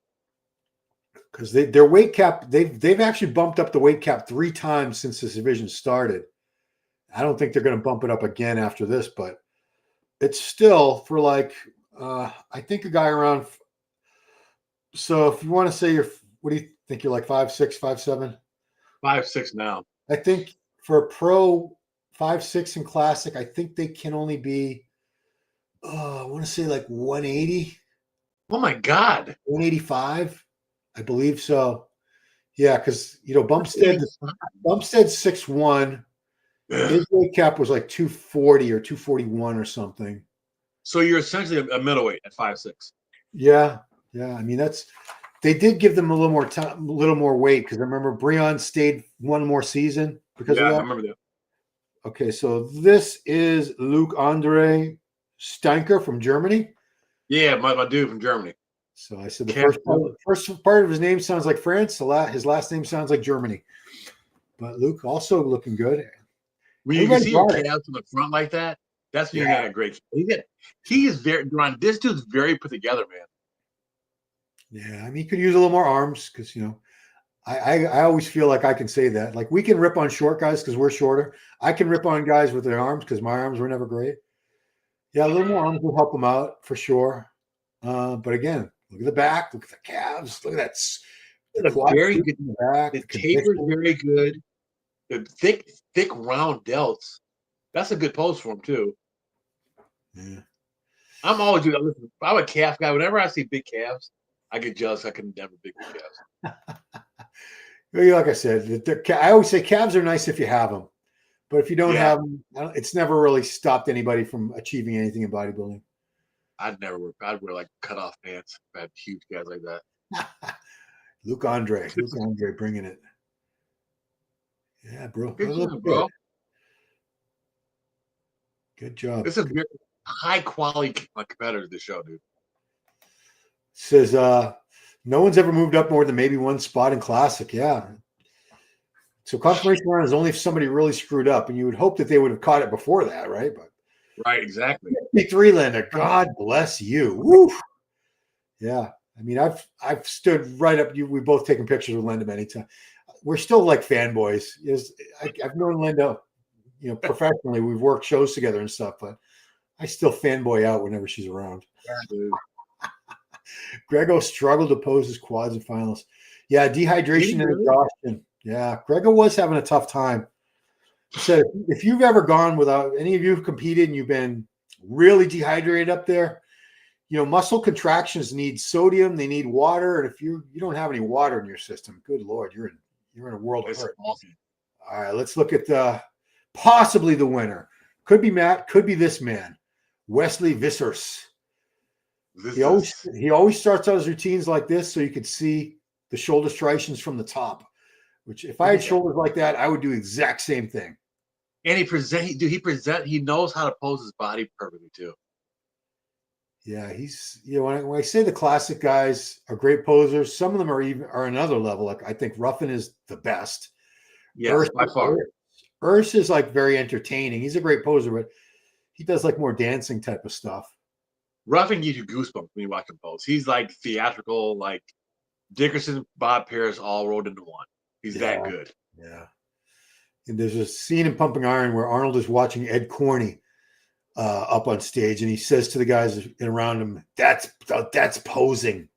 Because their weight cap, they've actually bumped up the weight cap 3 times since this division started. I don't think they're going to bump it up again after this, but it's still for I think a guy around. So if you want to say what do you think? You're like 5'6", 5'7"? 5'6" now. I think for a pro 5'6" in classic, I think they can only be. I want to say like 180. Oh my God. 185. I believe so. Yeah, because Bumstead's 6'1". His weight cap was like 240 or 241 or something. So you're essentially a middleweight at 5'6". Yeah. I mean, they did give them a little more time, a little more weight, because I remember Breon stayed one more season because of that. I remember that. Okay, so this is Luke Andre Steinker from Germany. Yeah, my dude from Germany. So I said the first part of his name sounds like France. His last name sounds like Germany. But Luke also looking good. When you can see your calves from the front like that, that's when you're getting a great. He is very, Ron, this dude's very put together, man. Yeah, I mean, he could use a little more arms because, you know, I always feel like I can say that. Like, we can rip on short guys because we're shorter. I can rip on guys with their arms because my arms were never great. Yeah, a little more arms will help them out for sure. But again, look at the back, look at the calves, look at that. The very good. The taper is very good. The thick round delts. That's a good pose for him too. Yeah. I'm always doing. Listen, I'm a calf guy. Whenever I see big calves, I get jealous. I can never big calves. Like I said, I always say calves are nice if you have them, but if you don't have them, it's never really stopped anybody from achieving anything in bodybuilding. I'd wear like cutoff pants if I had huge calves like that. Luke Andre bringing it. Yeah, bro. Good job, bro. Good job. This is a very high quality competitor. This show, dude. Says no one's ever moved up more than maybe one spot in classic. Yeah. So confirmation round is only if somebody really screwed up, and you would hope that they would have caught it before that, right? But right, exactly. Three Linda, God bless you. Woo. Yeah. I mean, I've stood right up. We've both taken pictures with Linda many times. We're still like fanboys. I've known Linda, you know, professionally. We've worked shows together and stuff, but I still fanboy out whenever she's around. Yeah, Greggo struggled to pose his quads in finals. Yeah, dehydration and exhaustion. Yeah, Greggo was having a tough time. He said, if you've ever gone without, any of you have competed and you've been really dehydrated up there, you know, muscle contractions need sodium, they need water, and if you don't have any water in your system, good Lord, you're in a world of hurt. Awesome. All right, let's look at possibly the winner. Could be Matt, could be this man, Wesley Vissers. He always starts out his routines like this so you could see the shoulder striations from the top, which if I had shoulders like that, I would do the exact same thing. And he knows how to pose his body perfectly too. Yeah, he's, you know, when I say the classic guys are great posers, some of them are another level. Like I think Ruffin is the best. Yes, by far. Urs is like very entertaining. He's a great poser, but he does like more dancing type of stuff. Ruffin gives you goosebumps when you watch him pose. He's like theatrical, like Dickerson, Bob Pierce all rolled into one. He's that good. Yeah. And there's a scene in Pumping Iron where Arnold is watching Ed Corney up on stage, and he says to the guys around him, "That's posing."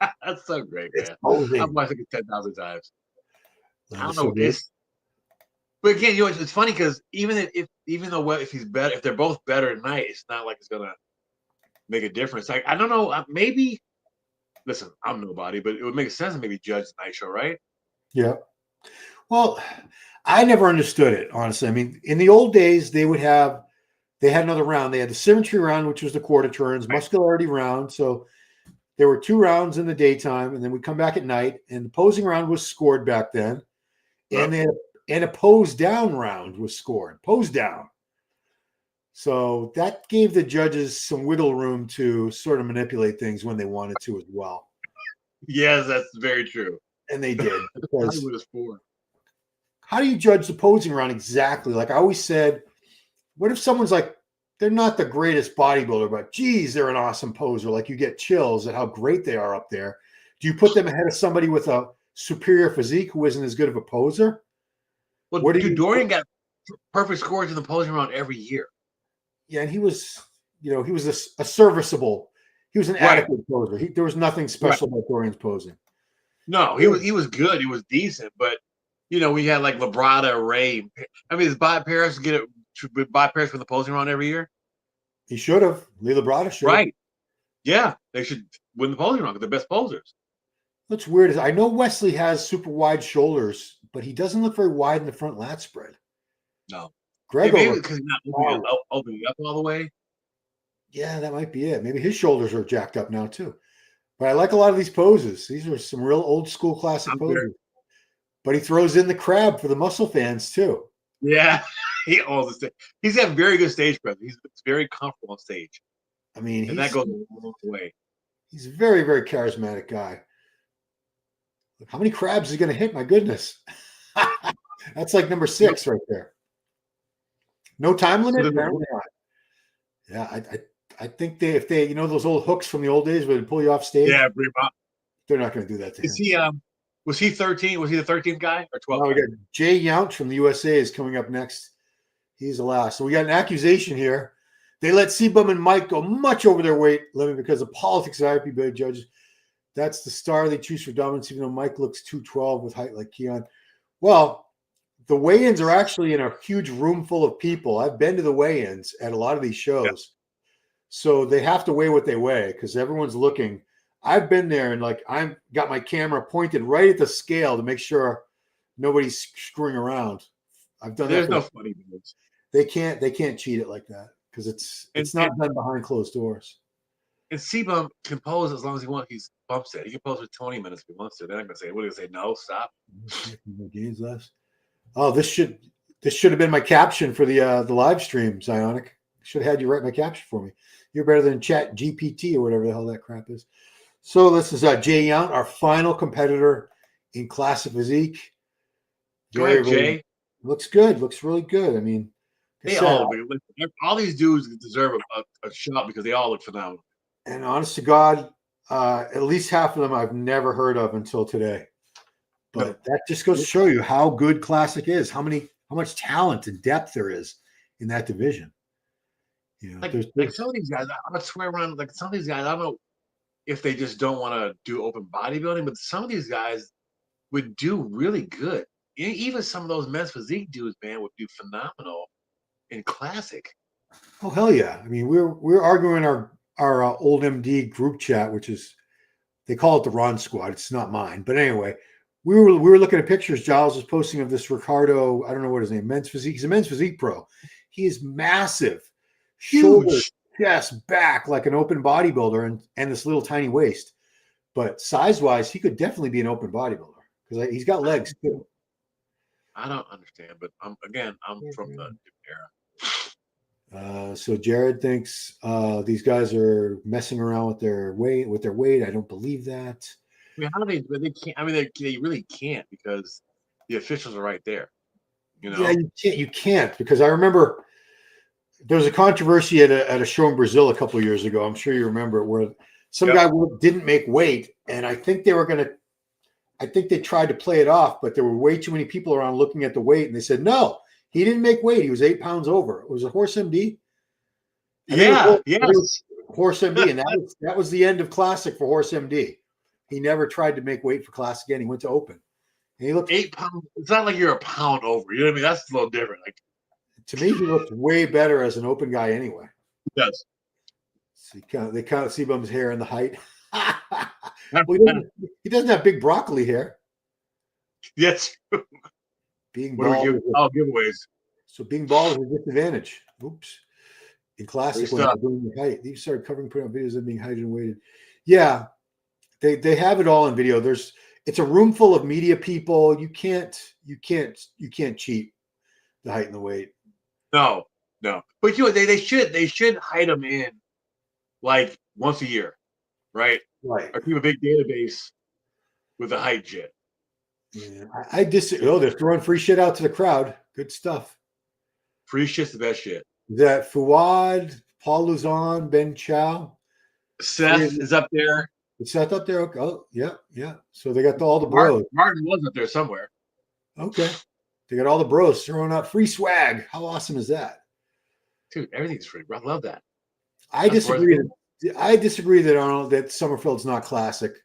That's so great, man. I've watched it 10,000 times. I don't know this, but again, you know, it's funny because even if he's better, if they're both better at night, it's not like it's gonna make a difference. Like I don't know, maybe. Listen, I'm nobody, but it would make sense to maybe judge the night show, right? Yeah. Well, I never understood it, honestly. I mean, in the old days, they had another round. They had the symmetry round, which was the quarter turns, muscularity round. So there were 2 rounds in the daytime, and then we come back at night. And the posing round was scored back then, and a pose down round was scored. Pose down. So that gave the judges some wiggle room to sort of manipulate things when they wanted to as well. Yes, that's very true. And they did. Because for. How do you judge the posing round exactly? Like I always said, what if someone's like, they're not the greatest bodybuilder, but geez, they're an awesome poser. Like you get chills at how great they are up there. Do you put them ahead of somebody with a superior physique who isn't as good of a poser? Well, Dorian got perfect scores in the posing round every year. Yeah, and he was a serviceable. He was an adequate poser. There was nothing special about Dorian's posing. No, he was good. He was decent, but you know, we had like Labrada, Ray. I mean, does Bob Pierce get it? Bob Pierce for the posing round every year? He should have. Lee Labrada should. Right. Yeah, they should win the posing round. They're the best posers. What's weird is I know Wesley has super wide shoulders, but he doesn't look very wide in the front lat spread. No. Greggo, maybe because he's not opening up all the way. Yeah, that might be it. Maybe his shoulders are jacked up now too. But I like a lot of these poses. These are some real old school classic poses. But he throws in the crab for the muscle fans too. Yeah, he owns the stage. He's got very good stage presence. He's very comfortable on stage. I mean, and that goes a long way. He's a very, very charismatic guy. How many crabs is he going to hit? My goodness. That's like number 6 right there. No time limit? Yeah, I think if they, those old hooks from the old days where they pull you off stage. Yeah, bring him up. They're not going to do that to him. Was he 13? Was he the 13th guy or 12th? No, we got Jay Yount from the USA is coming up next. He's the last. So we got an accusation here. They let Sebum and Mike go much over their weight limit because of politics of IPBA judges. That's the star they choose for dominance, even though Mike looks 212 with height like Keon. Well, the weigh-ins are actually in a huge room full of people. I've been to the weigh-ins at a lot of these shows. Yeah. So they have to weigh what they weigh because everyone's looking. I've been there and I've got my camera pointed right at the scale to make sure nobody's screwing around. I've done There's that. No funny videos. They can't cheat it like that because it's not done behind closed doors. And Sebum can pose as long as he wants. He's bumps it. He can pose for 20 minutes if he wants to. They're not gonna say, what are they gonna say? No, stop. Gains less. Oh, this should have been my caption for the live stream, Zionic. Should have had you write my caption for me. You're better than Chat GPT or whatever the hell that crap is. So this is Jay Yount, our final competitor in Classic Physique. Go ahead, Jay. Looks good. Looks really good. I mean, all these dudes deserve a shot because they all look phenomenal. And honest to God, at least half of them I've never heard of until today. But that just goes to show you how good Classic is, how much talent and depth there is in that division. Like some of these guys, I would swear around. Like some of these guys, I don't know if they just don't want to do open bodybuilding, but some of these guys would do really good. Even some of those men's physique dudes, man, would do phenomenal in Classic. Oh hell yeah! I mean, we're arguing our old MD group chat, which is they call it the Ron Squad. It's not mine, but anyway, we were looking at pictures. Giles was posting of this Ricardo. I don't know what his name. Men's physique. He's a men's physique pro. He is massive, shoulders, chest, back, like an open bodybuilder, and this little tiny waist. But size wise, he could definitely be an open bodybuilder because he's got legs too. I don't understand, but I'm from the era. So Jared thinks these guys are messing around with their weight. I don't believe that. I mean, how do they can't? I mean, they really can't because the officials are right there. Yeah, you can't because I remember there was a controversy at a show in Brazil a couple of years ago. I'm sure you remember it, where some guy didn't make weight, and I think they tried to play it off, but there were way too many people around looking at the weight, and they said, no, he didn't make weight. He was 8 pounds over. It was a Horse MD. Yes. Horse MD, and that was the end of Classic for Horse MD. He never tried to make weight for Classic again. He went to open. And he looked 8 pounds. It's not like you're a pound over. You know what I mean? That's a little different. Like to me, he looked way better as an open guy anyway. He does. So they count Sebum's hair and the height. Well, he doesn't have big broccoli hair. Yes. Being bald. Giveaways. So being bald is a disadvantage. Oops. In Classic, when they're doing the height, they started putting out videos of being heighted and weighted. Yeah, they have it all in video. It's a room full of media people. You can't cheat the height and the weight. No. But they should hide them in like once a year, right? Right. Or keep a big database with the height shit. Yeah, I disagree. Oh, they're throwing free shit out to the crowd. Good stuff. Free shit's the best shit. That Fuad, Paul Luzon, Ben Chow. Seth is up there. Is Seth up there? Okay. Oh, yeah. So they got all the bros. Martin was up there somewhere. Okay. They got all the bros throwing out free swag. How awesome is that? Dude, everything's free. I love that. I disagree that Summerfield's not Classic.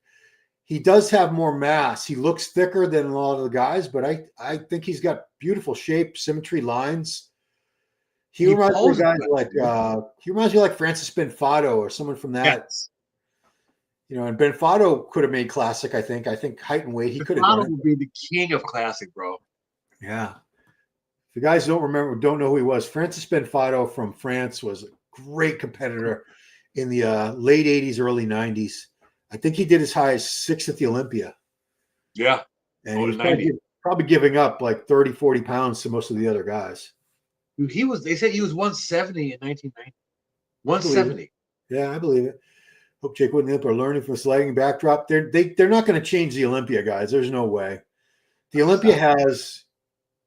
He does have more mass. He looks thicker than a lot of the guys, but I think he's got beautiful shape, symmetry, lines. He reminds me of guys like Francis Benfato or someone from that. Yes. And Benfato could have made Classic. I think height and weight he could have. Benfato would be the king of Classic, bro. Yeah. If you guys don't know who he was, Francis Benfato from France was a great competitor in the late 80s, early 90s. I think he did as high as 6th at the Olympia. Yeah. And probably giving up like 30, 40 pounds to most of the other guys. Dude, they said he was 170 in 1990. 170. Yeah, I believe it. Hope Jake Wood and the Olympia are learning from this lagging backdrop. They're not going to change the Olympia, guys. There's no way. The Olympia has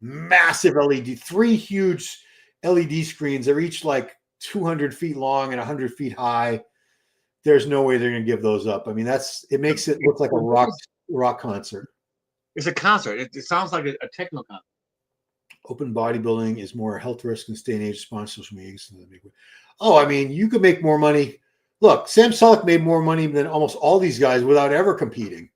massive LED, 3 huge LED screens. They're each like 200 feet long and 100 feet high. There's no way they're going to give those up. I mean, it makes it look like a rock concert. It's a concert. It sounds like a techno concert. Open bodybuilding is more health risk and stay in age response to social media. Oh, I mean, you could make more money. Look, Sam Sulek made more money than almost all these guys without ever competing.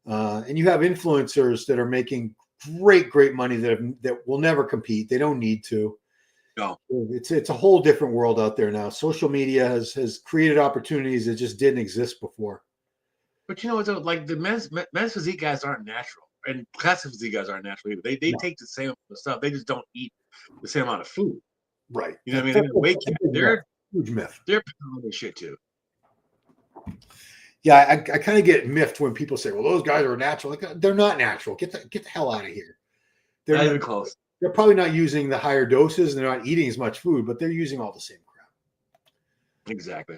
And you have influencers that are making great money that will never compete. They don't need to. No, it's a whole different world out there now. Social media has created opportunities that just didn't exist before. But you know, like the men's physique guys aren't natural, and classic physique guys aren't natural either. They take the same stuff. They just don't eat the same amount of food. Right. You know what I mean? They're huge myth. They're picking on this shit too. Yeah, I kind of get miffed when people say, "Well, those guys are natural." Like, they're not natural. Get the hell out of here. They're not even close. They're probably not using the higher doses. And they're not eating as much food, but they're using all the same crap. Exactly.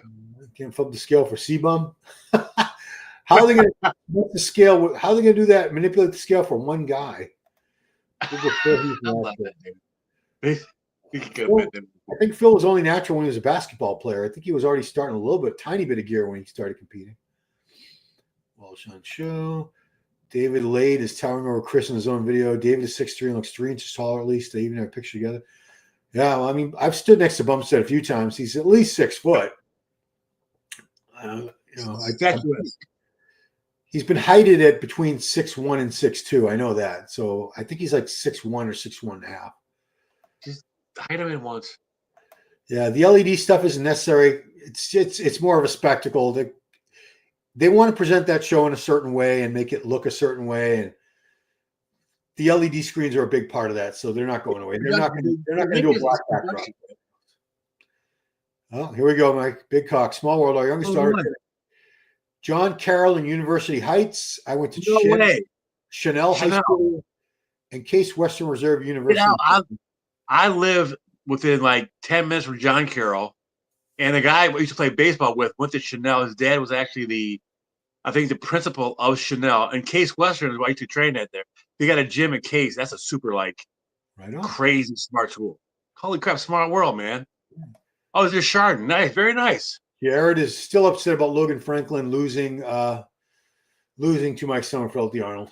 Can't flip the scale for C-bum. How are they going to the scale? How are they going to do that? Manipulate the scale for one guy? I think Phil was only natural when he was a basketball player. I think he was already starting a tiny bit of gear when he started competing. Walsh on show. David Lade is towering over Chris in his own video. David is 6'3" and looks 3 inches taller at least. They even have a picture together. Yeah, well, I mean, I've stood next to Bumstead a few times. He's at least 6 foot. He's been heighted at between 6'1" and 6'2". I know that. So I think he's like 6'1" or 6'1.5". Just height him in once. Yeah, the LED stuff isn't necessary. It's more of a spectacle. They want to present that show in a certain way and make it look a certain way, and the LED screens are a big part of that. So they're not going away. They're not going to do a black backdrop. Oh, here we go, Mike. Big cock, small world. Our youngest daughter, John Carroll in University Heights. I went to Chanel High School and Case Western Reserve University. I live within like 10 minutes from John Carroll. And the guy I used to play baseball with went to Chanel. His dad was actually the principal of Chanel. And Case Western is why I used to train at there. They got a gym at Case. That's a super crazy smart school. Holy crap, smart world, man. Oh, there's Chardon. Nice, very nice. Jared is still upset about Logan Franklin losing to Mike Sommerfeld, the Arnold.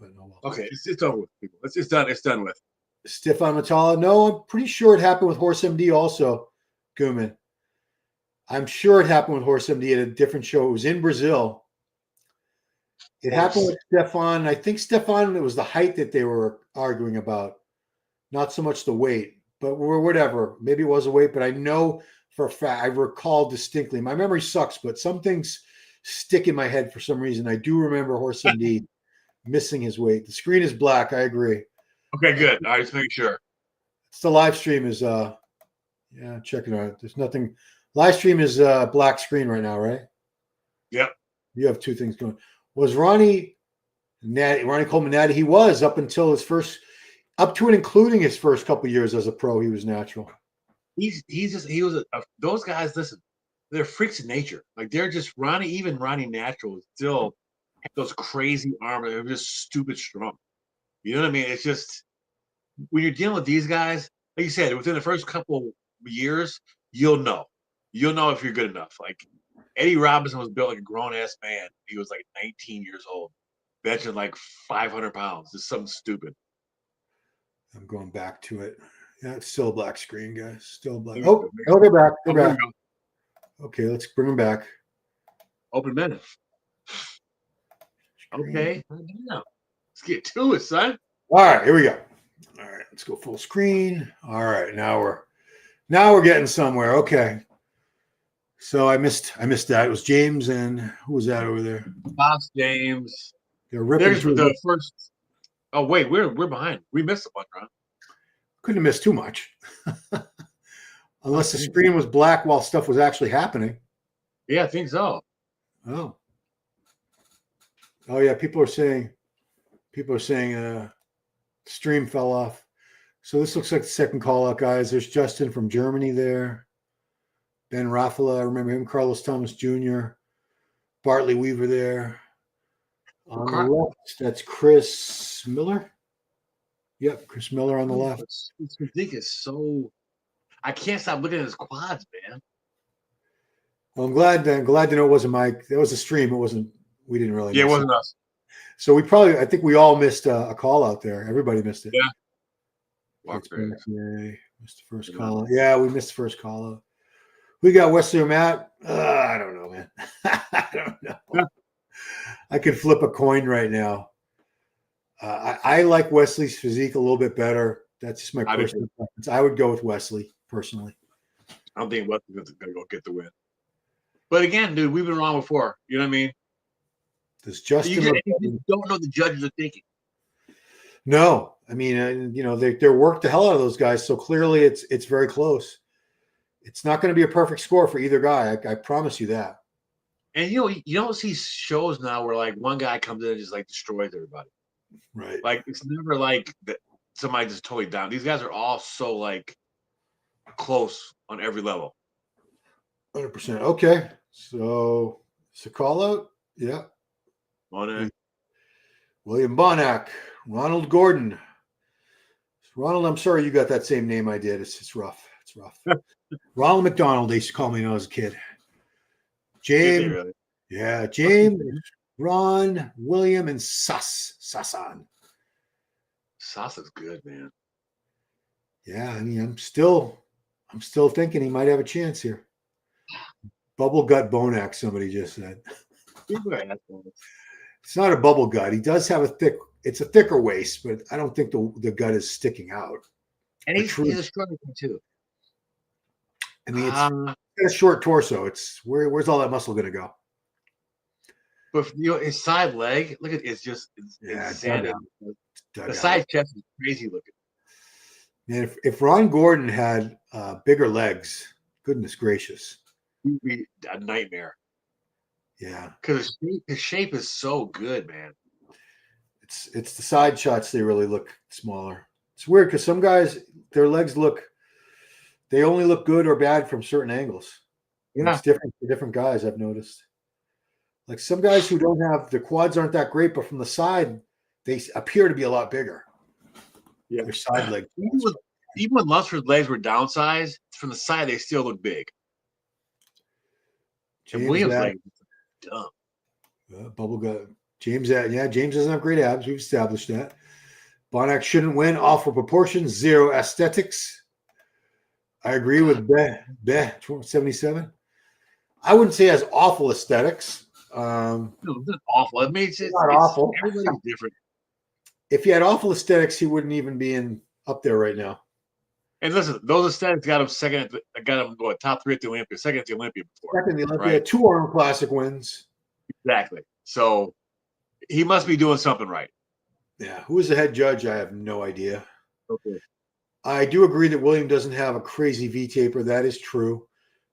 But no, okay, it's over with, people. It's done. It's done with. Stefan Matala. No, I'm pretty sure it happened with Horse MD also, Guman. I'm sure it happened with Horse MD at a different show. It was in Brazil. It happened with Stefan. I think Stefan, it was the height that they were arguing about, not so much the weight, but whatever. Maybe it was a weight, but I know for a fact, I recall distinctly. My memory sucks, but some things stick in my head for some reason. I do remember Horse MD missing his weight. The screen is black. I agree. Okay, good. All right, let's make sure. It's the live stream is, check it out. There's nothing. Live stream is black screen right now, right? Yep. You have 2 things going. Was Ronnie Coleman natty? He was up until up to and including his first couple years as a pro. He was natural. Those guys. Listen, they're freaks of nature. Like they're just Ronnie natural is still those crazy arms. They're just stupid strong. You know what I mean? It's just when you're dealing with these guys, like you said, within the first couple years, you'll know if you're good enough. Like Eddie Robinson was built like a grown-ass man. He was like 19 years old, benching like 500 pounds. It's something stupid. I'm going back to it. Yeah, it's still a black screen, guys. Still black. Oh, they're back. They're back. Okay, let's bring them back. Open minute. Okay. Let's get to it, son. All right, here we go. All right, let's go full screen. All right, now we're getting somewhere. Okay. So I missed that. It was James and who was that over there? Boss James. They're ripping There's the first. Oh wait, we're behind. We missed a bunch, Ron. Couldn't have missed too much, unless the screen was black while stuff was actually happening. Yeah, I think so. Oh yeah. People are saying People are saying stream fell off. So this looks like the second call out, guys. There's Justin from Germany there. Ben Raffala, I remember him. Carlos Thomas Jr. Bartley Weaver there. On the left, that's Chris Miller. Yep, Chris Miller on the left. It's ridiculous. So I can't stop looking at his quads, man. Well, I'm glad to know it wasn't Mike. That was a stream. It wasn't. We didn't really. Yeah, it wasn't us. So I think we all missed a call out there. Everybody missed it. Yeah. Missed the first call out. Yeah, we missed the first call out. We got Wesley or Matt. I don't know, man. I don't know. I could flip a coin right now. I like Wesley's physique a little bit better. That's just my personal preference. I would go with Wesley personally. I don't think Wesley's going to go get the win. But again, dude, we've been wrong before. You know what I mean? Does Justin? You don't know the judges are thinking. No, I mean, they worked the hell out of those guys. So clearly, it's very close. It's not going to be a perfect score for either guy. I promise you that. And you don't see shows now where like one guy comes in and just like destroys everybody. Right. Like it's never like that somebody just totally down. These guys are all so like close on every level. 100%. Okay. So it's a call out. Yeah. Bonac. William Bonac. Ronald Gordon. Ronald, I'm sorry you got that same name I did. It's rough. It's rough. Ronald McDonald, they used to call me when I was a kid. James. Really? Yeah. James, Ron, William, and Sasan. Sasan's good, man. Yeah, I mean, I'm still thinking he might have a chance here. Bubble gut Bonac, somebody just said. It's not a bubble gut. He does have it's a thicker waist, but I don't think the gut is sticking out. And he's a stronger one too. I mean, it's got a short torso. It's where's all that muscle going to go? But his side leg, look at it's sanded. The side chest is crazy looking. Man, if Ron Gordon had bigger legs, goodness gracious, he'd be a nightmare. Yeah, because his shape is so good, man. It's the side shots they really look smaller. It's weird because some guys their legs they only look good or bad from certain angles. Yeah, it's different for different guys. I've noticed. Like some guys who don't have the quads aren't that great, but from the side they appear to be a lot bigger. Yeah, their side legs. Even when Lunsford's legs were downsized, from the side they still look big. And Williams' legs dumb. Bubble gut. James doesn't have great abs. We've established that. Bonac shouldn't win. Awful proportions. Zero aesthetics. I agree with Beh 77. I wouldn't say it has awful aesthetics. No, it's not awful. I mean, it's not awful. Everybody's different. If he had awful aesthetics, he wouldn't even be up there right now. And listen, those aesthetics got him top 3 at the Olympia, second at the Olympia before. Second at the Olympia, right? 2 Arnold Classic wins. Exactly. So he must be doing something right. Yeah. Who is the head judge? I have no idea. Okay. I do agree that William doesn't have a crazy V-taper. That is true.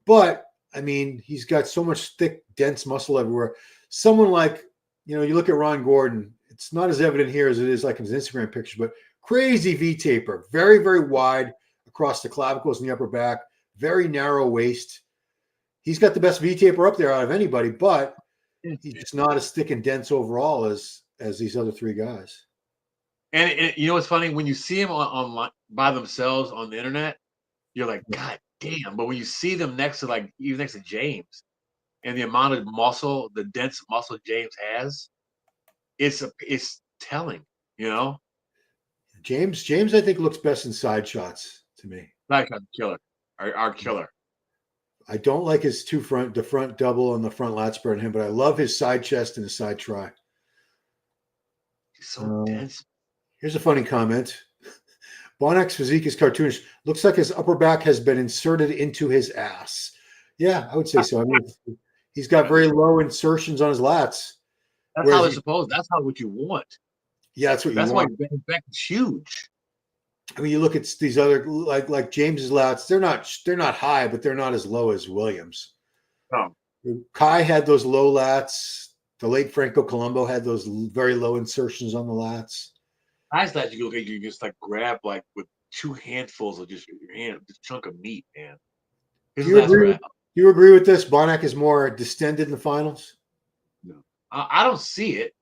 But, I mean, he's got so much thick, dense muscle everywhere. Someone like, you look at Ron Gordon. It's not as evident here as it is like in his Instagram pictures, but crazy V-taper. Very, very wide across the clavicles and the upper back. Very narrow waist. He's got the best V-taper up there out of anybody, but he's just not as thick and dense overall as these other 3 guys. And you know what's funny? When you see them on by themselves on the internet, you're like, God damn. But when you see them even next to James and the amount of muscle, the dense muscle James has, it's telling, James, I think, looks best in side shots to me. Side shot killer. Our killer. I don't like his the front double and the front lat spread on him, but I love his side chest and his side try. He's so dense. Here's a funny comment. Bonac's physique is cartoonish. Looks like his upper back has been inserted into his ass. Yeah, I would say so. I mean, he's got very low insertions on his lats. That's how they're supposed. That's how what you want. Yeah, that's what you want. That's why his back is huge. I mean, you look at these other like James's lats. They're not high, but they're not as low as Williams. No. Kai had those low lats. The late Franco Colombo had those very low insertions on the lats. I just thought you just like grab like with 2 handfuls of just your hand, this chunk of meat, man. Do you agree with this? Bonac is more distended in the finals? No. I don't see it.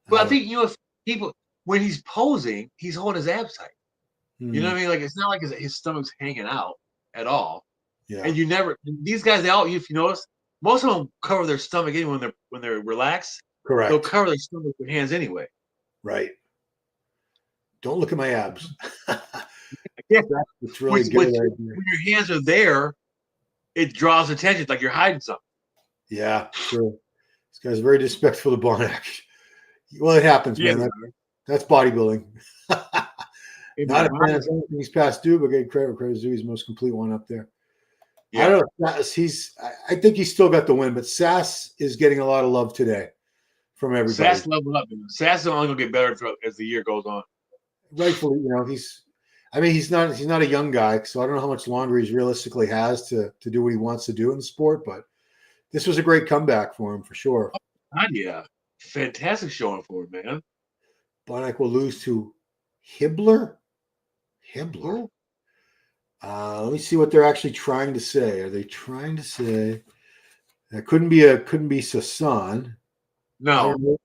But I think, people, when he's posing, he's holding his abs tight. You know what I mean? Like, it's not like his stomach's hanging out at all. Yeah. And these guys, if you notice, most of them cover their stomach anyway when they're relaxed. Correct. They'll cover their stomach with their hands anyway. Right. Don't look at my abs. Yeah. It's really good. When your hands are there, it draws attention, like you're hiding something. Yeah, sure. This guy's very disrespectful to Bonac. Well, it happens, man. That's bodybuilding. Not a fan of anything he's past due, but get credit where credit's due. He's the most complete one up there. Yeah. I don't know. I think he's still got the win, but Sass is getting a lot of love today from everybody. Sass leveled up. Sass is only going to get better as the year goes on. Rightfully, he's not a young guy, so I don't know how much longer he realistically has to do what he wants to do in the sport, but this was a great comeback for him for sure. Oh, yeah. Fantastic showing for him, man. Bonac will lose to Hibbler. Let me see what they're actually trying to say. Are they trying to say that couldn't be Sasan? No.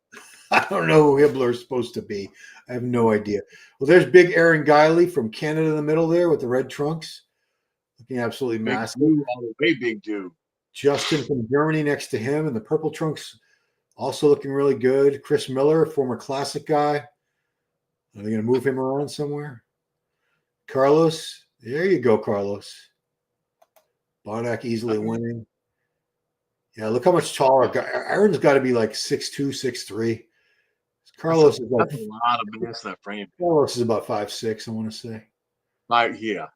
I don't know who Hibbler is supposed to be. I have no idea. Well, there's big Aaron Guiley from Canada in the middle there with the red trunks. Looking absolutely massive. All the way big dude. Justin from Germany next to him in the purple trunks, also looking really good. Chris Miller, former classic guy. Are they going to move him around somewhere? Carlos. There you go, Carlos. Bonac easily winning. Yeah, look how much taller. Aaron's got to be like 6'2", 6'3". Carlos is like a lot of minutes in that frame. Carlos is about 5'6", I want to say. Yeah.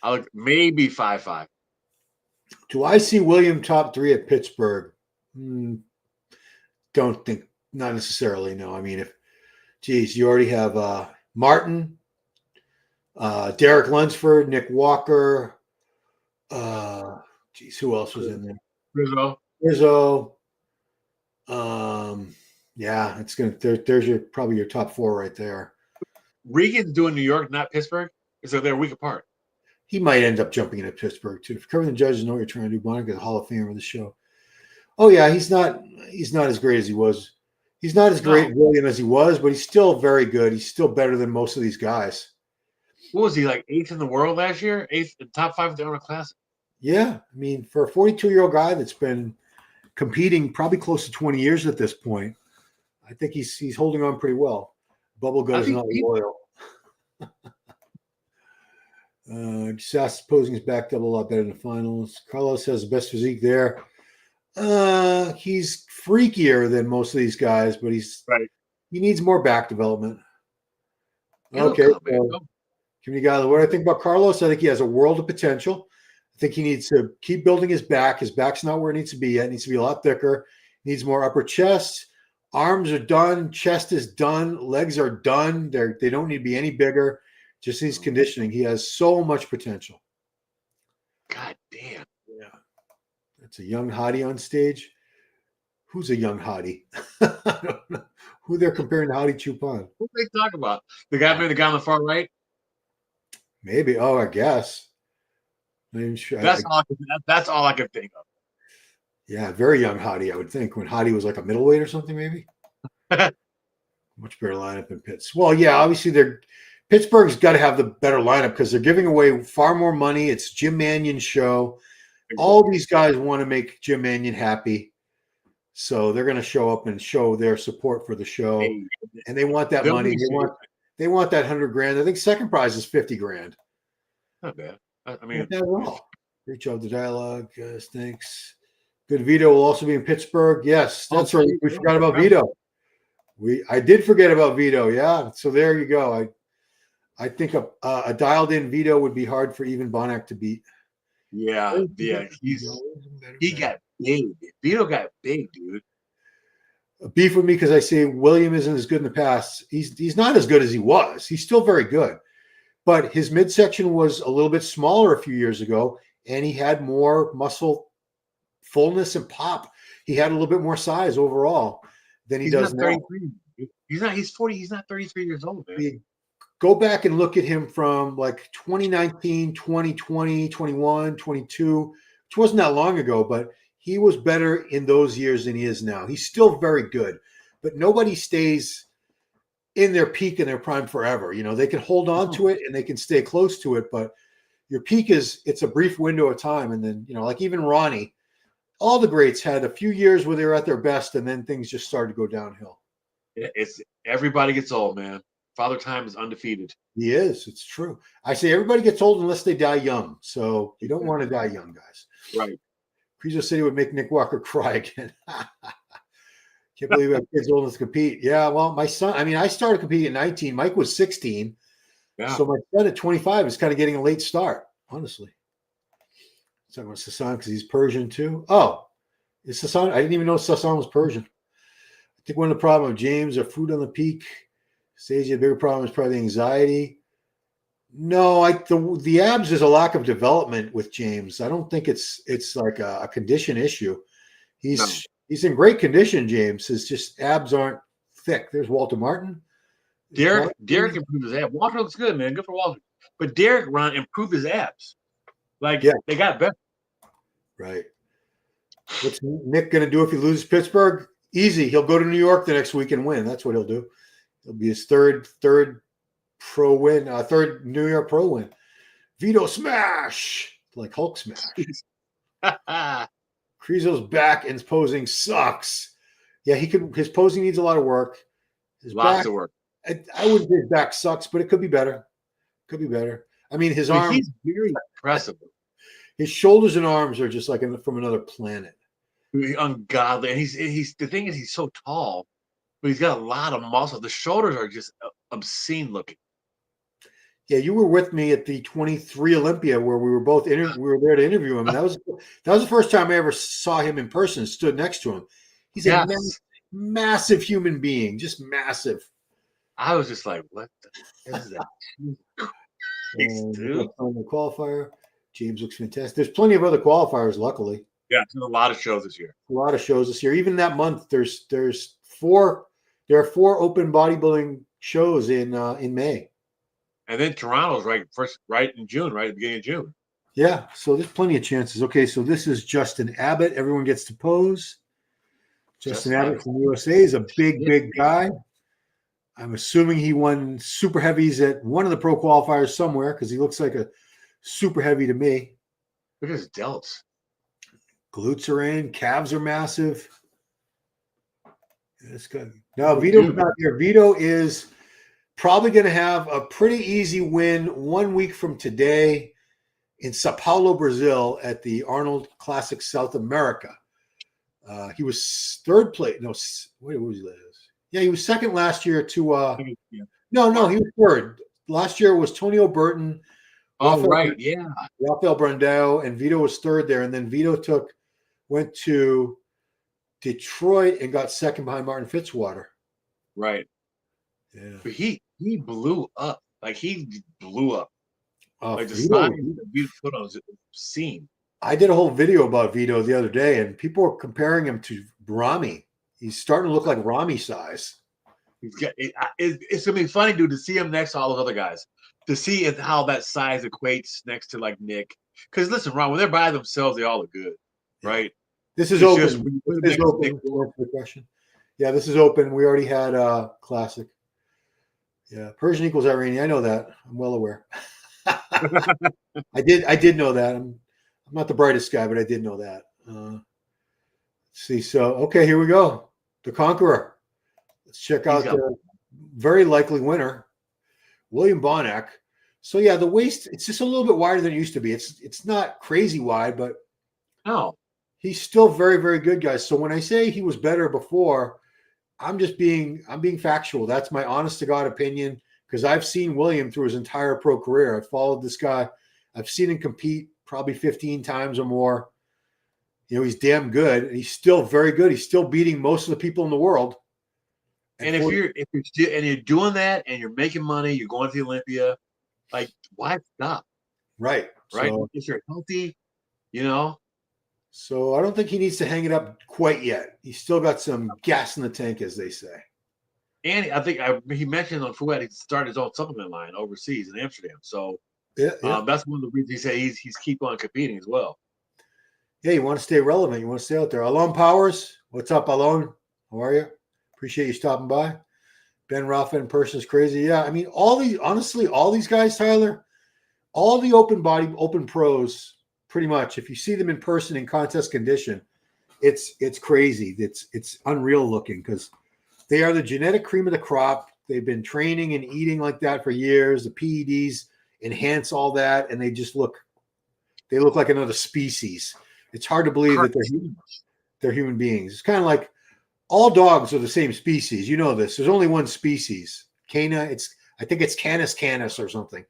I look maybe 5'5". Do I see William top 3 at Pittsburgh? Don't think, not necessarily. No, I mean, you already have Martin, Derek Lunsford, Nick Walker. Who else was in there? Rizzo. Yeah, it's gonna. There's probably your top 4 right there. Regan's doing New York, not Pittsburgh. So they're a week apart. He might end up jumping into Pittsburgh too. If covering the judges know what you're trying to do, Bonac is a Hall of Famer of the show. Oh yeah, he's not as great as he was. He's not as great William as he was, but he's still very good. He's still better than most of these guys. What was he, like 8th in the world last year? 8th, top 5 of the Arnold Classic. Yeah, I mean, for a 42-year-old guy that's been competing probably close to 20 years at this point, I think he's holding on pretty well. Bubble gut is not loyal. Sass posing his back double a lot better in the finals. Carlos has the best physique there. He's freakier than most of these guys, but he needs more back development. Okay. Community guy, what do I think about Carlos? I think he has a world of potential. I think he needs to keep building his back. His back's not where it needs to be yet. It needs to be a lot thicker. He needs more upper chest. Arms are done. Chest is done. Legs are done. They don't need to be any bigger. Just needs conditioning. He has so much potential. God damn. Yeah. That's a young hottie on stage. Who's a young hottie? I don't know who they're comparing to Hottie Chupon. What are they talking about? The guy on the far right? Maybe. Oh, I guess. Sure. That's all I can think of. Yeah, very young Hottie, I would think, when Hottie was like a middleweight or something, maybe. Much better lineup than Pitts. Well, yeah, obviously Pittsburgh's got to have the better lineup because they're giving away far more money. It's Jim Mannion's show. All these guys want to make Jim Mannion happy. So they're going to show up and show their support for the show. And they want that money. They want that $100,000. I think second prize is $50,000. Not bad. I mean, not bad at all. Reach out the dialogue. Thanks. Good. Vito will also be in Pittsburgh. Yes, that's right. We forgot about Vito. I did forget about Vito. Yeah. So there you go. I think a dialed-in Vito would be hard for even Bonac to beat. Yeah. He got big. Vito got big, dude. Beef with me because I say William isn't as good in the past. He's not as good as he was. He's still very good. But his midsection was a little bit smaller a few years ago, and he had more muscle fullness and pop. he had a little bit more size overall than he does not now. 33. He's 40. He's not 33 years old, man. You go back and look at him from like 2019, 2020, 21, 22, which wasn't that long ago, but he was better in those years than he is now. He's still very good, but nobody stays in their peak and their prime forever. You know, they can hold on to it and they can stay close to it, but your peak it's a brief window of time. And then, you know, like even Ronnie, all the greats had a few years where they were at their best and then things just started to go downhill. It's everybody gets old, man. Father Time is undefeated. He is. It's true. I say everybody gets old unless they die young. So you don't want to die young, guys. Right. Creaser City would make Nick Walker cry again. Can't believe we have kids old enough to compete. Yeah, well, my son, I mean, I started competing at 19. Mike was 16. Yeah. So my son at 25 is kind of getting a late start, honestly. So I'm going to Sasan because he's Persian too. Oh, is Sasan? I didn't even know Sasan was Persian. I think one of the problems of James are food on the peak. Says the bigger problem is probably anxiety. No, the abs is a lack of development with James. I don't think it's like a condition issue. He's in great condition, James. It's just abs aren't thick. There's Walter Martin. Derek improved his abs. Walter looks good, man. Good for Walter. But Derek improved his abs. Like they got better. Right. What's Nick going to do if he loses Pittsburgh? Easy. He'll go to New York the next week and win. That's what he'll do. It'll be his third pro win, third New York pro win. Vito smash, like Hulk smash. Creaso's back and his posing sucks. Yeah, his posing needs a lot of work. Lots of work. I wouldn't say his back sucks, but it could be better. Could be better. I mean, his arms. He's very impressive. His shoulders and arms are just like from another planet. Ungodly. And he's the thing is he's so tall, but he's got a lot of muscle. The shoulders are just obscene looking. Yeah, you were with me at the 23 Olympia where we were both we were there to interview him, and that was the first time I ever saw him in person. Stood next to him. He's a massive human being, just massive. I was just like, "What the hell is that?" Dude. On the qualifier, James looks fantastic. There's plenty of other qualifiers, luckily. Yeah, there's a lot of shows this year. A lot of shows this year. Even that month, there are 4 open bodybuilding shows in May. And then Toronto's right in June, right at the beginning of June. Yeah, so there's plenty of chances. Okay, so this is Justin Abbott. Everyone gets to pose. Justin Abbott from USA is a big guy. I'm assuming he won super heavies at one of the pro qualifiers somewhere because he looks like a super heavy to me. Look at his delts. Glutes are in. Calves are massive. That's good. Now, Vito's not here. Vito is probably going to have a pretty easy win 1 week from today in Sao Paulo, Brazil at the Arnold Classic South America. He was third place. No, wait, what was he last? Yeah, he was second last year to No, he was third. Last year was Tonio Burton. Rafael Brandao, and Vito was third there. And then Vito went to Detroit and got second behind Martin Fitzwater. Right. Yeah. But he blew up. Like he blew up. Like the Vito, sign that Vito put on was obscene. I did a whole video about Vito the other day, and people were comparing him to Rami. He's starting to look like Rami size. It's gonna be funny, dude, to see him next to all those other guys. To see how that size equates next to like Nick. Because listen, Ron, when they're by themselves, they all look good, right? This is open. This is open. Question. Yeah, this is open. We already had classic. Yeah, Persian equals Iranian. I know that. I'm well aware. I did know that. I'm not the brightest guy, but I did know that. Let's see. So, okay, here we go. The Conqueror. Let's check out the very likely winner, William Bonac. So, yeah, the waist, it's just a little bit wider than it used to be. It's not crazy wide, but he's still very, very good, guys. So when I say he was better before, I'm being factual. That's my honest to God opinion because I've seen William through his entire pro career. I've followed this guy. I've seen him compete probably 15 times or more. You know, he's damn good. And he's still very good. He's still beating most of the people in the world. And if you're doing that and you're making money, you're going to the Olympia, like why stop? Right. Right. So, if you're healthy, you know. So I don't think he needs to hang it up quite yet. He's still got some gas in the tank, as they say. And I think he mentioned on Fouad he started his own supplement line overseas in Amsterdam. So that's one of the reasons he said he's keep on competing as well. Yeah, you want to stay relevant. You want to stay out there. Alon Powers, what's up, Alon? How are you? Appreciate you stopping by. Ben Rafa in person is crazy. Yeah, I mean, all these guys, Tyler, all the open pros, pretty much. If you see them in person in contest condition, it's crazy. It's unreal looking because they are the genetic cream of the crop. They've been training and eating like that for years. The PEDs enhance all that, and they look like another species. It's hard to believe that they're human beings. It's kind of like all dogs are the same species. You know this. There's only one species. Cana. I think it's Canis canis or something.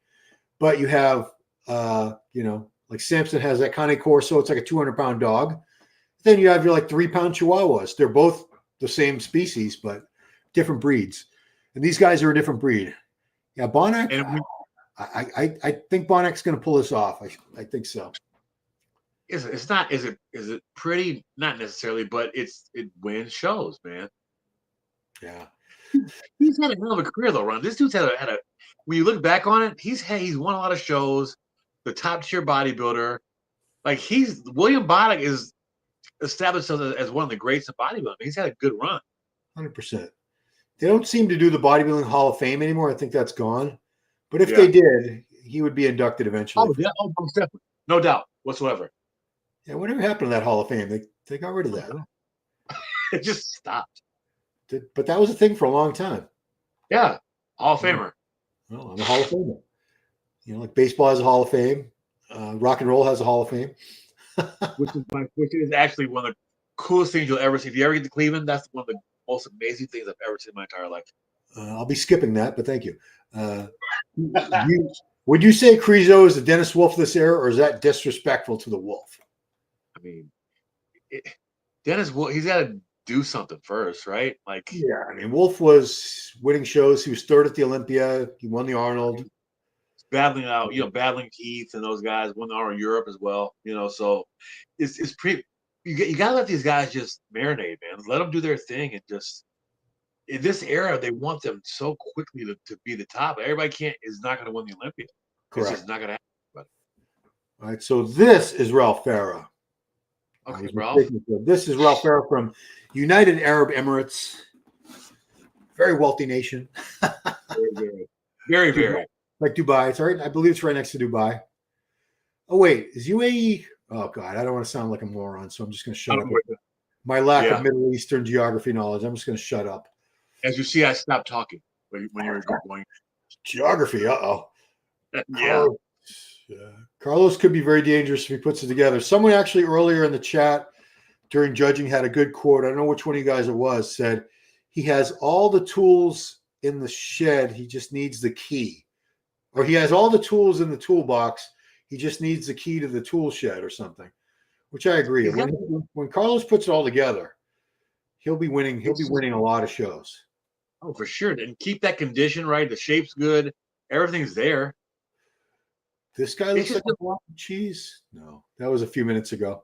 But you have, like Samson has that Cane Corso. It's like a 200-pound dog. Then you have your like 3-pound Chihuahuas. They're both the same species, but different breeds. And these guys are a different breed. Yeah, Bonac. I think Bonac's going to pull this off. I think so. Is it pretty? Not necessarily, but it wins shows, man. Yeah. He's had a hell of a career though, Ron. This dude's had a when you look back on it, he's won a lot of shows, the top tier bodybuilder. Like William Bonac is established as one of the greats of bodybuilding. He's had a good run. 100%. They don't seem to do the bodybuilding Hall of Fame anymore. I think that's gone. But if they did, he would be inducted eventually. Oh, yeah, most definitely. No doubt whatsoever. Yeah, whatever happened to that Hall of Fame? They got rid of that. It just stopped. But that was a thing for a long time. Yeah, Hall of Famer. Well, I'm a Hall of Famer. Like baseball has a Hall of Fame. Rock and roll has a Hall of Fame. which is actually one of the coolest things you'll ever see. If you ever get to Cleveland, that's one of the most amazing things I've ever seen in my entire life. I'll be skipping that, but thank you. Would you say Crezo is the Dennis Wolf of this era, or is that disrespectful to the Wolf? I mean, Dennis Wolf, he's got to do something first, right? Like, yeah, I mean, Wolf was winning shows. He was third at the Olympia. He won the Arnold. Battling Keith and those guys, won the Arnold Europe as well. So it's pretty. You got to let these guys just marinate, man. Let them do their thing, and just in this era, they want them so quickly to be the top. Everybody is not going to win the Olympia. Correct. It's just not going to happen. All right, so this is Ralph Farah. Okay, Ralph. This is Ralph Farah from United Arab Emirates. Very wealthy nation. Very, very. Like Dubai. It's right. I believe it's right next to Dubai. Oh, wait. Is UAE? Oh, God. I don't want to sound like a moron, so I'm just going to shut up. My lack of Middle Eastern geography knowledge. I'm just going to shut up. As you see, I stopped talking when you were going. Geography. Uh-oh. Yeah. Carlos could be very dangerous if he puts it together. Someone actually earlier in the chat during judging had a good quote. I don't know which one of you guys it was. Said he has all the tools in the shed. He just needs the key. Or he has all the tools in the toolbox. He just needs the key to the tool shed or something, which I agree. When Carlos puts it all together, he'll be winning. He'll be winning a lot of shows. Oh, for sure. And keep that condition right. The shape's good. Everything's there. This guy looks like a block of cheese. No, that was a few minutes ago.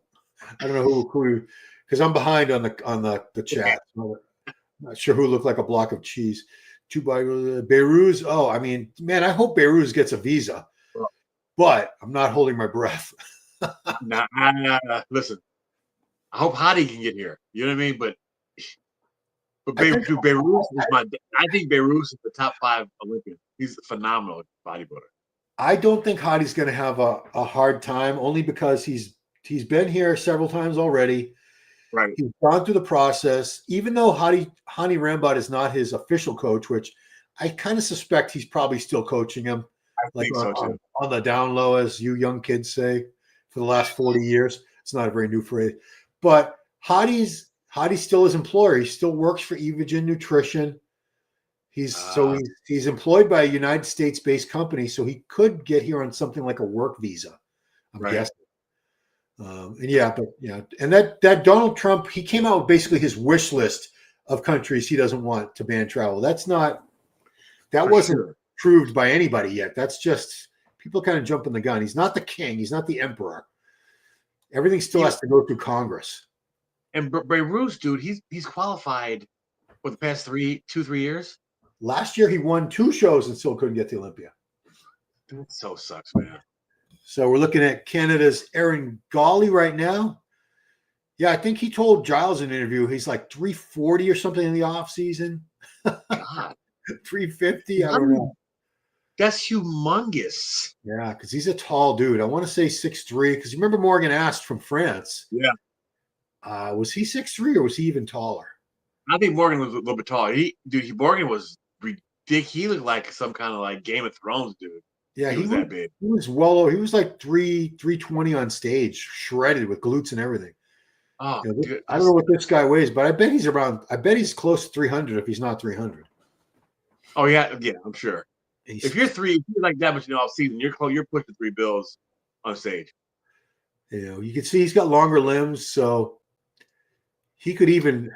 I don't know who because I'm behind on the chat. I'm not sure who looked like a block of cheese. Beiruz. Oh, I mean, man, I hope Beiruz gets a visa, but I'm not holding my breath. Nah. Listen, I hope Hadi can get here. You know what I mean? But Beiruz is I think Beiruz is the top 5 Olympian. He's a phenomenal bodybuilder. I don't think Hadi's going to have a hard time, only because he's been here several times already. Right. He's gone through the process. Even though Hani Rambat is not his official coach, which I kind of suspect he's probably still coaching him, on the down low, as you young kids say, for the last 40 years. It's not a very new phrase. But Hadi's still his employer. He still works for Evogen Nutrition. He's employed by a United States-based company, so he could get here on something like a work visa, I'm guessing. And that Donald Trump, he came out with basically his wish list of countries he doesn't want to ban travel. That wasn't proved by anybody yet. That's just people kind of jumping the gun. He's not the king. He's not the emperor. Everything still has to go through Congress. And Beirut, dude, he's qualified for the past 3 years. Last year he won 2 shows and still couldn't get to Olympia. That so sucks, man. So we're looking at Canada's Aaron Gawley right now. Yeah, I think he told Giles in an interview he's like 340 or something in the off season. God. 350. I don't know. That's humongous. Yeah, because he's a tall dude. I want to say 6'3", because you remember Morgan asked from France. Yeah. Was he 6'3" or was he even taller? I think Morgan was a little bit taller. Morgan was ridiculous. He looked like some kind of like Game of Thrones dude. Yeah, he was that big. He was he was like 320 on stage, shredded with glutes and everything. Oh, dude, I don't know what this guy weighs, but I bet he's close to 300 if he's not 300. Oh yeah, I'm sure. If you're like that much in off season, you're pushing 3 bills on stage. You can see he's got longer limbs, so he could even,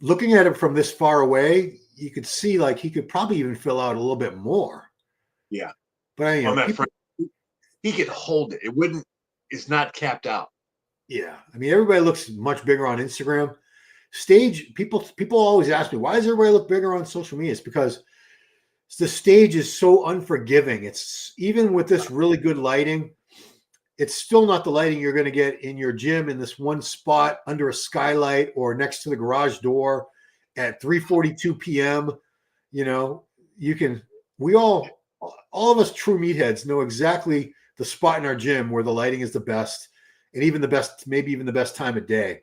looking at it from this far away, you could see like he could probably even fill out a little bit more. Yeah, but on that front, he could hold it. It's not capped out. Yeah, I mean everybody looks much bigger on Instagram. Stage people always ask me, why does everybody look bigger on social media? It's because the stage is so unforgiving. It's even with this really good lighting, it's still not the lighting you're going to get in your gym in this one spot under a skylight or next to the garage door at 3:42 p.m. All of us true meatheads know exactly the spot in our gym where the lighting is the best, and even the best, maybe even the best time of day.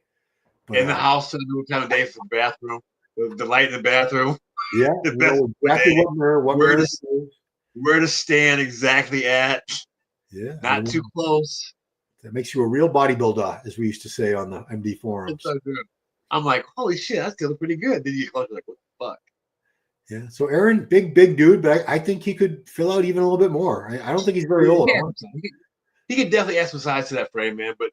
But, in the house, the time of day for the bathroom, the light in the bathroom. Yeah, exactly where to stand exactly at. Yeah, not too close. That makes you a real bodybuilder, as we used to say on the MD forums. So good. I'm like, holy shit, that's feeling pretty good. Then you like, what the fuck? Yeah. So Aaron, big dude, but I think he could fill out even a little bit more. I don't think he's very old. He could definitely add some size to that frame, man. But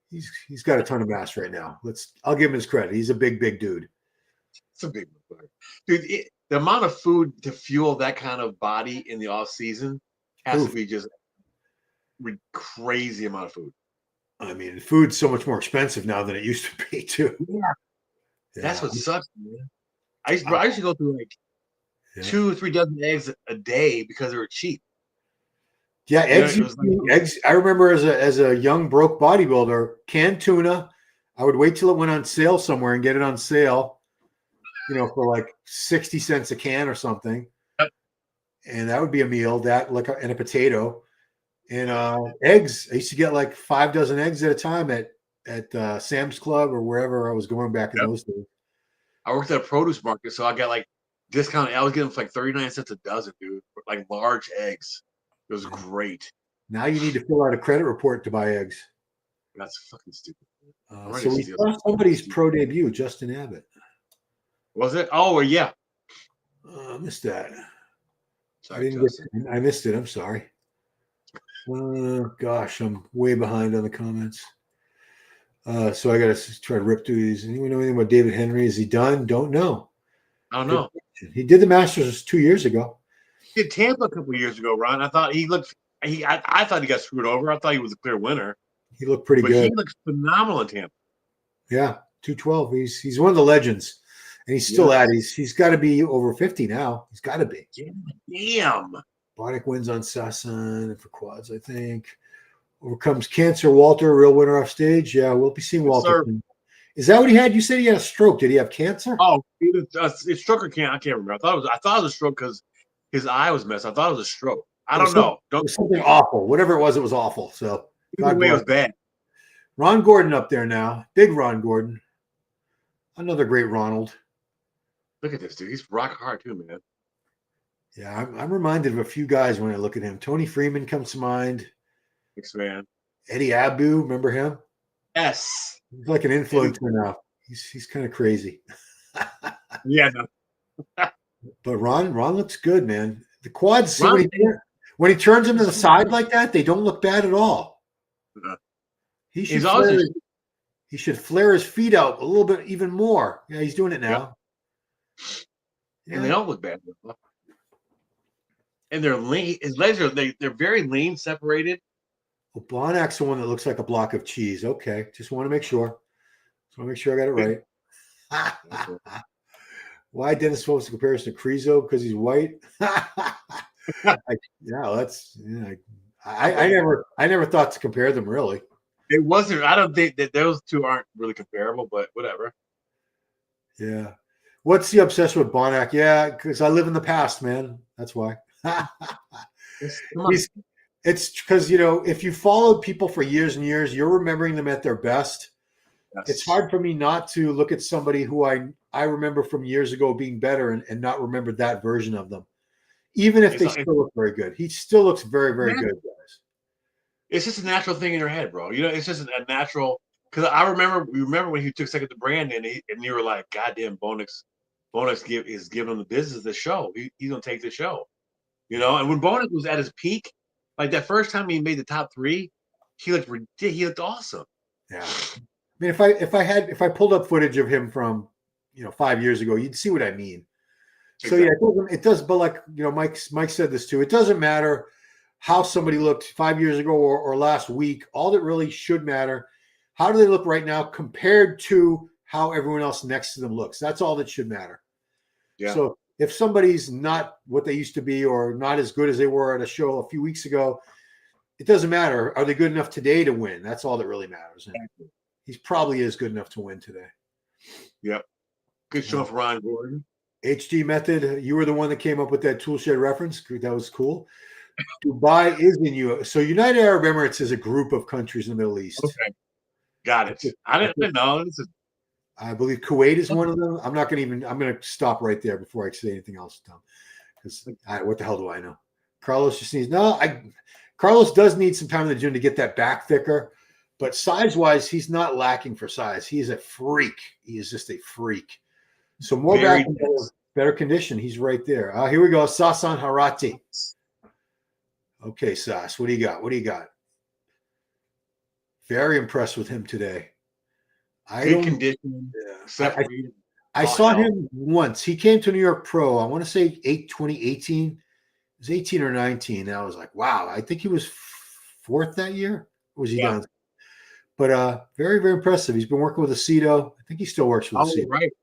he's got a ton of mass right now. I'll give him his credit. He's a big dude. It's a big one, dude. The amount of food to fuel that kind of body in the off season has to be just crazy amount of food. I mean, food's so much more expensive now than it used to be, too. Yeah. That's what sucks, man. I used to go through like 2 or 3 dozen eggs a day because they were cheap. Yeah, eggs. I remember as a young broke bodybuilder, canned tuna. I would wait till it went on sale somewhere and get it on sale, for like 60 cents a can or something. Yep. And that would be a meal, and a potato. And eggs. I used to get like 5 dozen eggs at a time at Sam's Club or wherever I was going back in those days. I worked at a produce market, so I got like discount. I was getting for like 39 cents a dozen, dude. Like large eggs. It was great. Now you need to fill out a credit report to buy eggs. That's fucking stupid. So we saw somebody's pro debut, Justin Abbott. Was it? Oh, yeah. I missed that. Sorry, I missed it. I'm sorry. Gosh, I'm way behind on the comments. So I got to try to rip through these. Anyone know anything about David Henry? Is he done? Don't know. I don't know. He did the Masters 2 years ago. He did Tampa a couple of years ago, Ron. I thought he looked. I thought he got screwed over. I thought he was a clear winner. He looked pretty good. He looks phenomenal in Tampa. Yeah, 212. He's one of the legends, and he's still at. He's got to be over 50 now. He's got to be. Damn. Bonac wins on Sasan and for quads, I think. Overcomes cancer. Walter, real winner off stage. Yeah, we'll be seeing Walter. Is that what he had? You said he had a stroke. Did he have cancer? Oh, it's stroke or can't. I can't remember. I thought it was a stroke because his eye was messed. I thought it was a stroke. I don't know. It was something awful. Whatever it was awful. So either way, it was bad. Ron Gordon up there now. Big Ron Gordon. Another great Ronald. Look at this dude. He's rock hard too, man. Yeah, I'm reminded of a few guys when I look at him. Tony Freeman comes to mind. Thanks, man. Eddie Abu, remember him? Yes. He's like an influencer now. He's kind of crazy. Yeah, no. But Ron looks good, man. The quads, when he turns them to the side like that, they don't look bad at all. He should flare his feet out a little bit even more. Yeah, he's doing it now. Yeah. And they don't look bad. And they're lean. His legs they're very lean, separated. Well, Bonac's the one that looks like a block of cheese. Okay, just want to make sure. Just want to make sure I got it right. Why Dennis supposed to compare us to Krizo because he's white? I never thought to compare them really. It wasn't. I don't think that those two aren't really comparable, but whatever. Yeah. What's the obsession with Bonac? Yeah, because I live in the past, man. That's why. It's because, if you followed people for years and years, you're remembering them at their best. Yes. It's hard for me not to look at somebody who I remember from years ago being better and not remember that version of them. Even if they still look very good. He still looks very, very good, guys. It's just a natural thing in your head, bro. It's just a natural. Because I remember when he took second to Brandon, and you were like, "God damn, Bonac is giving him the business, the show. He's gonna take the show." And when Bonac was at his peak, like that first time he made the top 3, he looked ridiculous. He looked awesome. Yeah. I mean, if I pulled up footage of him from 5 years ago, you'd see what I mean. Exactly. So yeah, it does. But like Mike said this too. It doesn't matter how somebody looked 5 years ago or last week. All that really should matter, how do they look right now compared to how everyone else next to them looks? That's all that should matter. Yeah. So if somebody's not what they used to be or not as good as they were at a show a few weeks ago, it doesn't matter. Are they good enough today to win? That's all that really matters. And he probably is good enough to win today. Yep. Good show for Ron Gordon. HD Method, you were the one that came up with that tool shed reference. That was cool. Dubai is in you. So United Arab Emirates is a group of countries in the Middle East. Okay. Got it. I didn't know. I believe Kuwait is one of them. I'm going to stop right there before I say anything else, Tom. Because what the hell do I know? Carlos just needs, Carlos does need some time in the gym to get that back thicker. But size-wise, he's not lacking for size. He is a freak. He is just a freak. So more back and better condition. He's right there. Here we go. Sasan Heirati. Okay, Sas, what do you got? Very impressed with him today. Good condition. Yeah. I saw him once. He came to New York Pro. I want to say 2018. It was 18 or 19. And I was like, wow. I think he was 4th that year. Or was he down? But very, very impressive. He's been working with Aceto. I think he still works with Aceto. Right.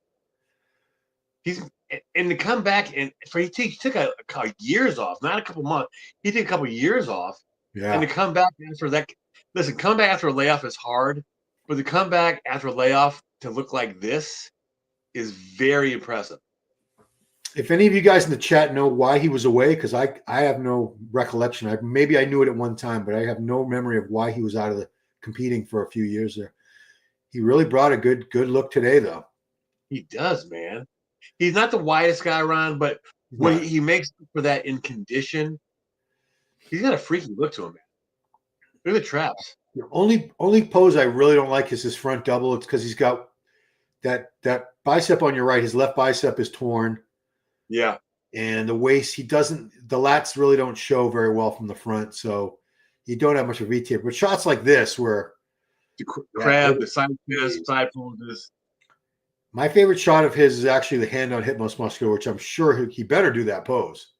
And to come back and he took a years off, not a couple months. He took a couple years off. Yeah. And to come back after that, listen, come back after a layoff is hard, but to come back after a layoff to look like this is very impressive. If any of you guys in the chat know why he was away, because I have no recollection. Maybe I knew it at one time, but I have no memory of why he was out of the competing for a few years there. He really brought a good look today, though. He does, man. He's not the widest guy around, but when he makes for that in condition, he's got a freaky look to him, man. Look at the traps. The only pose I really don't like is his front double. It's because he's got that bicep on your right. His left bicep is torn. Yeah. And the waist, the lats really don't show very well from the front. So you don't have much of a V-taper. But shots like this where the crab, the side chest, side poses. My favorite shot of his is actually the hand on hip most muscular, which I'm sure he better do that pose.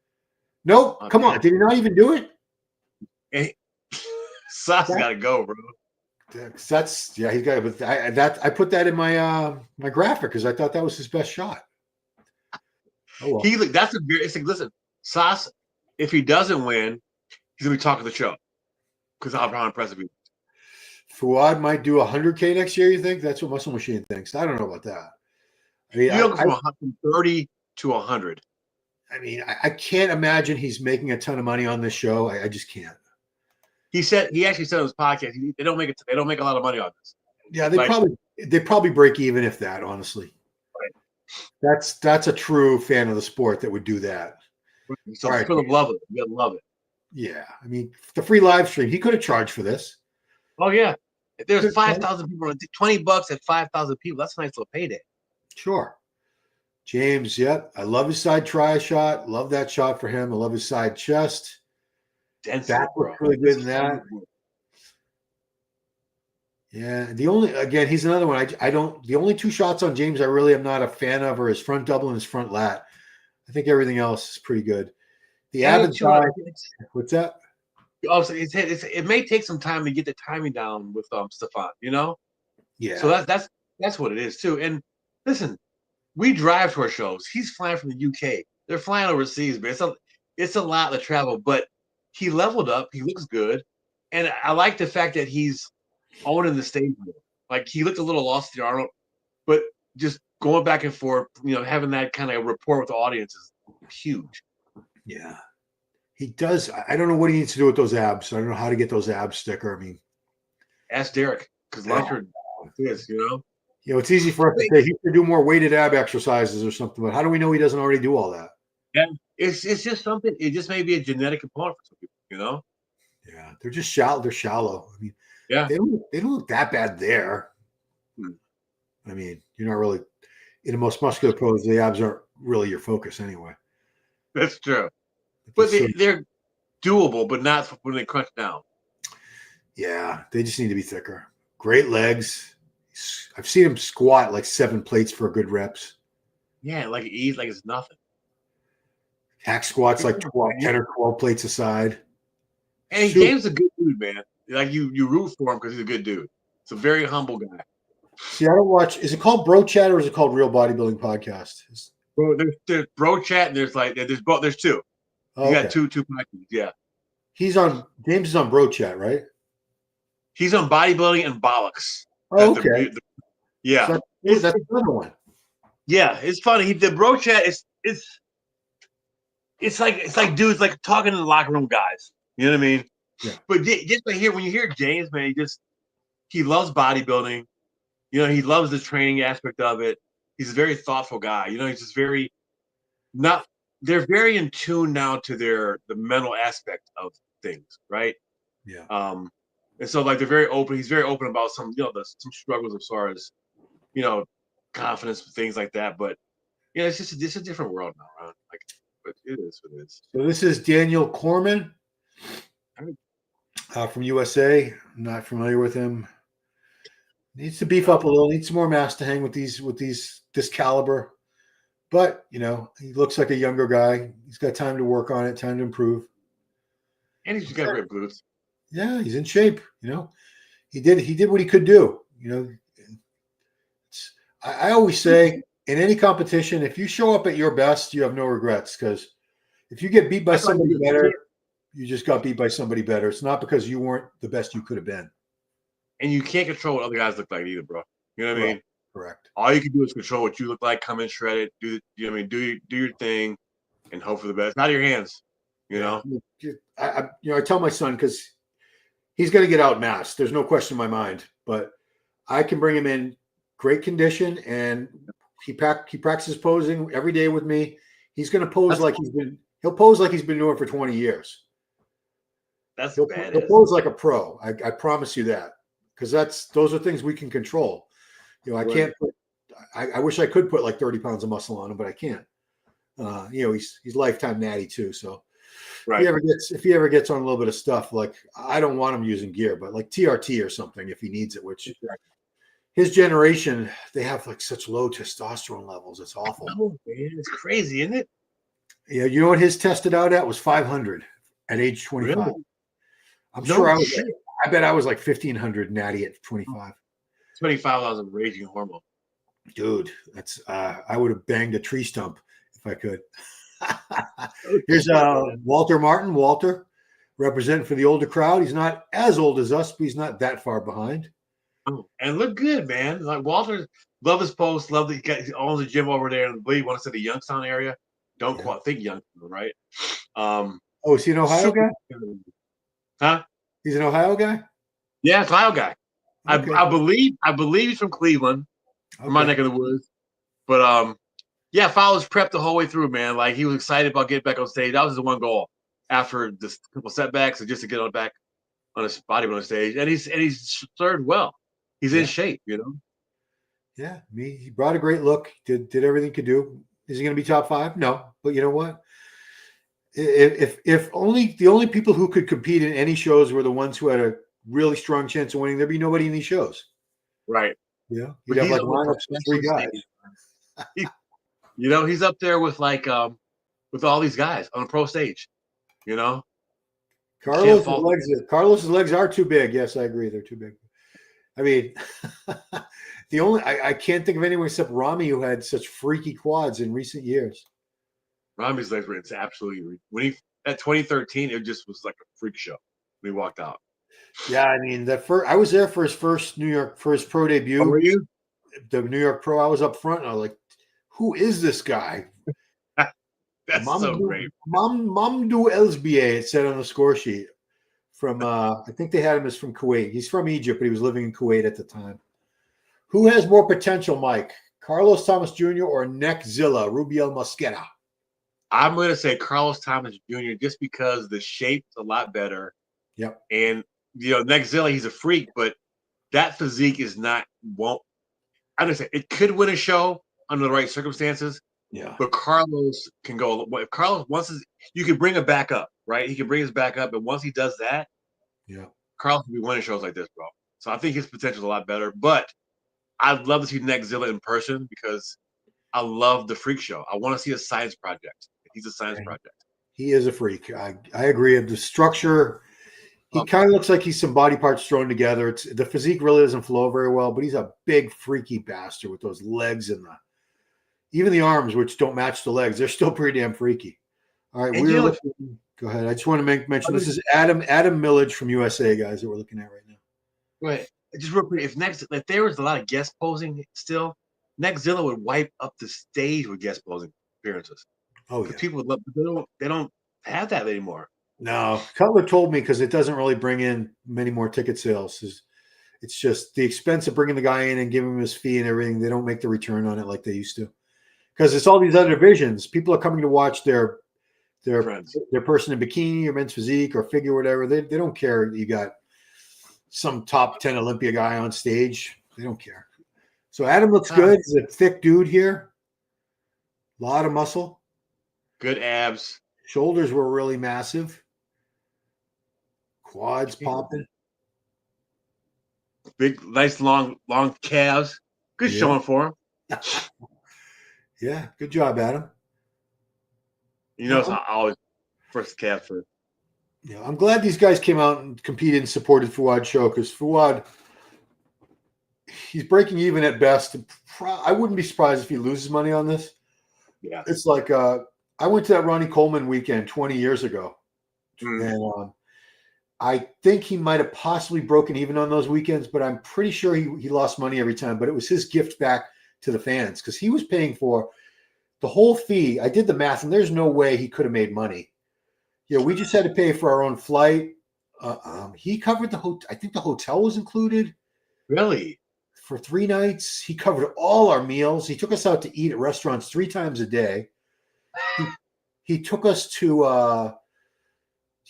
Nope. Come on. Did he not even do it? Hey, Sas got to go, bro. He's got it. But I put that in my my graphic because I thought that was his best shot. Oh, well. It's like, listen, Sas, if he doesn't win, he's gonna be talking the show because how impressive he is. Fuad might do 100K next year. You think? That's what Muscle Machine thinks. I don't know about that. I mean, you go from 30 to 100. I mean, I can't imagine he's making a ton of money on this show. I just can't. He actually said on his podcast they don't make a lot of money on this. Yeah, they probably break even if that, honestly. Right. That's a true fan of the sport that would do that. So for the love of it, you gotta love it. Yeah, I mean, the free live stream, he could have charged for this. Oh yeah, if there's 5,000 people, $20 at 5,000 people. That's a nice little payday. Sure. James, yep. I love his side try shot. Love that shot for him. I love his side chest. That looked really good in that. Yeah. He's another one. The only two shots on James I really am not a fan of are his front double and his front lat. I think everything else is pretty good. The Abbott side. What's that? Also, it may take some time to get the timing down with Stefan, you know. Yeah. So that's what it is too. And listen, we drive to our shows. He's flying from the UK. They're flying overseas, but it's a lot to travel. But he leveled up. He looks good, and I like the fact that he's owning the stage more. Like he looked a little lost to Arnold, but just going back and forth, you know, having that kind of rapport with the audience is huge. Yeah. He does. I don't know what he needs to do with those abs. I don't know how to get those abs thicker. I mean, ask Derek because Langford is, you know. You know, it's easy for us to say he should do more weighted ab exercises or something, but how do we know he doesn't already do all that? Yeah, it's just something. It just may be a genetic component for some people, you know. Yeah, they're just shallow. They're shallow. I mean, yeah, they don't look that bad there. I mean, you're not really in the most muscular pros. The abs aren't really your focus anyway. That's true. But they're doable, but not when they crunch down. Yeah, they just need to be thicker. Great legs. I've seen him squat like 7 plates for good reps. Yeah, like ease, like it's nothing. Hack squats like 10 or 12 plates aside. And James is a good dude, man. Like you root for him because he's a good dude. It's a very humble guy. See, I don't watch. Is it called Bro Chat or is it called Real Bodybuilding Podcast? Bro, there's Bro Chat and there's both. There's two. You got two podcasts. Yeah. James is on Bro Chat, right? He's on Bodybuilding and Bollocks. Oh, okay. Yeah. So that's another one. Yeah, it's funny. The Bro Chat it's like dudes like talking to the locker room guys. You know what I mean? Yeah. But just when you hear James, man, he loves bodybuilding. You know, he loves the training aspect of it. He's a very thoughtful guy. You know, he's just they're very in tune now to the mental aspect of things, right? Yeah. And so like they're very open. He's very open about some, you know, some struggles as far as, you know, confidence, things like that. But yeah, it's a different world now, right? Like, but it is what it is. So this is Daniel Corman from USA. I'm not familiar with him. Needs to beef up a little. Needs some more mass to hang with this caliber. But you know, he looks like a younger guy. He's got time to work on it, time to improve. And he's got great glutes. Yeah, he's in shape. You know, he did what he could do. You know, I always say in any competition, if you show up at your best, you have no regrets, because if you get beat by somebody better, you just got beat by somebody better. It's not because you weren't the best you could have been. And you can't control what other guys look like either, bro. You know what I mean? Correct. All you can do is control what you look like, come in shredded, do you know what I mean? Do your thing and hope for the best. Not your hands, you know? I tell my son, because he's going to get outmassed. There's no question in my mind. But I can bring him in great condition, and he practices posing every day with me. He's going to pose he'll pose like he's been doing it for 20 years. He'll pose like a pro. I promise you that, because those are things we can control. You know, I can't put. I wish I could put like 30 pounds of muscle on him, but I can't. You know, he's lifetime natty too. So right. If he ever gets on a little bit of stuff, like I don't want him using gear, but like TRT or something if he needs it. Which his generation, they have like such low testosterone levels. It's awful. Oh, man, it's crazy, isn't it? Yeah, you know what his tested out at was 500 at age 25. Really? I'm sure I bet I was like 1,500 natty at 25. 25, I was a raging hormone. Dude, that's I would have banged a tree stump if I could. Here's Walter Martin. Walter, representing for the older crowd. He's not as old as us, but he's not that far behind. Oh, and look good, man. Like Walter, love his post. Love that he owns a gym over there, and I believe wants to the Youngstown area. Don't quite think Youngstown, right? Oh, is he an Ohio guy? Huh? He's an Ohio guy? Yeah, it's an Ohio guy. Okay. I believe he's from Cleveland, from my neck of the woods. But yeah, follows prep the whole way through, man. Like he was excited about getting back on stage. That was his one goal after this couple setbacks, and just to get on back on his bodybuilding stage. And he's served well. He's in shape, you know. Yeah, he brought a great look. Did everything he could do. Is he going to be top 5? No, but you know what? If only the only people who could compete in any shows were the ones who had a really strong chance of winning, there'd be nobody in these shows. Right. Yeah. You'd have like lineups of 3 guys. You know, he's up there with like with all these guys on a pro stage, you know. Carlos's legs are too big. Yes, I agree. They're too big. I mean, I can't think of anyone except Rami who had such freaky quads in recent years. Rami's legs were it's absolutely at 2013, it just was like a freak show when he walked out. Yeah, I mean I was there for his pro debut. Oh, were you? The New York Pro. I was up front and I was like, who is this guy? That's so great. Mamdou Elsbier, it said on the score sheet. From I think they had him as from Kuwait. He's from Egypt, but he was living in Kuwait at the time. Who has more potential, Mike? Carlos Thomas Jr. or Neckzilla, Rubiel Mosquera? I'm going to say Carlos Thomas Jr. just because the shape's a lot better. Yep. And, Neckzilla, he's a freak, but that physique is not – I'm going to say it could win a show under the right circumstances. Yeah. But Carlos can go – if Carlos wants – you can bring him back up, right? He can bring his back up, and once he does that, Carlos will be winning shows like this, bro. So I think his potential is a lot better. But I'd love to see Neckzilla in person because I love the freak show. I want to see a science project. He's a science project. He is a freak. I agree. The structure, he kind of looks like he's some body parts thrown together. The physique really doesn't flow very well, but he's a big, freaky bastard with those legs and even the arms, which don't match the legs. They're still pretty damn freaky. All right, go ahead. I just want to mention this is Adam Millage from USA, guys, that we're looking at right now. Right. Just real quick, if there was a lot of guest posing still, Neckzilla would wipe up the stage with guest posing appearances. Oh yeah. People would love, they don't have that anymore. No, Cutler told me because it doesn't really bring in many more ticket sales. It's just the expense of bringing the guy in and giving him his fee and everything. They don't make the return on it like they used to. Because it's all these other divisions. People are coming to watch their person in bikini or men's physique or figure, whatever. They don't care. You got some top 10 Olympia guy on stage. They don't care. So Adam looks good. He's a thick dude here. A lot of muscle. Good abs. Shoulders were really massive. Quads popping. Big, nice, long calves. Good showing for him. Yeah, good job, Adam. It's always first calf for. Yeah, I'm glad these guys came out and competed and supported Fouad's show because Fouad, he's breaking even at best. I wouldn't be surprised if he loses money on this. Yeah, it's like I went to that Ronnie Coleman weekend 20 years ago, and I think he might have possibly broken even on those weekends, but I'm pretty sure he lost money every time. But it was his gift back to the fans because he was paying for the whole fee. I did the math, and there's no way he could have made money. We just had to pay for our own flight. He covered the hotel. I think the hotel was included. Really? For 3 nights. He covered all our meals. He took us out to eat at restaurants 3 times a day. He took us to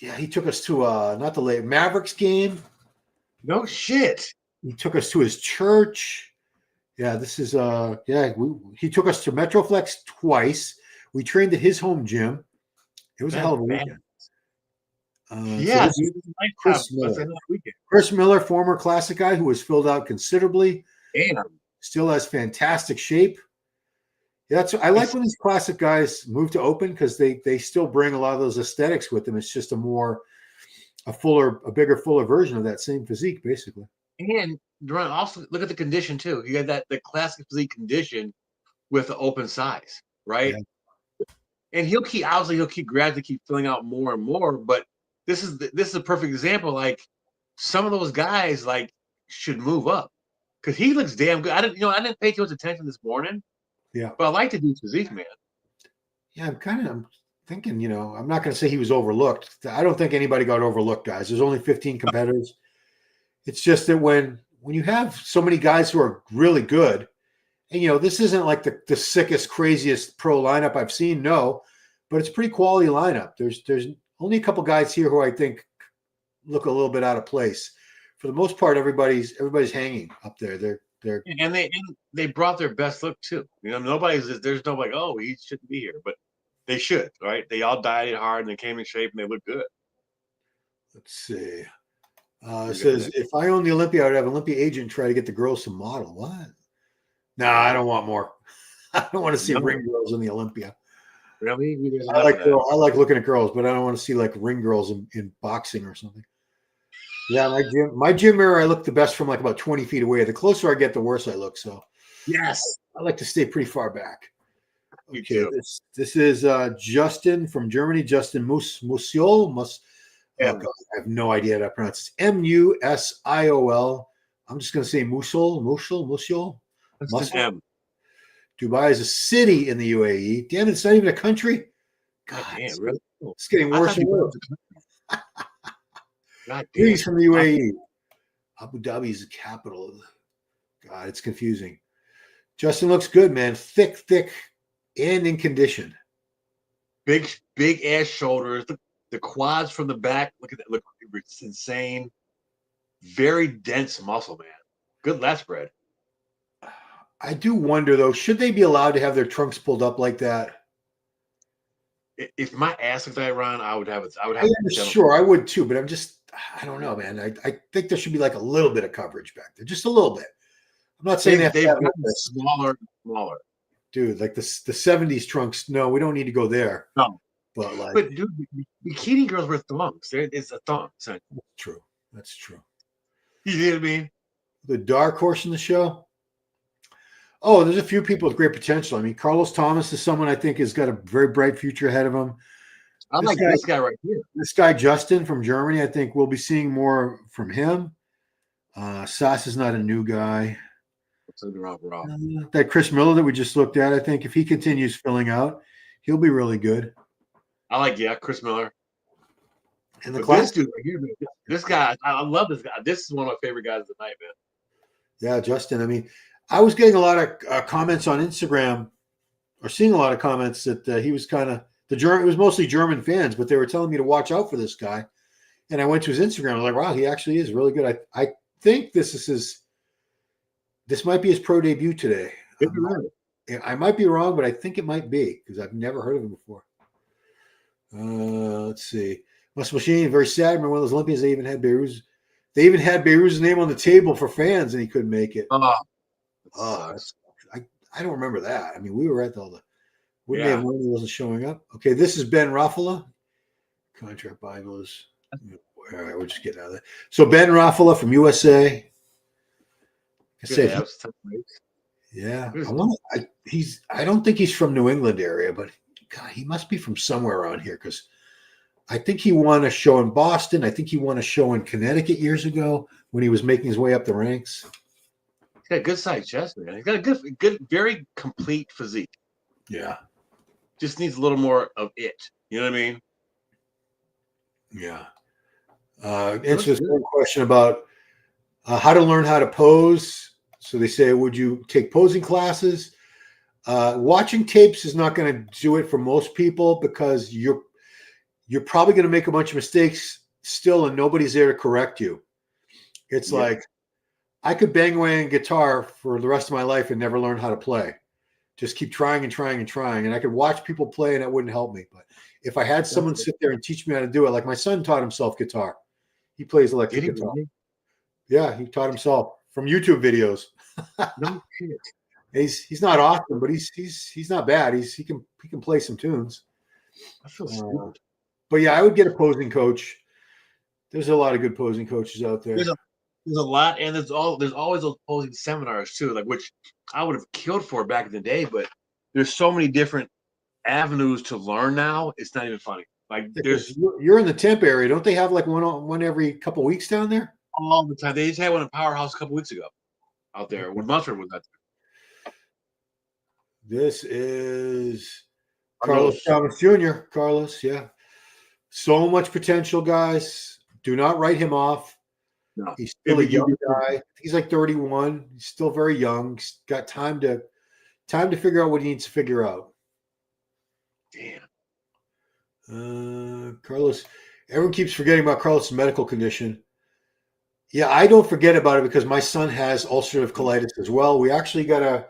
not the late Mavericks game. No shit. He took us to his church. Yeah, this is he took us to Metroflex twice. We trained at his home gym. It was a hell of a weekend. Chris Miller, former classic guy who was filled out considerably. Damn. Still has fantastic shape. Yeah, I like when these classic guys move to open because they still bring a lot of those aesthetics with them. It's just a bigger, fuller version of that same physique, basically. And Duran, also look at the condition too. You got the classic physique condition with the open size, right? Yeah. And he'll keep gradually keep filling out more and more. But this is a perfect example. Like some of those guys should move up because he looks damn good. I didn't pay too much attention this morning. Yeah, but I like to do physique, man. Yeah, I'm thinking. I'm not going to say he was overlooked. I don't think anybody got overlooked, guys. There's only 15 competitors. It's just that when you have so many guys who are really good, and this isn't like the sickest, craziest pro lineup I've seen, no, but it's a pretty quality lineup. There's only a couple guys here who I think look a little bit out of place. For the most part, everybody's hanging up there. And they brought their best look too. There's nobody. Oh, he shouldn't be here, but they should, right? They all dieted hard and they came in shape and they look good. Let's see. It says if I owned the Olympia, I would have an Olympia agent try to get the girls to model. What? No, I don't want more. I don't want to see ring girls in the Olympia. Really? I like looking at girls, but I don't want to see like ring girls in boxing or something. Yeah, my gym mirror, I look the best from like about 20 feet away. The closer I get, the worse I look. So Yes. I like to stay pretty far back. Me Okay, too. this is Justin from Germany. Justin Musiol. Oh God, I have no idea how to pronounce it. Musiol. I'm just going to say Musiol. That's an M. Dubai is a city in the UAE. Damn, it's not even a country. God damn, really? It's getting worse and worse. God damn. He's from the UAE. Abu Dhabi is the capital. God, it's confusing. Justin looks good, man. Thick, and in condition. Big ass shoulders. The quads from the back. Look at that. Look, it's insane. Very dense muscle, man. Good lat spread. I do wonder though, should they be allowed to have their trunks pulled up like that? If my ass looked like that, Ron, I would have it. Sure, I would too, but I don't know, man. I think there should be like a little bit of coverage back there, just a little bit. I'm not saying they've gotten smaller. Dude, like the 70s trunks. No, we don't need to go there. No, but dude, bikini girls wear thongs. It's a thong. So. That's true. You know what I mean? The dark horse in the show. Oh, there's a few people with great potential. I mean, Carlos Thomas is someone I think has got a very bright future ahead of him. I like this guy right here. This guy, Justin from Germany, I think we'll be seeing more from him. Sas is not a new guy. That Chris Miller that we just looked at, I think if he continues filling out, he'll be really good. I like, Chris Miller. And this dude right here, this guy, I love this guy. This is one of my favorite guys of the night, man. Yeah, Justin. I mean, I was getting a lot of comments on Instagram, or seeing a lot of comments that he was kind of it was mostly German fans, but they were telling me to watch out for this guy. And I went to his Instagram. I was like, wow, he actually is really good. I think this might be his pro debut today. I might be wrong, but I think it might be because I've never heard of him before. Let's see. Muscle Machine, very sad. Remember one of those Olympians, they even had Beirut's name on the table for fans, and he couldn't make it. I don't remember that. I mean, we were at all the. Wouldn't they have known he wasn't showing up? Okay, this is Ben Raffala. Contract Bibles. All right, we're just getting out of that. So Ben Raffala from USA. Yeah, I don't think he's from New England area, but God, he must be from somewhere around here because I think he won a show in Boston. I think he won a show in Connecticut years ago when he was making his way up the ranks. He's got a good size chest, man. He's got a good, very complete physique. Yeah. Just needs a little more of it. You know what I mean? Yeah. Answer this one question about how to learn how to pose. So they say, would you take posing classes? Watching tapes is not going to do it for most people because you're probably going to make a bunch of mistakes still and nobody's there to correct you. It's like I could bang away on guitar for the rest of my life and never learn how to play. Just keep trying and trying and trying. And I could watch people play and that wouldn't help me. But if I had someone sit there and teach me how to do it, like my son taught himself guitar. He plays electric guitar. Really? Yeah, he taught himself from YouTube videos. No shit. He's not awesome, but he's not bad. He can play some tunes. I feel stupid. But yeah, I would get a posing coach. There's a lot of good posing coaches out there. There's a lot, and there's always those posing seminars too, like which I would have killed for back in the day. But there's so many different avenues to learn now. It's not even funny. Like you're in the Temp area, don't they have like one every couple of weeks down there? All the time. They just had one in Powerhouse a couple weeks ago out there when Munster was out there. This is Carlos Thomas Jr. Carlos, yeah. So much potential, guys. Do not write him off. No. He's still a young guy. He's like 31. He's still very young. He's got time to figure out what he needs to figure out. Damn. Carlos, everyone keeps forgetting about Carlos' medical condition. Yeah, I don't forget about it because my son has ulcerative colitis as well. We actually got to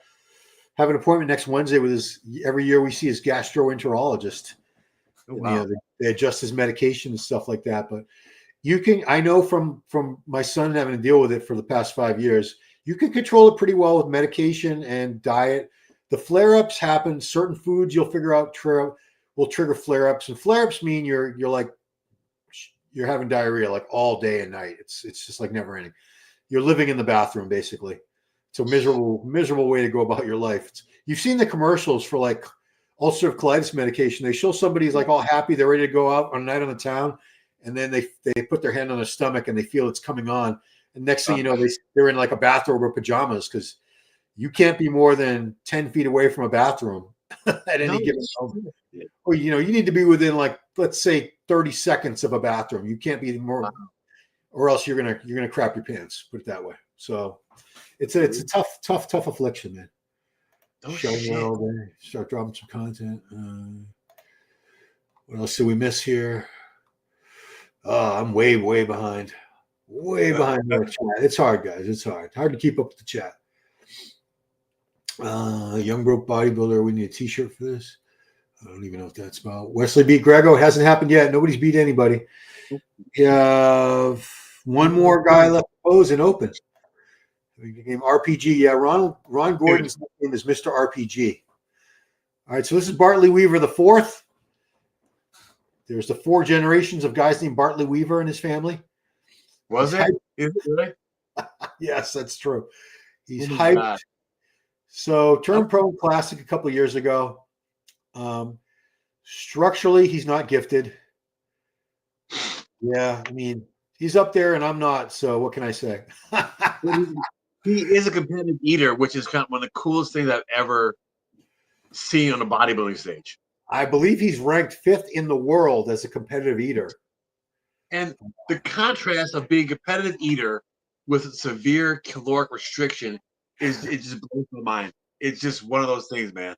have an appointment next Wednesday with every year we see his gastroenterologist. Oh, wow. They adjust his medication and stuff like that. But I know from my son having to deal with it for the past 5 years, you can control it pretty well with medication and diet. The flare-ups happen. Certain foods you'll figure out will trigger flare-ups, and flare-ups mean you're having diarrhea like all day and night. It's just like never ending. You're living in the bathroom basically. It's a miserable way to go about your life. You've seen the commercials for like ulcerative colitis medication. They show somebody's like all happy, they're ready to go out on a night on the town, and then they put their hand on their stomach and they feel it's coming on. And next thing you know, they're in like a bathrobe or pajamas because you can't be more than 10 feet away from a bathroom at any given moment. Or you need to be within like, let's say 30 seconds of a bathroom. You can't be more, or else you're gonna crap your pants. Put it that way. So it's a tough affliction, man. All day. Start dropping some content. What else did we miss here? Oh, I'm way behind. Way behind the chat. It's hard, guys. It's hard to keep up with the chat. Young broke bodybuilder. We need a t-shirt for this. I don't even know what that's about. Wesley beat Greggo. It hasn't happened yet. Nobody's beat anybody. We have one more guy left to pose and open. Named RPG. Yeah, Ron Gordon's name is Mr. RPG. All right, so this is Bartley Weaver the fourth. There's the 4 generations of guys named Bartley Weaver in his family. Was it? Is it really? Yes, that's true. He's hyped. God. So turned pro classic a couple of years ago. Structurally, he's not gifted. Yeah, I mean, he's up there and I'm not. So what can I say? He is a competitive eater, which is kind of one of the coolest things I've ever seen on a bodybuilding stage. I believe he's ranked 5th in the world as a competitive eater. And the contrast of being a competitive eater with a severe caloric restriction it just blows my mind. It's just one of those things, man.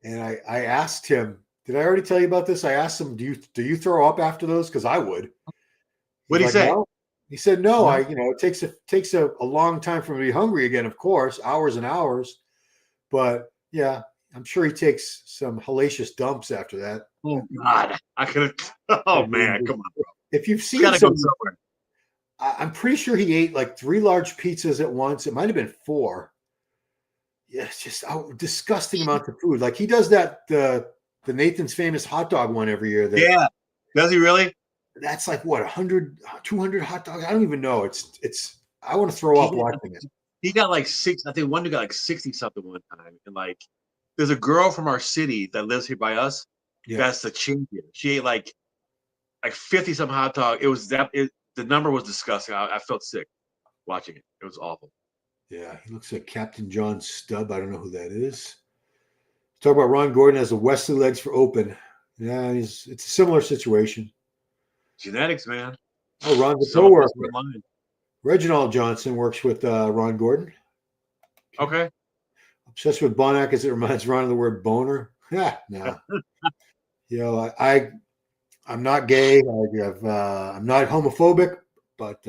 And I asked him, did I already tell you about this? I asked him, do you throw up after those? Because I would. What did he say? No. He said, no, it takes a long time for me to be hungry again, of course, hours and hours. But yeah, I'm sure he takes some hellacious dumps after that. Oh God. Oh man, come on, bro. If you've seen go somewhere. I'm pretty sure he ate like 3 large pizzas at once. It might have been 4. Yeah, it's just disgusting amounts of food. Like he does that the Nathan's Famous hot dog one every year. Yeah. Does he really? That's like what, 100, 200 hot dogs? I don't even know. It's I want to throw up watching it. He got like 6. I think one dude got like 60 something one time. And like there's a girl from our city that lives here by us. Yeah. That's the champion. She ate like 50 some hot dog. It was the number was disgusting. I felt sick watching it. It was awful. Yeah, he looks like Captain John Stubb. I don't know who that is. Talk about Ron Gordon as the Wesley legs for open. Yeah, it's a similar situation. Genetics, man. Oh, Ron's a co-worker. Reginald Johnson works with Ron Gordon. Okay. Obsessed with Bonac as it reminds Ron of the word boner. Yeah, no. I'm not gay. I'm not homophobic, but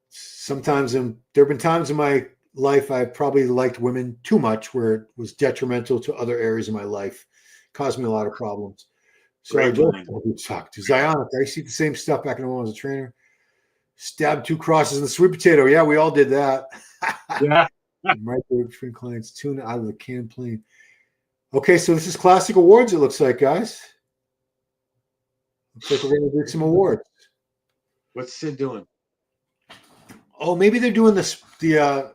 sometimes there have been times in my life I've probably liked women too much where it was detrimental to other areas of my life. Caused me a lot of problems. So I just talked to Zionic. I see the same stuff back when I was a trainer. Stabbed 2 crosses in the sweet potato. Yeah, we all did that. Yeah. Microwave between clients, tuna out of the can plain. Okay, so this is classic awards, it looks like, guys. Looks like we're going to do some awards. What's Sid doing? Oh, maybe they're doing this. No,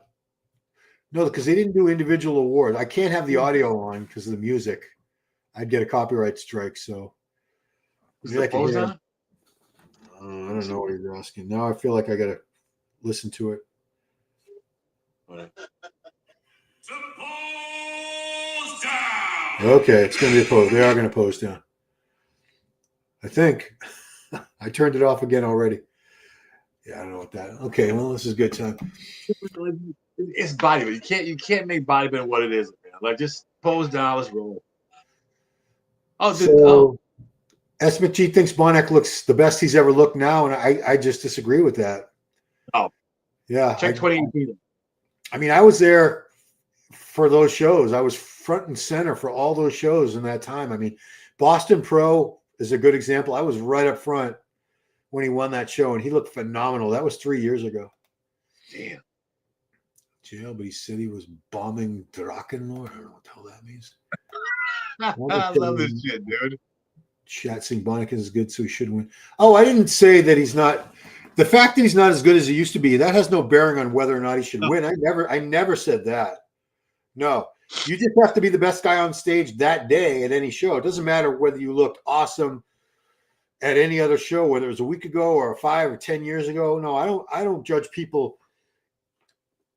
because they didn't do individual awards. I can't have the audio on because of the music. I'd get a copyright strike. So, is the pose on? I don't know what you're asking. Now I feel like I got to listen to it. Okay, it's going to be a pose. They are going to pose down. I think. I turned it off again already. Yeah, I don't know what that. Okay, well, this is a good time. It's bodybuilding. You can't make bodybuilding what it is, man. Like just pose down, let's roll. Oh, dude. So, S. McGee thinks Bonac looks the best he's ever looked now, and I just disagree with that. Oh, yeah. Check 2018. I mean, I was there for those shows. I was front and center for all those shows in that time. I mean, Boston Pro is a good example. I was right up front when he won that show, and he looked phenomenal. That was 3 years ago. Damn. Jail, but he said he was bombing Drakenlord. I don't know what the hell that means. I love this shit, dude. Chat saying Bonac is good, so he should win. Oh, I didn't say that he's not. The fact that he's not as good as he used to be, that has no bearing on whether or not he should win. I never said that. No, you just have to be the best guy on stage that day at any show. It doesn't matter whether you looked awesome at any other show, whether it was a week ago or 5 or 10 years ago. No, I don't judge people.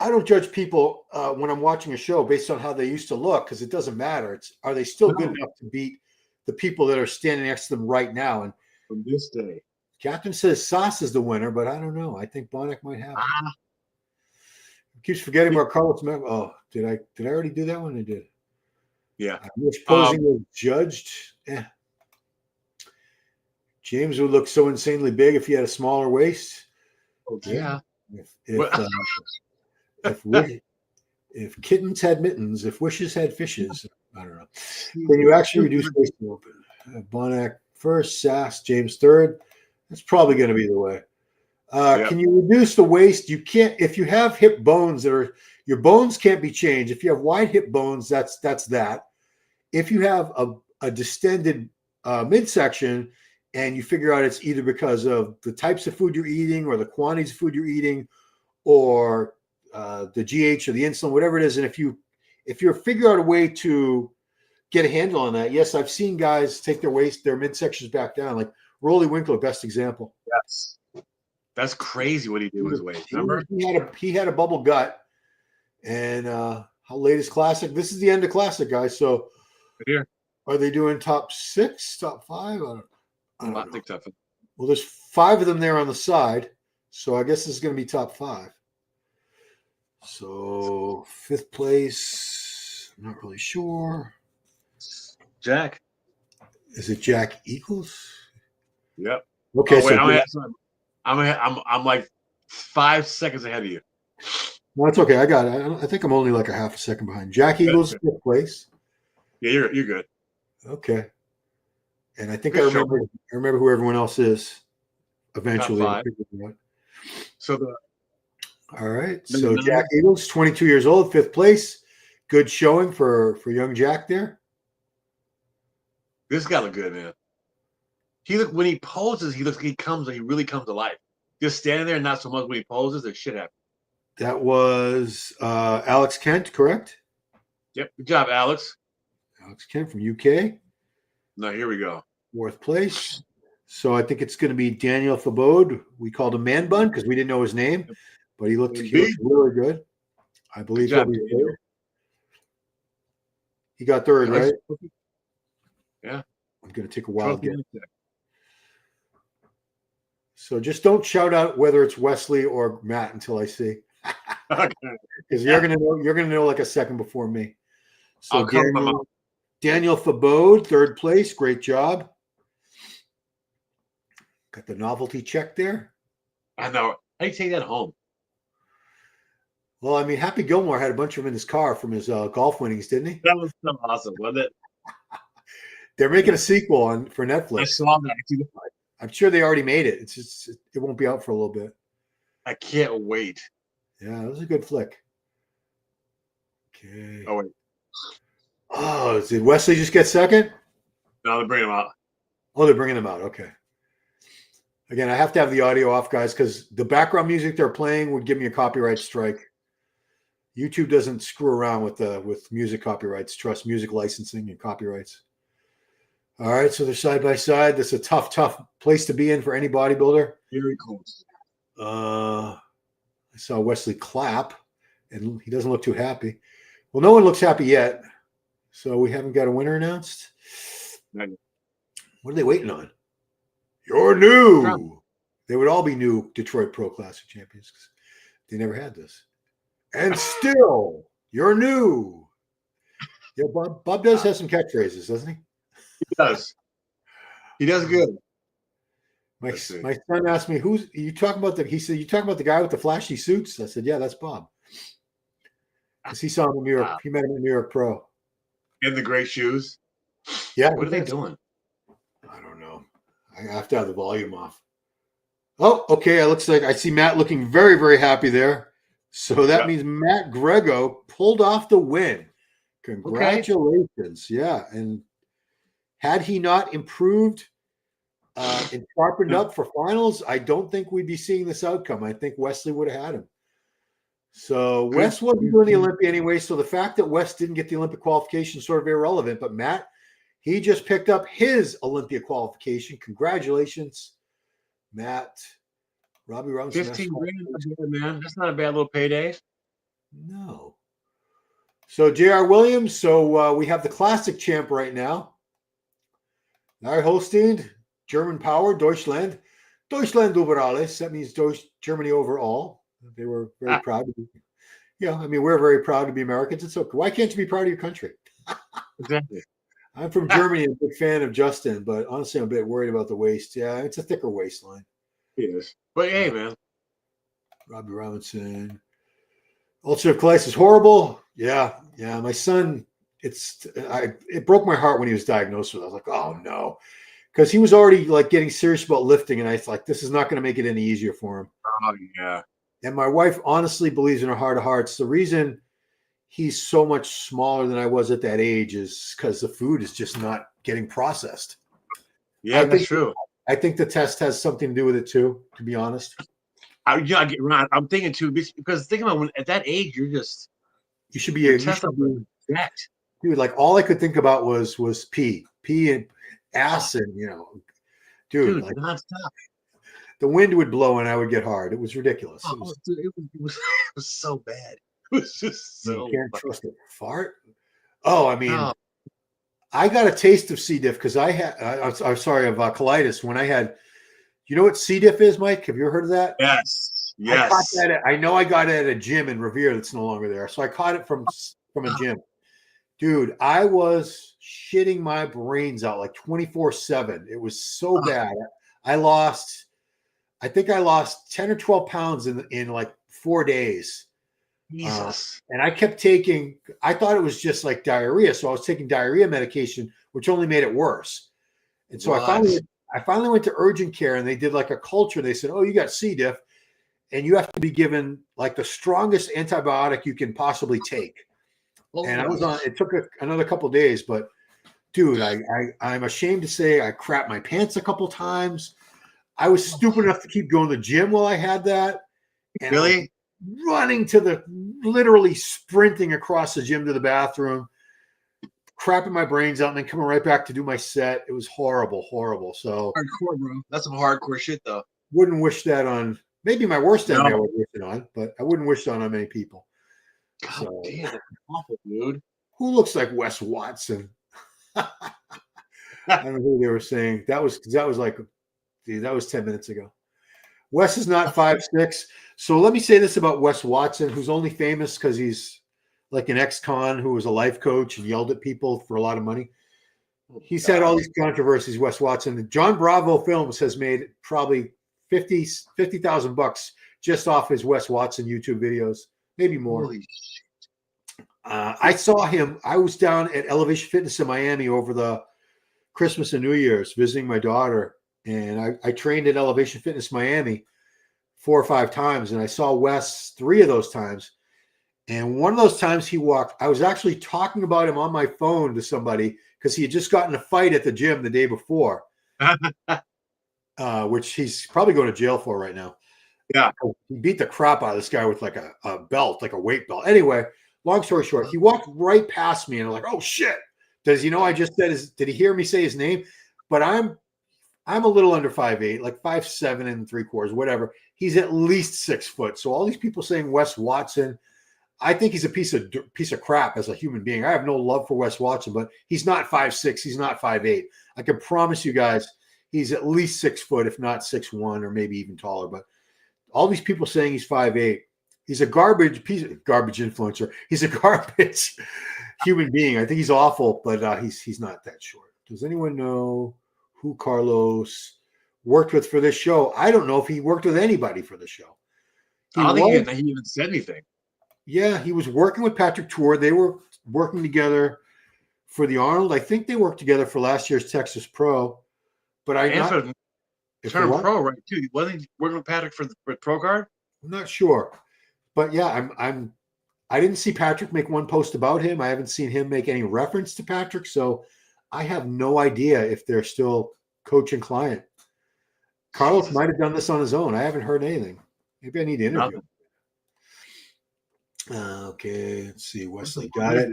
I don't judge people when I'm watching a show based on how they used to look, because it doesn't matter. Are they still good enough to beat the people that are standing next to them right now? And from this day, Captain says Sas is the winner, but I don't know. I think Bonac might have it. Keeps forgetting about Carlos. Oh, did I already do that one? I did. Yeah. Which posing was judged? Yeah. James would look so insanely big if he had a smaller waist. Oh, yeah. If kittens had mittens, if wishes had fishes, I don't know. Can you actually reduce waist open? Bonac first, Sass, James third. That's probably going to be the way. Can you reduce the waist? You can't. If you have hip bones your bones can't be changed. If you have wide hip bones, that's that. If you have a distended midsection and you figure out it's either because of the types of food you're eating or the quantities of food you're eating or the GH or the insulin, whatever it is, and if you figure out a way to get a handle on that, yes, I've seen guys take their midsections back down, like Rolly Winkler, best example. Yes, that's crazy what he did with his waist. Remember, he had a bubble gut, and how late is Classic? This is the end of Classic, guys. So, here, are they doing top 6, top 5? I don't think top 5. Well, there's 5 of them there on the side, so I guess this is going to be top 5. So 5th place, I'm not really sure. Jack. Is it Jack Eagles? Yep. Okay. Oh, wait, I'm like 5 seconds ahead of you. No, it's okay. I got it. I think I'm only like a half a second behind. Jack Eagles, 5th place. Yeah, you're good. Okay. And I think I remember who everyone else is eventually. Top 5. So all right. So Jack Eagles, 22 years old, 5th place. Good showing for young Jack there. This guy look good, man. When he poses, he really comes to life. Just standing there, not so much when he poses, there's shit happening. That was Alex Kent, correct? Yep. Good job, Alex. Alex Kent from UK. Now here we go. 4th place. So I think it's going to be Daniel Fabode. We called him Man Bun because we didn't know his name, but he looked really good. I believe he'll be third. He got third, right? Yeah. I'm going to take a wild guess. So just don't shout out whether it's Wesley or Matt until I see, because you're gonna know like a second before me. So Daniel Fabode, 3rd place, great job. Got the novelty check there. I know. How do you take that home? Well, I mean, Happy Gilmore had a bunch of them in his car from his golf winnings, didn't he? That was so awesome, wasn't it? They're making a sequel for Netflix. I saw that. I'm sure they already made it. It's just it won't be out for a little bit. I can't wait. Yeah, it was a good flick. Okay. Oh wait. Oh, did Wesley just get second? No, they're bringing him out. Oh, they're bringing him out. Okay. Again, I have to have the audio off, guys, because the background music they're playing would give me a copyright strike. YouTube doesn't screw around with music copyrights. Trust music licensing and copyrights. All right, so they're side by side. That's a tough place to be in for any bodybuilder. Very close. I saw Wesley clap, and he doesn't look too happy. Well, no one looks happy yet, so we haven't got a winner announced. What are they waiting on? You're new. Trump. They would all be new Detroit Pro Classic champions because they never had this. And still, you're new. Yeah, Bob does have some catchphrases, doesn't he? He does. He does good. My son asked me, "Who's you talking about?" He said, "You talking about the guy with the flashy suits?" I said, "Yeah, that's Bob." Because he saw him in New York. He met him in New York Pro. In the gray shoes. Yeah. What are they doing? I don't know. I have to have the volume off. Oh, okay. It looks like I see Matt looking very, very happy there. So that means Matt Greggo pulled off the win. Congratulations. Okay. Yeah. And Had he not improved and sharpened up for finals, I don't think we'd be seeing this outcome. I think Wesley would have had him. So Wes wasn't doing the Olympia anyway. So the fact that Wes didn't get the Olympic qualification is sort of irrelevant. But Matt, he just picked up his Olympia qualification. Congratulations, Matt. Robbie Robinson. 15 grand, man. That's not a bad little payday. No. So J.R. Williams. So we have the classic champ right now. Larry Holstein, German power, Deutschland über alles. That means Germany overall. They were very proud to be. Yeah, I mean, we're very proud to be Americans. It's okay. Why can't you be proud of your country? Exactly. I'm from Germany and a big fan of Justin, but honestly, I'm a bit worried about the waist. Yeah, it's a thicker waistline. It is. But hey, man. Robbie Robinson. Ulcerative colitis is horrible. Yeah. My son, it broke my heart when he was diagnosed with it. I was like, oh no. Because he was already like getting serious about lifting, and I was like, this is not going to make it any easier for him. Oh, yeah. And my wife honestly believes in her heart of hearts, the reason he's so much smaller than I was at that age is because the food is just not getting processed. Yeah, that's true. I think the test has something to do with it too, to be honest. I'm thinking too, because think about when at that age, you should be that. Dude, like all I could think about was pee and ass, and dude like, nonstop. The wind would blow and I would get hard. It was ridiculous. It was so bad. It was just so. You can't trust a fart. Oh, I mean, I got a taste of C. diff because I had. I'm sorry, of colitis when I had. You know what C. diff is, Mike? Have you ever heard of that? Yes. I caught that. I know I got it at a gym in Revere that's no longer there. So I caught it from a gym. Dude, I was shitting my brains out like 24/7. It was so bad. I think I lost 10 or 12 pounds in like 4 days. Jesus. And I kept taking, I thought it was just like diarrhea. So I was taking diarrhea medication, which only made it worse. And so I finally went to urgent care, and they did like a culture. They said, oh, you got C. diff, and you have to be given like the strongest antibiotic you can possibly take. And I was on, it took another couple of days, but dude, I'm ashamed to say I crapped my pants a couple times. I was stupid enough to keep going to the gym while I had that. And really? Running literally sprinting across the gym to the bathroom, crapping my brains out, and then coming right back to do my set. It was horrible. So hardcore, bro. That's some hardcore shit, though. Wouldn't wish that on, maybe my worst enemy I would wish it on, but I wouldn't wish that on many people. God damn, that's awful, dude. Who looks like Wes Watson? I don't know who they were saying. That was 10 minutes ago. Wes is not 5'6". So let me say this about Wes Watson, who's only famous because he's like an ex-con who was a life coach and yelled at people for a lot of money. He's had all these controversies, Wes Watson. The John Bravo Films has made probably $50,000 just off his Wes Watson YouTube videos, maybe more. Holy shit. I saw him. I was down at Elevation Fitness in Miami over the Christmas and New Year's visiting my daughter. And I trained at Elevation Fitness Miami 4 or 5 times. And I saw Wes 3 of those times. And one of those times he walked, I was actually talking about him on my phone to somebody because he had just gotten a fight at the gym the day before, which he's probably going to jail for right now. Yeah. He beat the crap out of this guy with like a belt, like a weight belt. Anyway, long story short, he walked right past me and I'm like, oh shit. Does he know I just said did he hear me say his name? But I'm a little under 5'8", like 5'7 3/4, whatever. He's at least 6 foot. So all these people saying Wes Watson, I think he's a piece of crap as a human being. I have no love for Wes Watson, but he's not 5'6". He's not 5'8". I can promise you guys he's at least 6 foot, if not 6'1", or maybe even taller. But all these people saying he's 5'8", he's a garbage influencer. He's a garbage human being. I think he's awful, but he's not that short. Does anyone know who Carlos worked with for this show? I don't know if he worked with anybody for the show. I don't think he even said anything. Yeah, he was working with Patrick Tour. They were working together for the Arnold. I think they worked together for last year's Texas Pro. But Turn pro, right? Too. Wasn't he working with Patrick for the pro card? I'm not sure, but yeah, I didn't see Patrick make one post about him. I haven't seen him make any reference to Patrick, so I have no idea if they're still coach and client. Carlos might have done this on his own. I haven't heard anything. Maybe I need to interview him. Okay, let's see. Wesley got it.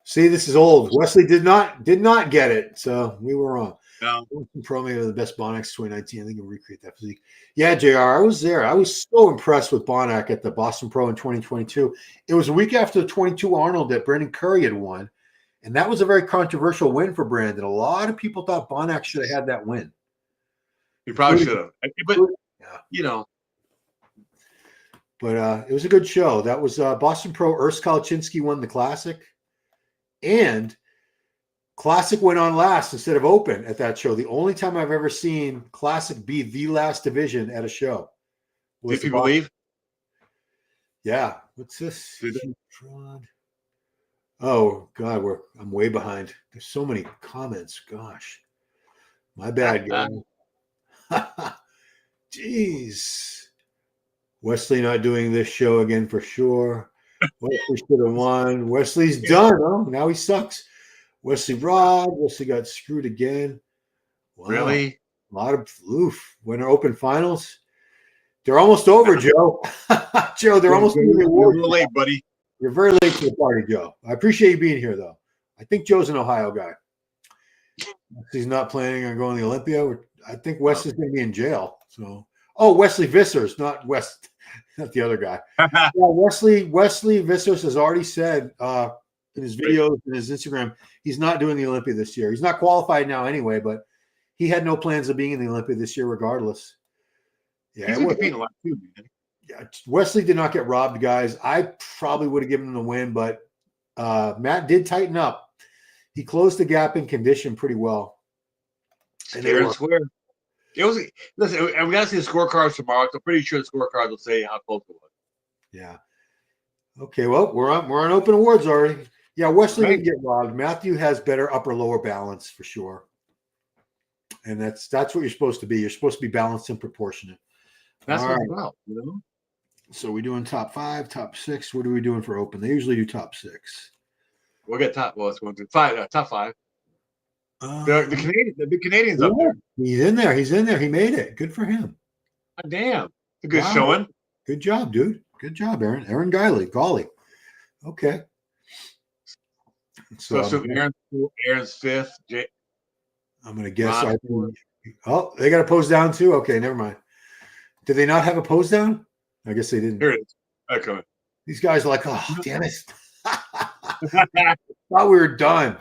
See, this is old. Wesley did not get it, so we were wrong. No. Pro made the best Bonac 2019. I think he'll recreate that physique. Yeah, JR, I was there. I was so impressed with Bonac at the Boston Pro in 2022. It was a week after the 22 Arnold that Brandon Curry had won, and that was a very controversial win for Brandon. A lot of people thought Bonac should have had that win. He probably should have. But, But it was a good show. That was Boston Pro. Urs Kaliczynski won the Classic. And Classic went on last instead of Open at that show. The only time I've ever seen Classic be the last division at a show. Did people leave? Yeah. What's this? Oh, God, I'm way behind. There's so many comments. Gosh. My bad, guy. Jeez. Wesley not doing this show again for sure. Wesley should have won. Wesley's done. Oh, now he sucks. Wesley robbed. Wesley got screwed again. Wow. Really? A lot of Winter Open Finals. They're almost over, Joe. Joe, they're almost over. You're late, buddy. You're very late to the party, Joe. I appreciate you being here, though. I think Joe's an Ohio guy. He's not planning on going to the Olympia. I think Wesley's going to be in jail. So, Wesley Vissers, not the other guy. Yeah, Wesley Vissers has already said in his videos and his Instagram he's not doing the Olympia this year. He's not qualified now anyway, but he had no plans of being in the Olympia this year, regardless. Yeah, he's competing a lot too, man. Yeah, Wesley did not get robbed, guys. I probably would have given him the win, but Matt did tighten up. He closed the gap in condition pretty well. And fair and square. It was. Listen, and we got to see the scorecards tomorrow. I'm pretty sure the scorecards will say how close it was. Yeah. Okay. Well, we're on open awards already. Yeah, Wesley didn't get robbed. Matthew has better upper lower balance for sure, and that's what you're supposed to be. You're supposed to be balanced and proportionate. That's what it's about, So we're doing top 5, top 6. What are we doing for open? They usually do top 6. We'll get top. Well, it's 1, 2, 5. Top 5. The Canadians up there. He's in there. He made it. Good for him. God damn. A good showing. Good job, dude. Good job, Aaron. Aaron Golly. Okay. So Aaron's 5th. I'm going to guess. They got a pose down too? Okay, never mind. Did they not have a pose down? I guess they didn't. Here it is. Okay. These guys are like, oh, damn it. Thought we were done.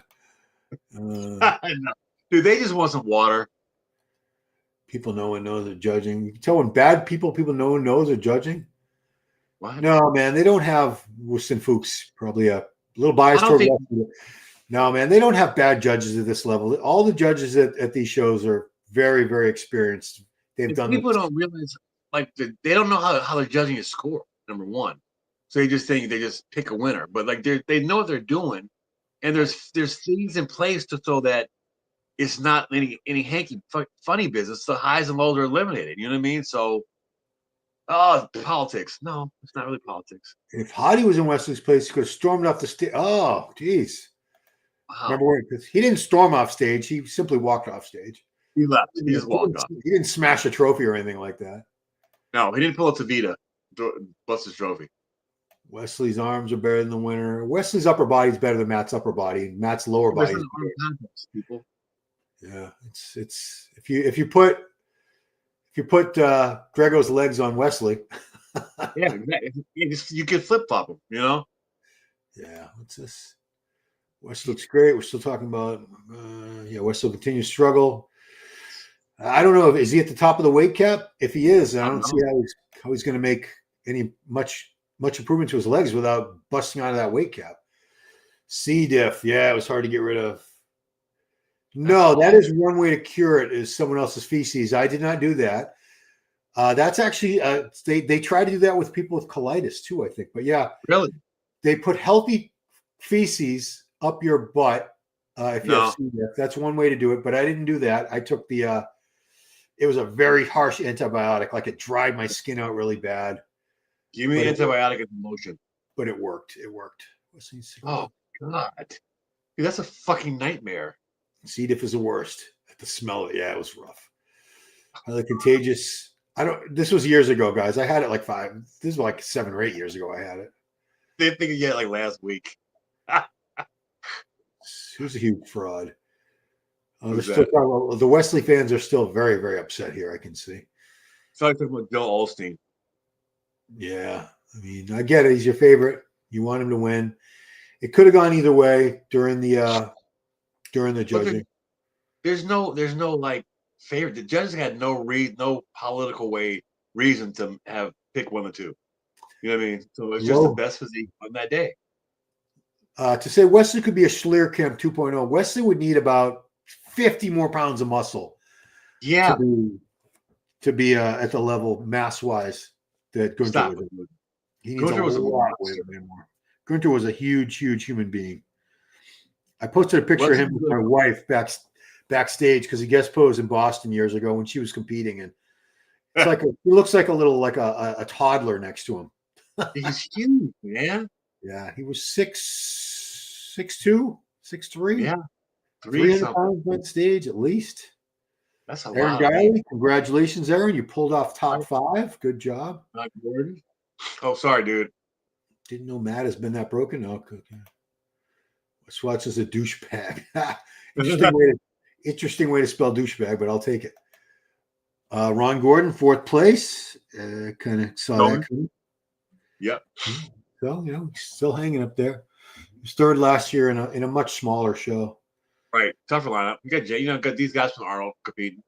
Dude, they just want some water. People no one knows they're judging. You can tell when bad people no one knows are judging. What? No, man, they don't have Wuston Fuchs. Probably a little biased toward Wesley. No, man, they don't have bad judges at this level. All the judges at these shows are very, very experienced. They've done. People don't realize, like, they don't know how they're judging a score. Number one, so they just think they just pick a winner, but like they know what they're doing, and there's things in place so that it's not any hanky funny business. The highs and lows are eliminated. You know what I mean? So, politics. No, it's not really politics. If Hadi was in Wesley's place, he could have stormed off the stage. Oh, geez. Wow. Remember where he didn't storm off stage. He simply walked off stage. He left. He just walked off. He didn't smash a trophy or anything like that. No, he didn't pull a Tavita, bust his trophy. Wesley's arms are better than the winner. Wesley's upper body is better than Matt's upper body. Matt's lower body. People. Yeah, it's if you put Greggo's legs on Wesley. Yeah, exactly. You could flip flop him. You know. Yeah. What's this? Wesley looks great. We're still talking about. Wesley will continue to struggle. I don't know. Is he at the top of the weight cap? If he is, I don't see how he's going to make any much improvement to his legs without busting out of that weight cap. C diff. Yeah, it was hard to get rid of. No, that is one way to cure it is someone else's feces. I did not do that. That's actually they try to do that with people with colitis too, I think. But yeah, really, they put healthy feces up your butt if you have C diff. That's one way to do it. But I didn't do that. I took the. It was a very harsh antibiotic. Like it dried my skin out really bad. Give me an antibiotic and lotion. But it worked. It worked. Oh God, dude, that's a fucking nightmare. C. diff is the worst. At the smell of it, yeah, it was rough. Highly contagious. This was years ago, guys. I had it like this was like 7 or 8 years ago. I had it. They think you had it like last week. He was a huge fraud. Who's The Wesley fans are still very, very upset here. I can see. So I talking about Joe Osteen. Yeah, I mean, I get it. He's your favorite. You want him to win. It could have gone either way during the judging. There's no like favorite. The judges had no political reason to have pick one or two. You know what I mean? So it's just the best physique on that day. To say Wesley could be a Schlierkamp 2.0, Wesley would need about 50 more pounds of muscle. Yeah. To be at the level mass wise that Gunther was. He needs a lot more. Gunther was a huge, huge human being. I posted a picture of him with my wife backstage because he guest posed in Boston years ago when she was competing, and it's like he looks like a toddler next to him. He's huge, man. Yeah, he was 6'2", 6'3". Yeah, 300 pounds on stage at least. That's a Aaron lot. Guiley, congratulations, Aaron. You pulled off top 5. Good job. Not Gordon. Oh, sorry, dude. Didn't know Matt has been that broken. No, okay. Swatch is a douchebag. Interesting way to spell douchebag, but I'll take it. Ron Gordon, 4th place. Kind of saw that coming. Yep. So, he's still hanging up there. He was 3rd last year in a much smaller show. Right. Tougher lineup. You got these guys from Arnold competing.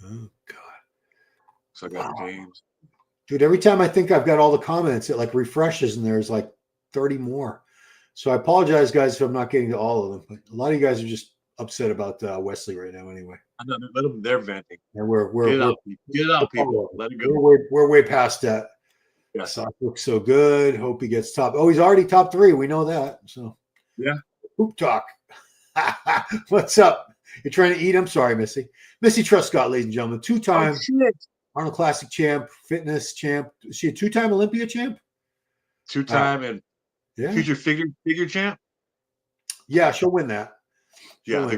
Oh, God. So I got James. Dude, every time I think I've got all the comments, it like refreshes and there's like 30 more. So I apologize, guys, if I'm not getting to all of them. But a lot of you guys are just upset about Wesley right now anyway. I know, let them, they're venting. And we're get it out, people. Let it go. We're way past that. Yeah. Sock looks so good. Hope he gets top. Oh, he's already top 3. We know that. So yeah. Hoop talk. What's up? You're trying to eat? I'm sorry, Missy. Missy Truscott, ladies and gentlemen. 2-time Arnold Classic champ, fitness champ. Is she a 2-time Olympia champ? 2-time and future figure champ. Yeah, she'll win that. I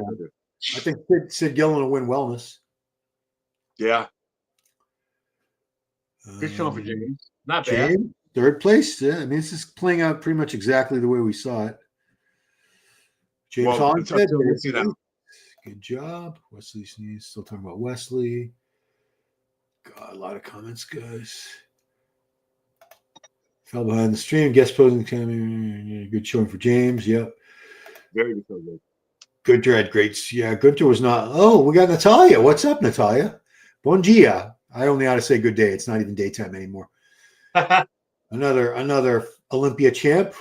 think Sid Gillen will win wellness. Yeah. Good showing for James. Not bad. 3rd place. Yeah, I mean, this is playing out pretty much exactly the way we saw it. James Holland said, good job. Wesley Sneeze still talking about Wesley. God, a lot of comments, guys. Fell behind the stream. Guest posing. Good showing for James. Yep. Very good. Gunter had great. Yeah, Gunter was not. Oh, we got Natalia. What's up, Natalia? Bon dia. I only ought to say good day. It's not even daytime anymore. Another Olympia champ.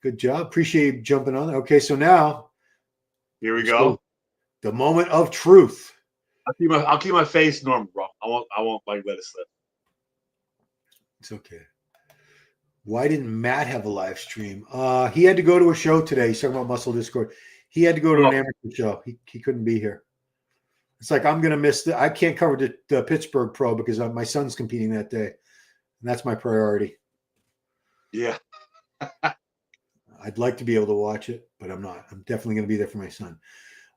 Good job. Appreciate you jumping on. Okay, so now here we go. The moment of truth. I'll keep my face normal, bro. I won't like let it slip. It's okay. Why didn't Matt have a live stream? He had to go to a show today. He's talking about Muscle Discord. He had to go to an amateur show. He couldn't be here. It's like I'm gonna miss I can't cover the Pittsburgh Pro because my son's competing that day, and that's my priority. Yeah. I'd like to be able to watch it, but I'm not. I'm definitely going to be there for my son.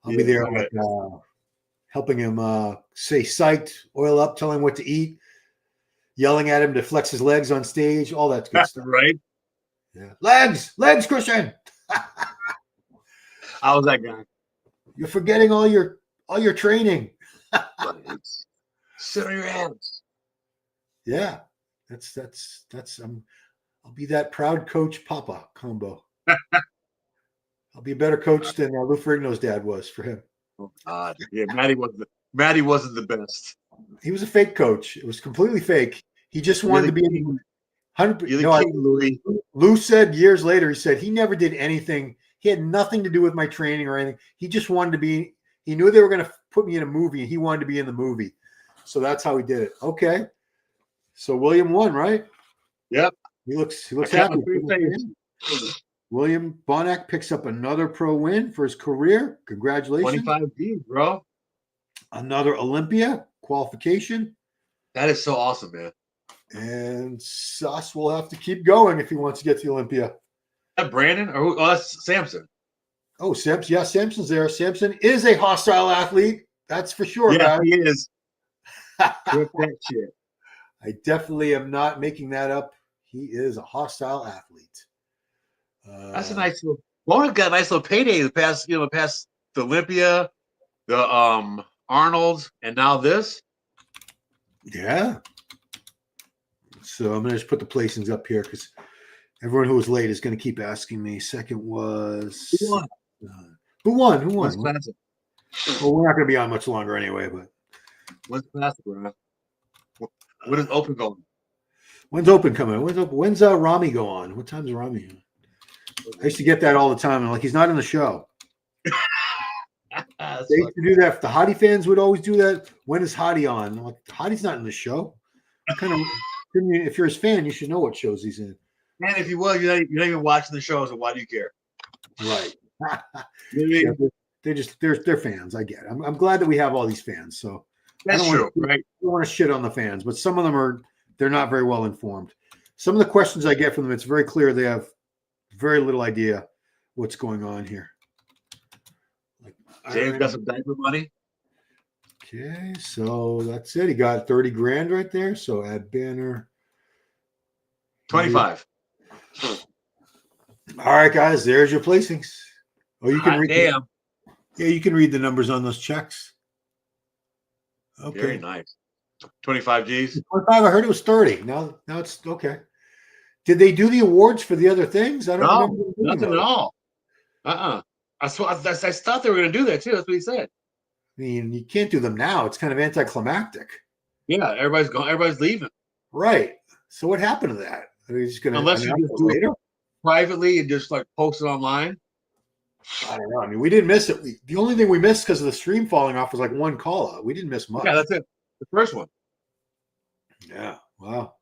I'll be there helping him say psyched, oil up, tell him what to eat, yelling at him to flex his legs on stage, all that good stuff. Right? Yeah. Legs, Christian. I was that guy. You're forgetting all your training. Sit on your hands. Yeah. That's I'll be that proud coach Papa combo. I'll be a better coach than Lou Ferrigno's dad was for him. Oh God. Yeah, Matty wasn't the best. He was a fake coach. It was completely fake. He just wanted to be 100%. Lou said years later, he said he never did anything. He had nothing to do with my training or anything. He just wanted to be, he knew they were going to put me in a movie and he wanted to be in the movie. So that's how he did it. Okay. So William won, right? Yep. He looks happy. William Bonac picks up another pro win for his career. Congratulations. 25 G, bro. Another Olympia qualification. That is so awesome, man. And Sas will have to keep going if he wants to get to the Olympia. Is that Brandon or who? Oh, that's Samson. Oh, Samson. Yeah, Samson's there. Samson is a hostile athlete. That's for sure, Yeah, guys. he is. Rip that shit. I definitely am not making that up. He is a hostile athlete. That's a nice little. Bonus got a nice little payday the past the Olympia, the Arnold, and now this. Yeah. So I'm going to just put the placings up here because everyone who was late is going to keep asking me. Second was Who won? Who won? Who When's won? classic? Well, we're not going to be on much longer anyway. But When's classic, bro? When is open going? when's open coming? When's open? When's Rami go on? What time's Rami on? I used to get that all the time. And like, he's not in the show. They used to do that. The Hottie fans would always do that. When is Hottie on? I'm like, Hottie's not in the show. Kind of. If you're his fan, you should know what shows he's in. And if you will, you're not even watching the show, so why do you care? Right. You know what I mean? They're fans. I get it. I'm glad that we have all these fans. So That's true, right? I don't want to shit on the fans, but some of them they're not very well informed. Some of the questions I get from them, it's very clear they have very little idea what's going on here. Like, James got some diaper money. Okay, so that's it. He got 30 grand right there. So add banner. 25. All right, guys. There's your placings. Oh, you can read. Damn. Yeah, you can read the numbers on those checks. Okay. Very nice. 25 G's. 25. I heard it was 30. Now it's okay. Did they do the awards for the other things? I don't remember. No, nothing at all. I thought they were going to do that too. That's what he said. I mean, you can't do them now. It's kind of anticlimactic. Yeah, everybody's going. Everybody's leaving. Right. So what happened to that? Are you just going to Unless you just do it privately and just like post it online. I don't know. I mean, we didn't miss it. The only thing we missed because of the stream falling off was like one call out. We didn't miss much. Yeah, that's it. The first one. Yeah. Wow.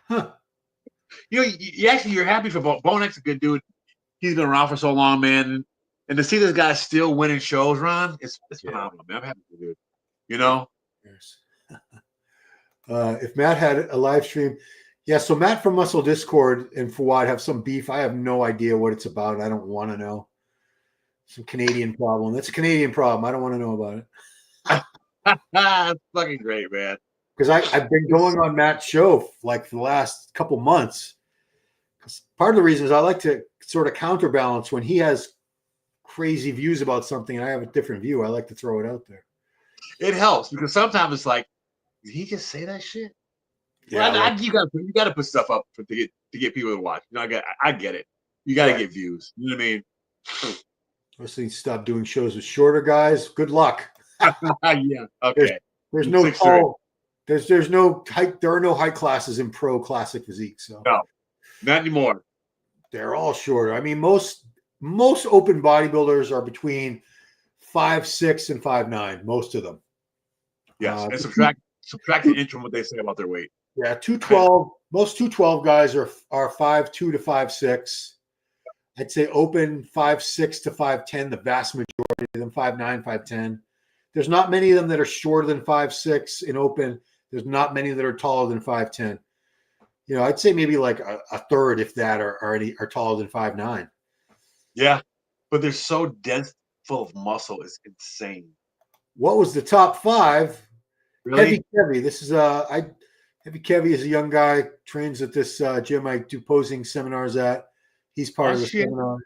Huh. You know, you're happy for Bonac's a good dude. He's been around for so long, man. And to see this guy still winning shows, Ron, it's phenomenal, man. I'm happy for dude. You know? Yes. If Matt had a live stream, yeah. So Matt from Muscle Discord and Fawad have some beef. I have no idea what it's about. I don't want to know. Some Canadian problem. That's a Canadian problem. I don't want to know about it. That's fucking great, man. Because I've been going on Matt's show like for the last couple months. Because part of the reason is I like to sort of counterbalance when he has crazy views about something and I have a different view. I like to throw it out there. It helps because sometimes it's like, did he just say that shit? Yeah, well, you got to put stuff up to get people to watch. You know, I get it. You got to get views. You know what I mean? Mostly stop doing shows with shorter guys. Good luck. Yeah. Okay. There's no tall. There's no height. There are no height classes in pro classic physique. So no, not anymore. They're all shorter. I mean, most open bodybuilders are between 5'6" and 5'9". Most of them. Yes, and subtract the inch from what they say about their weight. Yeah, 212. Most 212 guys are 5'2" to 5'6". I'd say open 5'6" to 5'10". The vast majority of them 5'9", 5'10". There's not many of them that are shorter than 5'6" in open. There's not many that are taller than 5'10". You know, I'd say maybe like a third, if that, are taller than 5'9". Yeah, but they're so dense, full of muscle. It's insane. What was the top 5? Really? Heavy Kevy. This is Heavy Kevy is a young guy, trains at this gym I do posing seminars at. He's part of the seminar.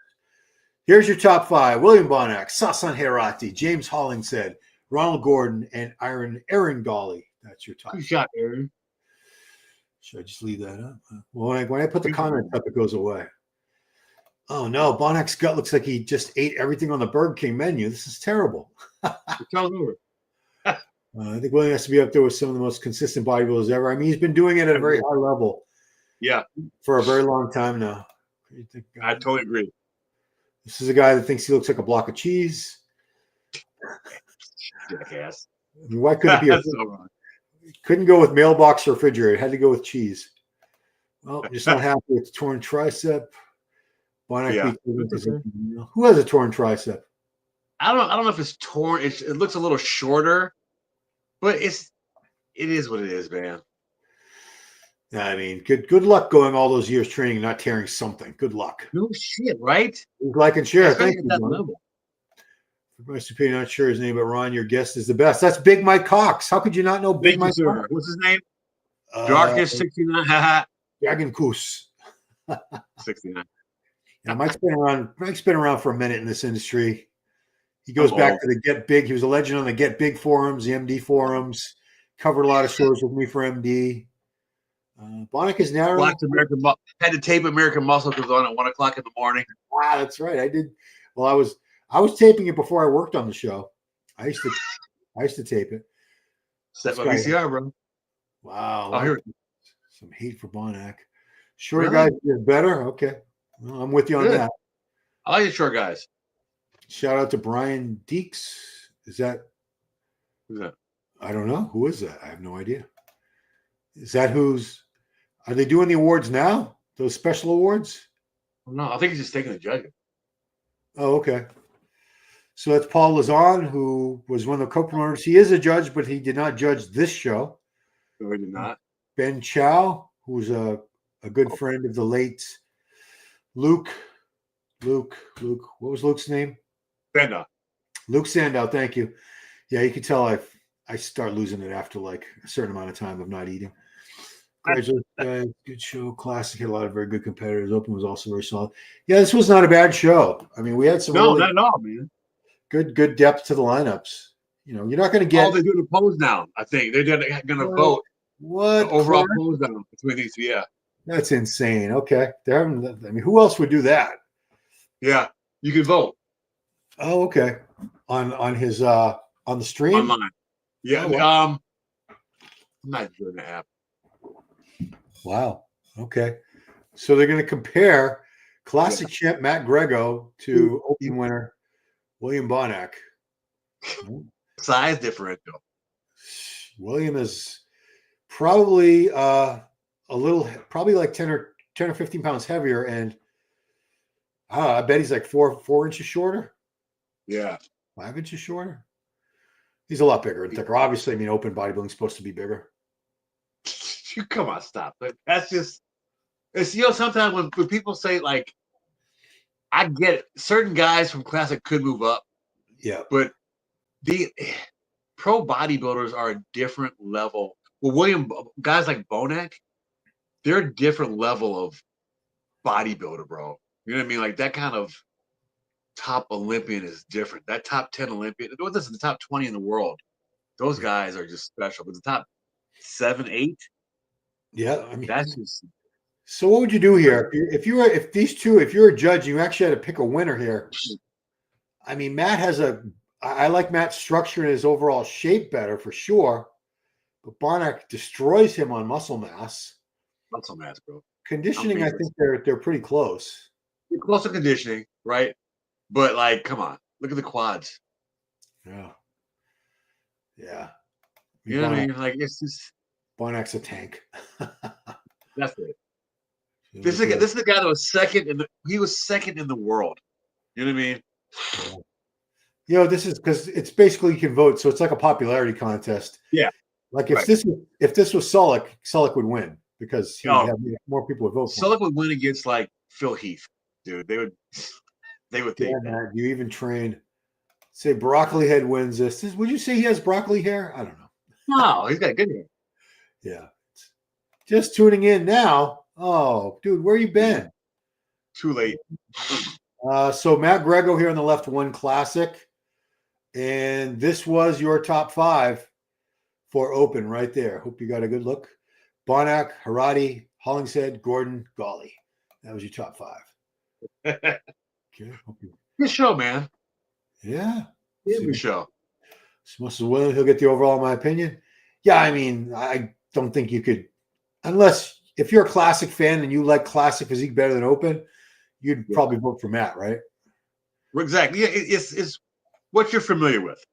Here's your top 5. William Bonac, Sasan Heirati, James Hollingshead, Ronald Gordon, and Aaron Gawley. That's your top. Good shot, Aaron. Should I just leave that up? Well, when I put the comments up, it goes away. Oh, no. Bonac's gut looks like he just ate everything on the Burger King menu. This is terrible. It's all over. I think William has to be up there with some of the most consistent bodybuilders ever. I mean, he's been doing it at a very high level. Yeah. For a very long time now. I totally agree. This is a guy that thinks he looks like a block of cheese. Jackass. I mean, why couldn't it be so wrong. Couldn't go with mailbox or refrigerator. It had to go with cheese. Well, I'm just not happy with the torn tricep. Yeah. Who has a torn tricep? I don't know if it's torn. It looks a little shorter, but it is what it is, man. I mean, good luck going all those years training and not tearing something. Good luck. No shit, right? Like and share. Thank you, that level. My superior, not sure his name, but Ron, your guest is the best. That's Big Mike Cox. How could you not know Big Thank Mike you, sir. Cox? What's his name? Darkest 69. Haha. Dragon Koos. 69. Yeah, Mike's been around for a minute in this industry. He goes back to the Get Big. He was a legend on the Get Big forums, the MD forums. Covered a lot of shows with me for MD. Bonac is now Watched had to tape American Muscle because on at 1 o'clock in the morning. Wow, that's right. I did. Well, I was taping it before I worked on the show. I used to tape it. Set my VCR, bro. Wow. Oh, here. Some hate for Bonac. Short guys is better. Okay. Well, I'm with you on that. I like the short guys. Shout out to Brian Deeks. Is that? Who's that? I don't know. Who is that? I have no idea. Is that who's? Are they doing the awards now? Those special awards? No, I think he's just taking the judging. Oh, okay. So that's Paul Lazan, who was one of the co-promoters. He is a judge, but he did not judge this show. No, he did not. Ben Chow, who's a good friend of the late Luke. What was Luke's name? Benda. Luke Sandow. Thank you. Yeah, you can tell I start losing it after like a certain amount of time of not eating. Good show. Classic had a lot of very good competitors. Open was also very solid. Yeah, this was not a bad show. I mean, we had some not at all, man. Good depth to the lineups. You know, you're not going to get. Oh, they're doing a pose down. I think they're going to vote. What the overall pose down between these? Yeah, that's insane. Okay, they're having. I mean, who else would do that? Yeah, you can vote. Oh, okay. On his on the stream online. Yeah. Oh, wow. I'm not doing the app. Wow. Okay. So they're going to compare classic champ Matt Greggo to open winner William Bonac. Size differential. William is probably probably like 10 or 15 pounds heavier, and I bet he's like 4 inches shorter. Yeah. 5 inches shorter. He's a lot bigger and thicker. Obviously, I mean, open bodybuilding's supposed to be bigger. Come on, stop. That's just it's sometimes when people say like I get it. Certain guys from classic could move up. Yeah. But the pro bodybuilders are a different level. Well, guys like Bonac, they're a different level of bodybuilder, bro. You know what I mean? Like that kind of top Olympian is different. That top 10 Olympian, this is the top 20 in the world. Those guys are just special. But the top 7, 8, yeah, I mean, that's just. So what would you do here if you're a judge, you actually had to pick a winner here? I mean, Matt I like Matt's structure and his overall shape better for sure, but Bonac destroys him on muscle mass. Muscle mass, bro. Conditioning, I think they're pretty close. You're close to conditioning, right? But like, come on, look at the quads. Yeah. You know what I mean? Like it's just Bonac's a tank. That's it. This is the guy that was second he was second in the world. You know what I mean? Yeah. You know, this is because it's basically you can vote, so it's like a popularity contest. Yeah. Like if this was Sullick would win because he would have more people would vote for him. Sullick would win against like Phil Heath, dude. They would think that. Man, you even train. Say broccoli head wins this. Would you say he has broccoli hair? I don't know. No, he's got good hair. Yeah. Just tuning in now. Oh, dude, where you been? Too late. So Matt Greggo here on the left won classic. And this was your top 5 for open right there. Hope you got a good look. Bonac, Heirati, Hollingshead, Gordon, Golly. That was your top 5. Okay. Good show, man. Yeah. Good show. Muscle William, he'll get the overall, in my opinion. Yeah, I mean, I don't think you could, unless if you're a classic fan and you like classic physique better than open, you'd probably vote for Matt, right? Exactly. Yeah, it's what you're familiar with.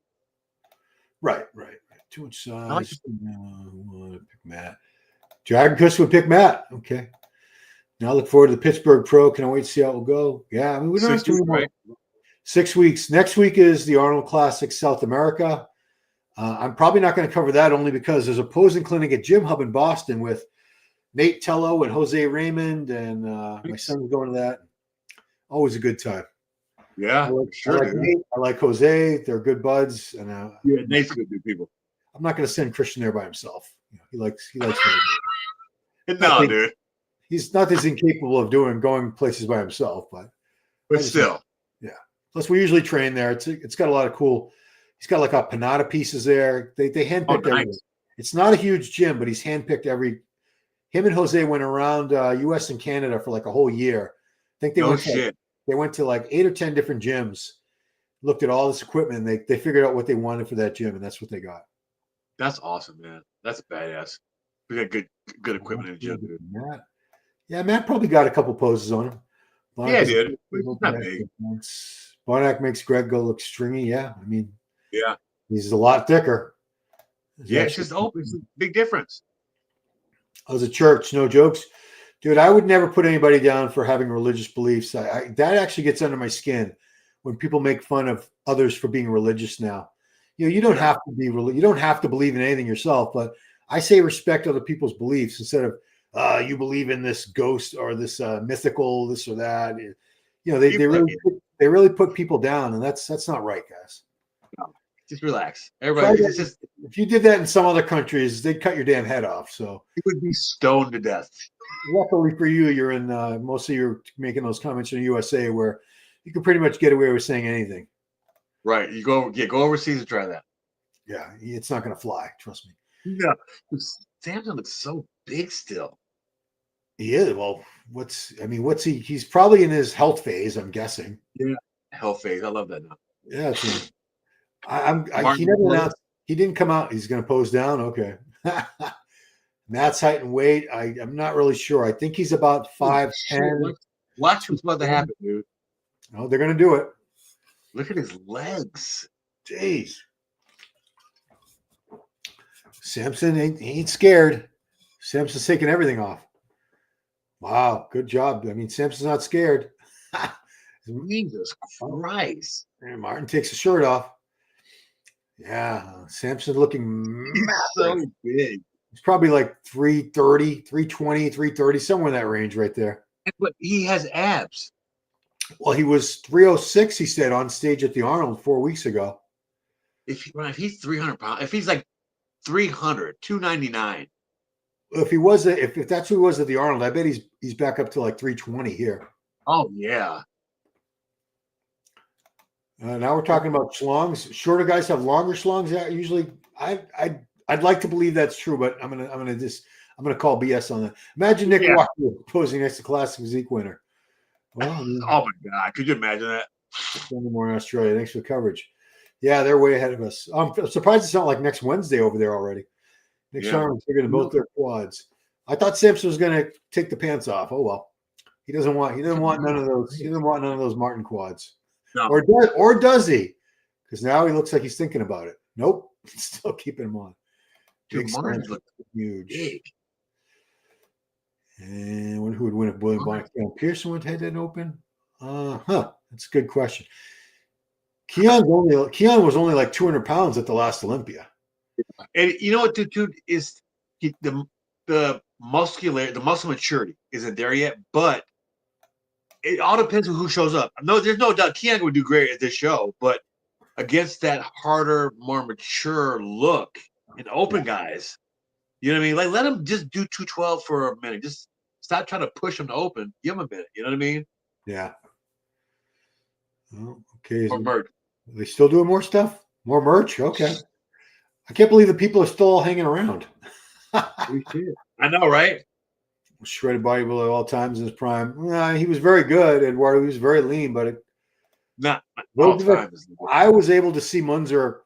Right. Too much size. Pick Matt. Dragon Kuss would pick Matt. Okay. Now I look forward to the Pittsburgh Pro. Can I wait to see how it will go? Yeah, I mean, we don't have too many more. 6 weeks. Next week is the Arnold Classic South America. I'm probably not going to cover that only because there's a posing clinic at Gym Hub in Boston with Nate Tello and Jose Raymond, and my son's going to that. Always a good time. Yeah, sure, dude. Nate, I like Jose. They're good buds, and Yeah, Nate's good, dude. People. I'm not going to send Christian there by himself. He likes. No, dude. He's not as incapable of going places by himself, but still, yeah. Plus, we usually train there. It's got a lot of cool. He's got like a panada pieces there. They handpicked everything. It's not a huge gym, but he's handpicked every. Him and Jose went around U.S. and Canada for like a whole year. I think they went to like 8 or 10 different gyms, looked at all this equipment, and they figured out what they wanted for that gym, and that's what they got. That's awesome, man. That's badass. We got good equipment in the gym, dude. Matt probably got a couple poses on him. Bonac dude. Not big. Bonac makes Greggo look stringy. Yeah, I mean, yeah, he's a lot thicker. It's just open. It's a big difference. I was at church, no jokes. Dude, I would never put anybody down for having religious beliefs. That actually gets under my skin when people make fun of others for being religious now. You don't have to be you don't have to believe in anything yourself, but I say respect other people's beliefs instead of you believe in this ghost or this mythical this or that. They really put people down, and that's not right, guys. No, just relax. Everybody, if you did that in some other countries, they'd cut your damn head off. So you would be stoned to death. Luckily for you, you're in most of you're making those comments in the USA where you can pretty much get away with saying anything. Right. You go overseas and try that. Yeah, it's not going to fly. Trust me. No, Samson looks so big still. He is. Well, what's he? He's probably in his health phase, I'm guessing. Yeah, health phase. I love that now. Yeah, he never announced. He didn't come out. He's going to pose down. Okay. Matt's height and weight. I'm not really sure. I think he's about 5'10". Watch what's about to happen, dude. Oh, they're going to do it. Look at his legs. Jeez. Samson ain't scared. Samson's taking everything off. Wow, good job. I mean, Samson's not scared. Jesus Christ. And Martin takes his shirt off. Yeah, Samson looking so big. He's probably like 330, 320, 330, somewhere in that range right there. But he has abs. Well, he was 306, he said, on stage at the Arnold 4 weeks ago. If he's 300 pounds, if he's like 300, 299. If that's who he was at the Arnold, I bet he's back up to like 320 here. Oh yeah. Now we're talking about schlongs. Shorter guys have longer schlongs. Usually, I'd like to believe that's true, but I'm gonna call BS on that. Imagine Nick Walker posing next to Classic Physique winner. Well, oh my God, could you imagine that? More in Australia. Thanks for the coverage. Yeah, they're way ahead of us. I'm surprised it's not like next Wednesday over there already. Nick Sharman's figured both their quads. I thought Samson was going to take the pants off. Oh well, he doesn't want none of those. He doesn't want none of those Martin quads. No. Or does he? Because now he looks like he's thinking about it. Nope, still keeping him on. Dude, Martin looks huge. Big. And who would win if William Bonac and Pearson went head and open? That's a good question. Keon was only like 200 pounds at the last Olympia. And you know what, dude, is the muscle maturity isn't there yet, but it all depends on who shows up. No, there's no doubt Keon would do great at this show, but against that harder, more mature look and open guys, you know what I mean? Like, let him just do 212 for a minute. Just stop trying to push him to open. Give him a minute. You know what I mean? Yeah. Oh, okay. More merch. Are they still doing more stuff? More merch? Okay. I can't believe the people are still all hanging around. I know, right? Shredded bodybuilder at all times in his prime. He was very good, Eduardo. He was very lean, but not all times. I was able to see Munzer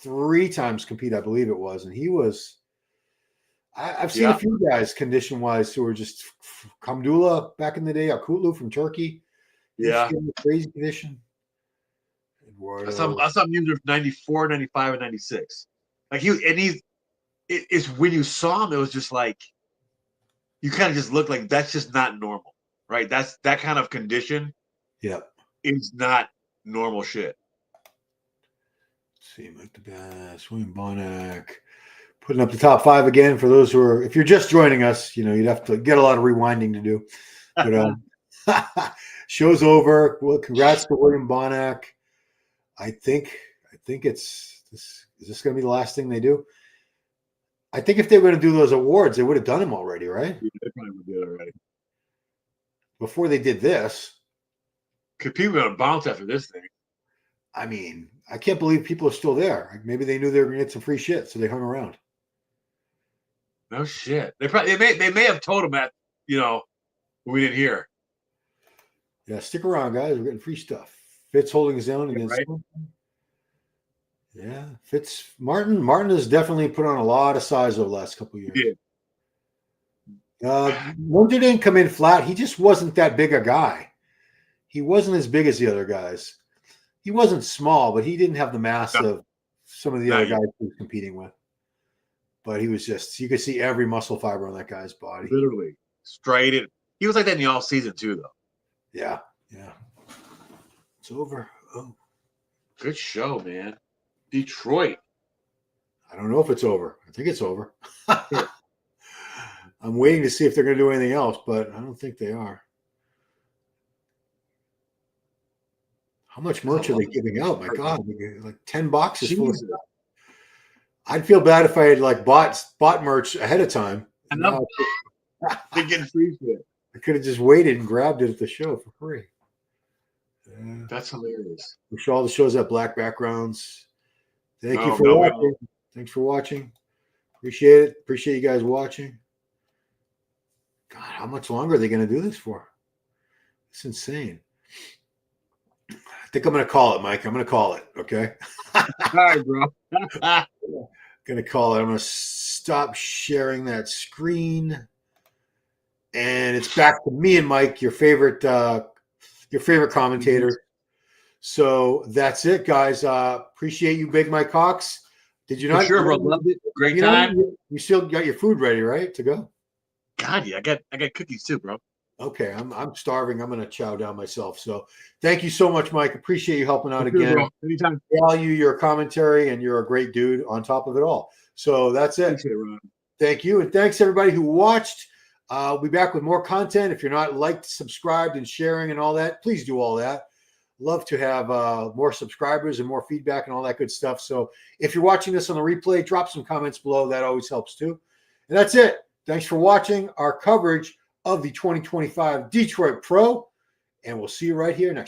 3 times compete, I believe it was, and he was. I've seen a few guys condition-wise who were just Kamdula back in the day, Akutlu from Turkey. Yeah, crazy condition. I saw him Munzer 94, 95, and 96. Like it's when you saw him, it was just like you kind of just look like that's just not normal, right? That's that kind of condition. Yeah, is not normal shit. Let's see, Mike the Bass, William Bonac, putting up the top 5 again for those who are. If you're just joining us, you'd have to get a lot of rewinding to do. But Show's over. Well, congrats to William Bonac. I think it's this. Is this going to be the last thing they do? I think if they were going to do those awards, they would have done them already, right? Yeah, they probably would do it already. Before they did this. Because people are going to bounce after this thing. I mean, I can't believe people are still there. Maybe they knew they were going to get some free shit, so they hung around. No shit. They may have told him that, we didn't hear. Yeah, stick around, guys. We're getting free stuff. Fitz holding his own against. Right? Yeah, Fitz Martin. Martin has definitely put on a lot of size over the last couple of years. Yeah. Winter didn't come in flat. He just wasn't that big a guy. He wasn't as big as the other guys. He wasn't small, but he didn't have the mass of some of the other guys he was competing with. But he was just, you could see every muscle fiber on that guy's body. Literally. Straight. He was like that in the all season too, though. Yeah. It's over. Oh. Good show, man. Detroit. I don't know if it's over. I think it's over. I'm waiting to see if they're going to do anything else, but I don't think they are. How much merch are they giving out? My God, like 10 boxes full of stuff. I'd feel bad if I had like bought merch ahead of time. They're getting free shit. I could have just waited and grabbed it at the show for free. That's hilarious. Wish all the shows have black backgrounds. Thank you for watching. Thanks for watching. Appreciate it. Appreciate you guys watching. God, how much longer are they going to do this for? It's insane. I think I'm going to call it, Mike. I'm going to call it. Okay. All right, bro. Going to call it. I'm going to stop sharing that screen, and it's back to me and Mike, your favorite commentator. So that's it, guys. Appreciate you, Big Mike Cox. Did you not? For sure, bro. Loved it. Great time. You still got your food ready, right, to go? God, yeah. I got cookies too, bro. Okay, I'm starving. I'm going to chow down myself. So thank you so much, Mike. Appreciate you helping out again. Bro. Anytime. Value your commentary, and you're a great dude on top of it all. So that's it. Thank you. And thanks everybody who watched. I'll be back with more content. If you're not liked, subscribed, and sharing and all that, please do all that. Love to have more subscribers and more feedback and all that good stuff. So if you're watching this on the replay, drop some comments below. That always helps too. And that's it. Thanks for watching our coverage of the 2025 Detroit Pro, and we'll see you right here next time.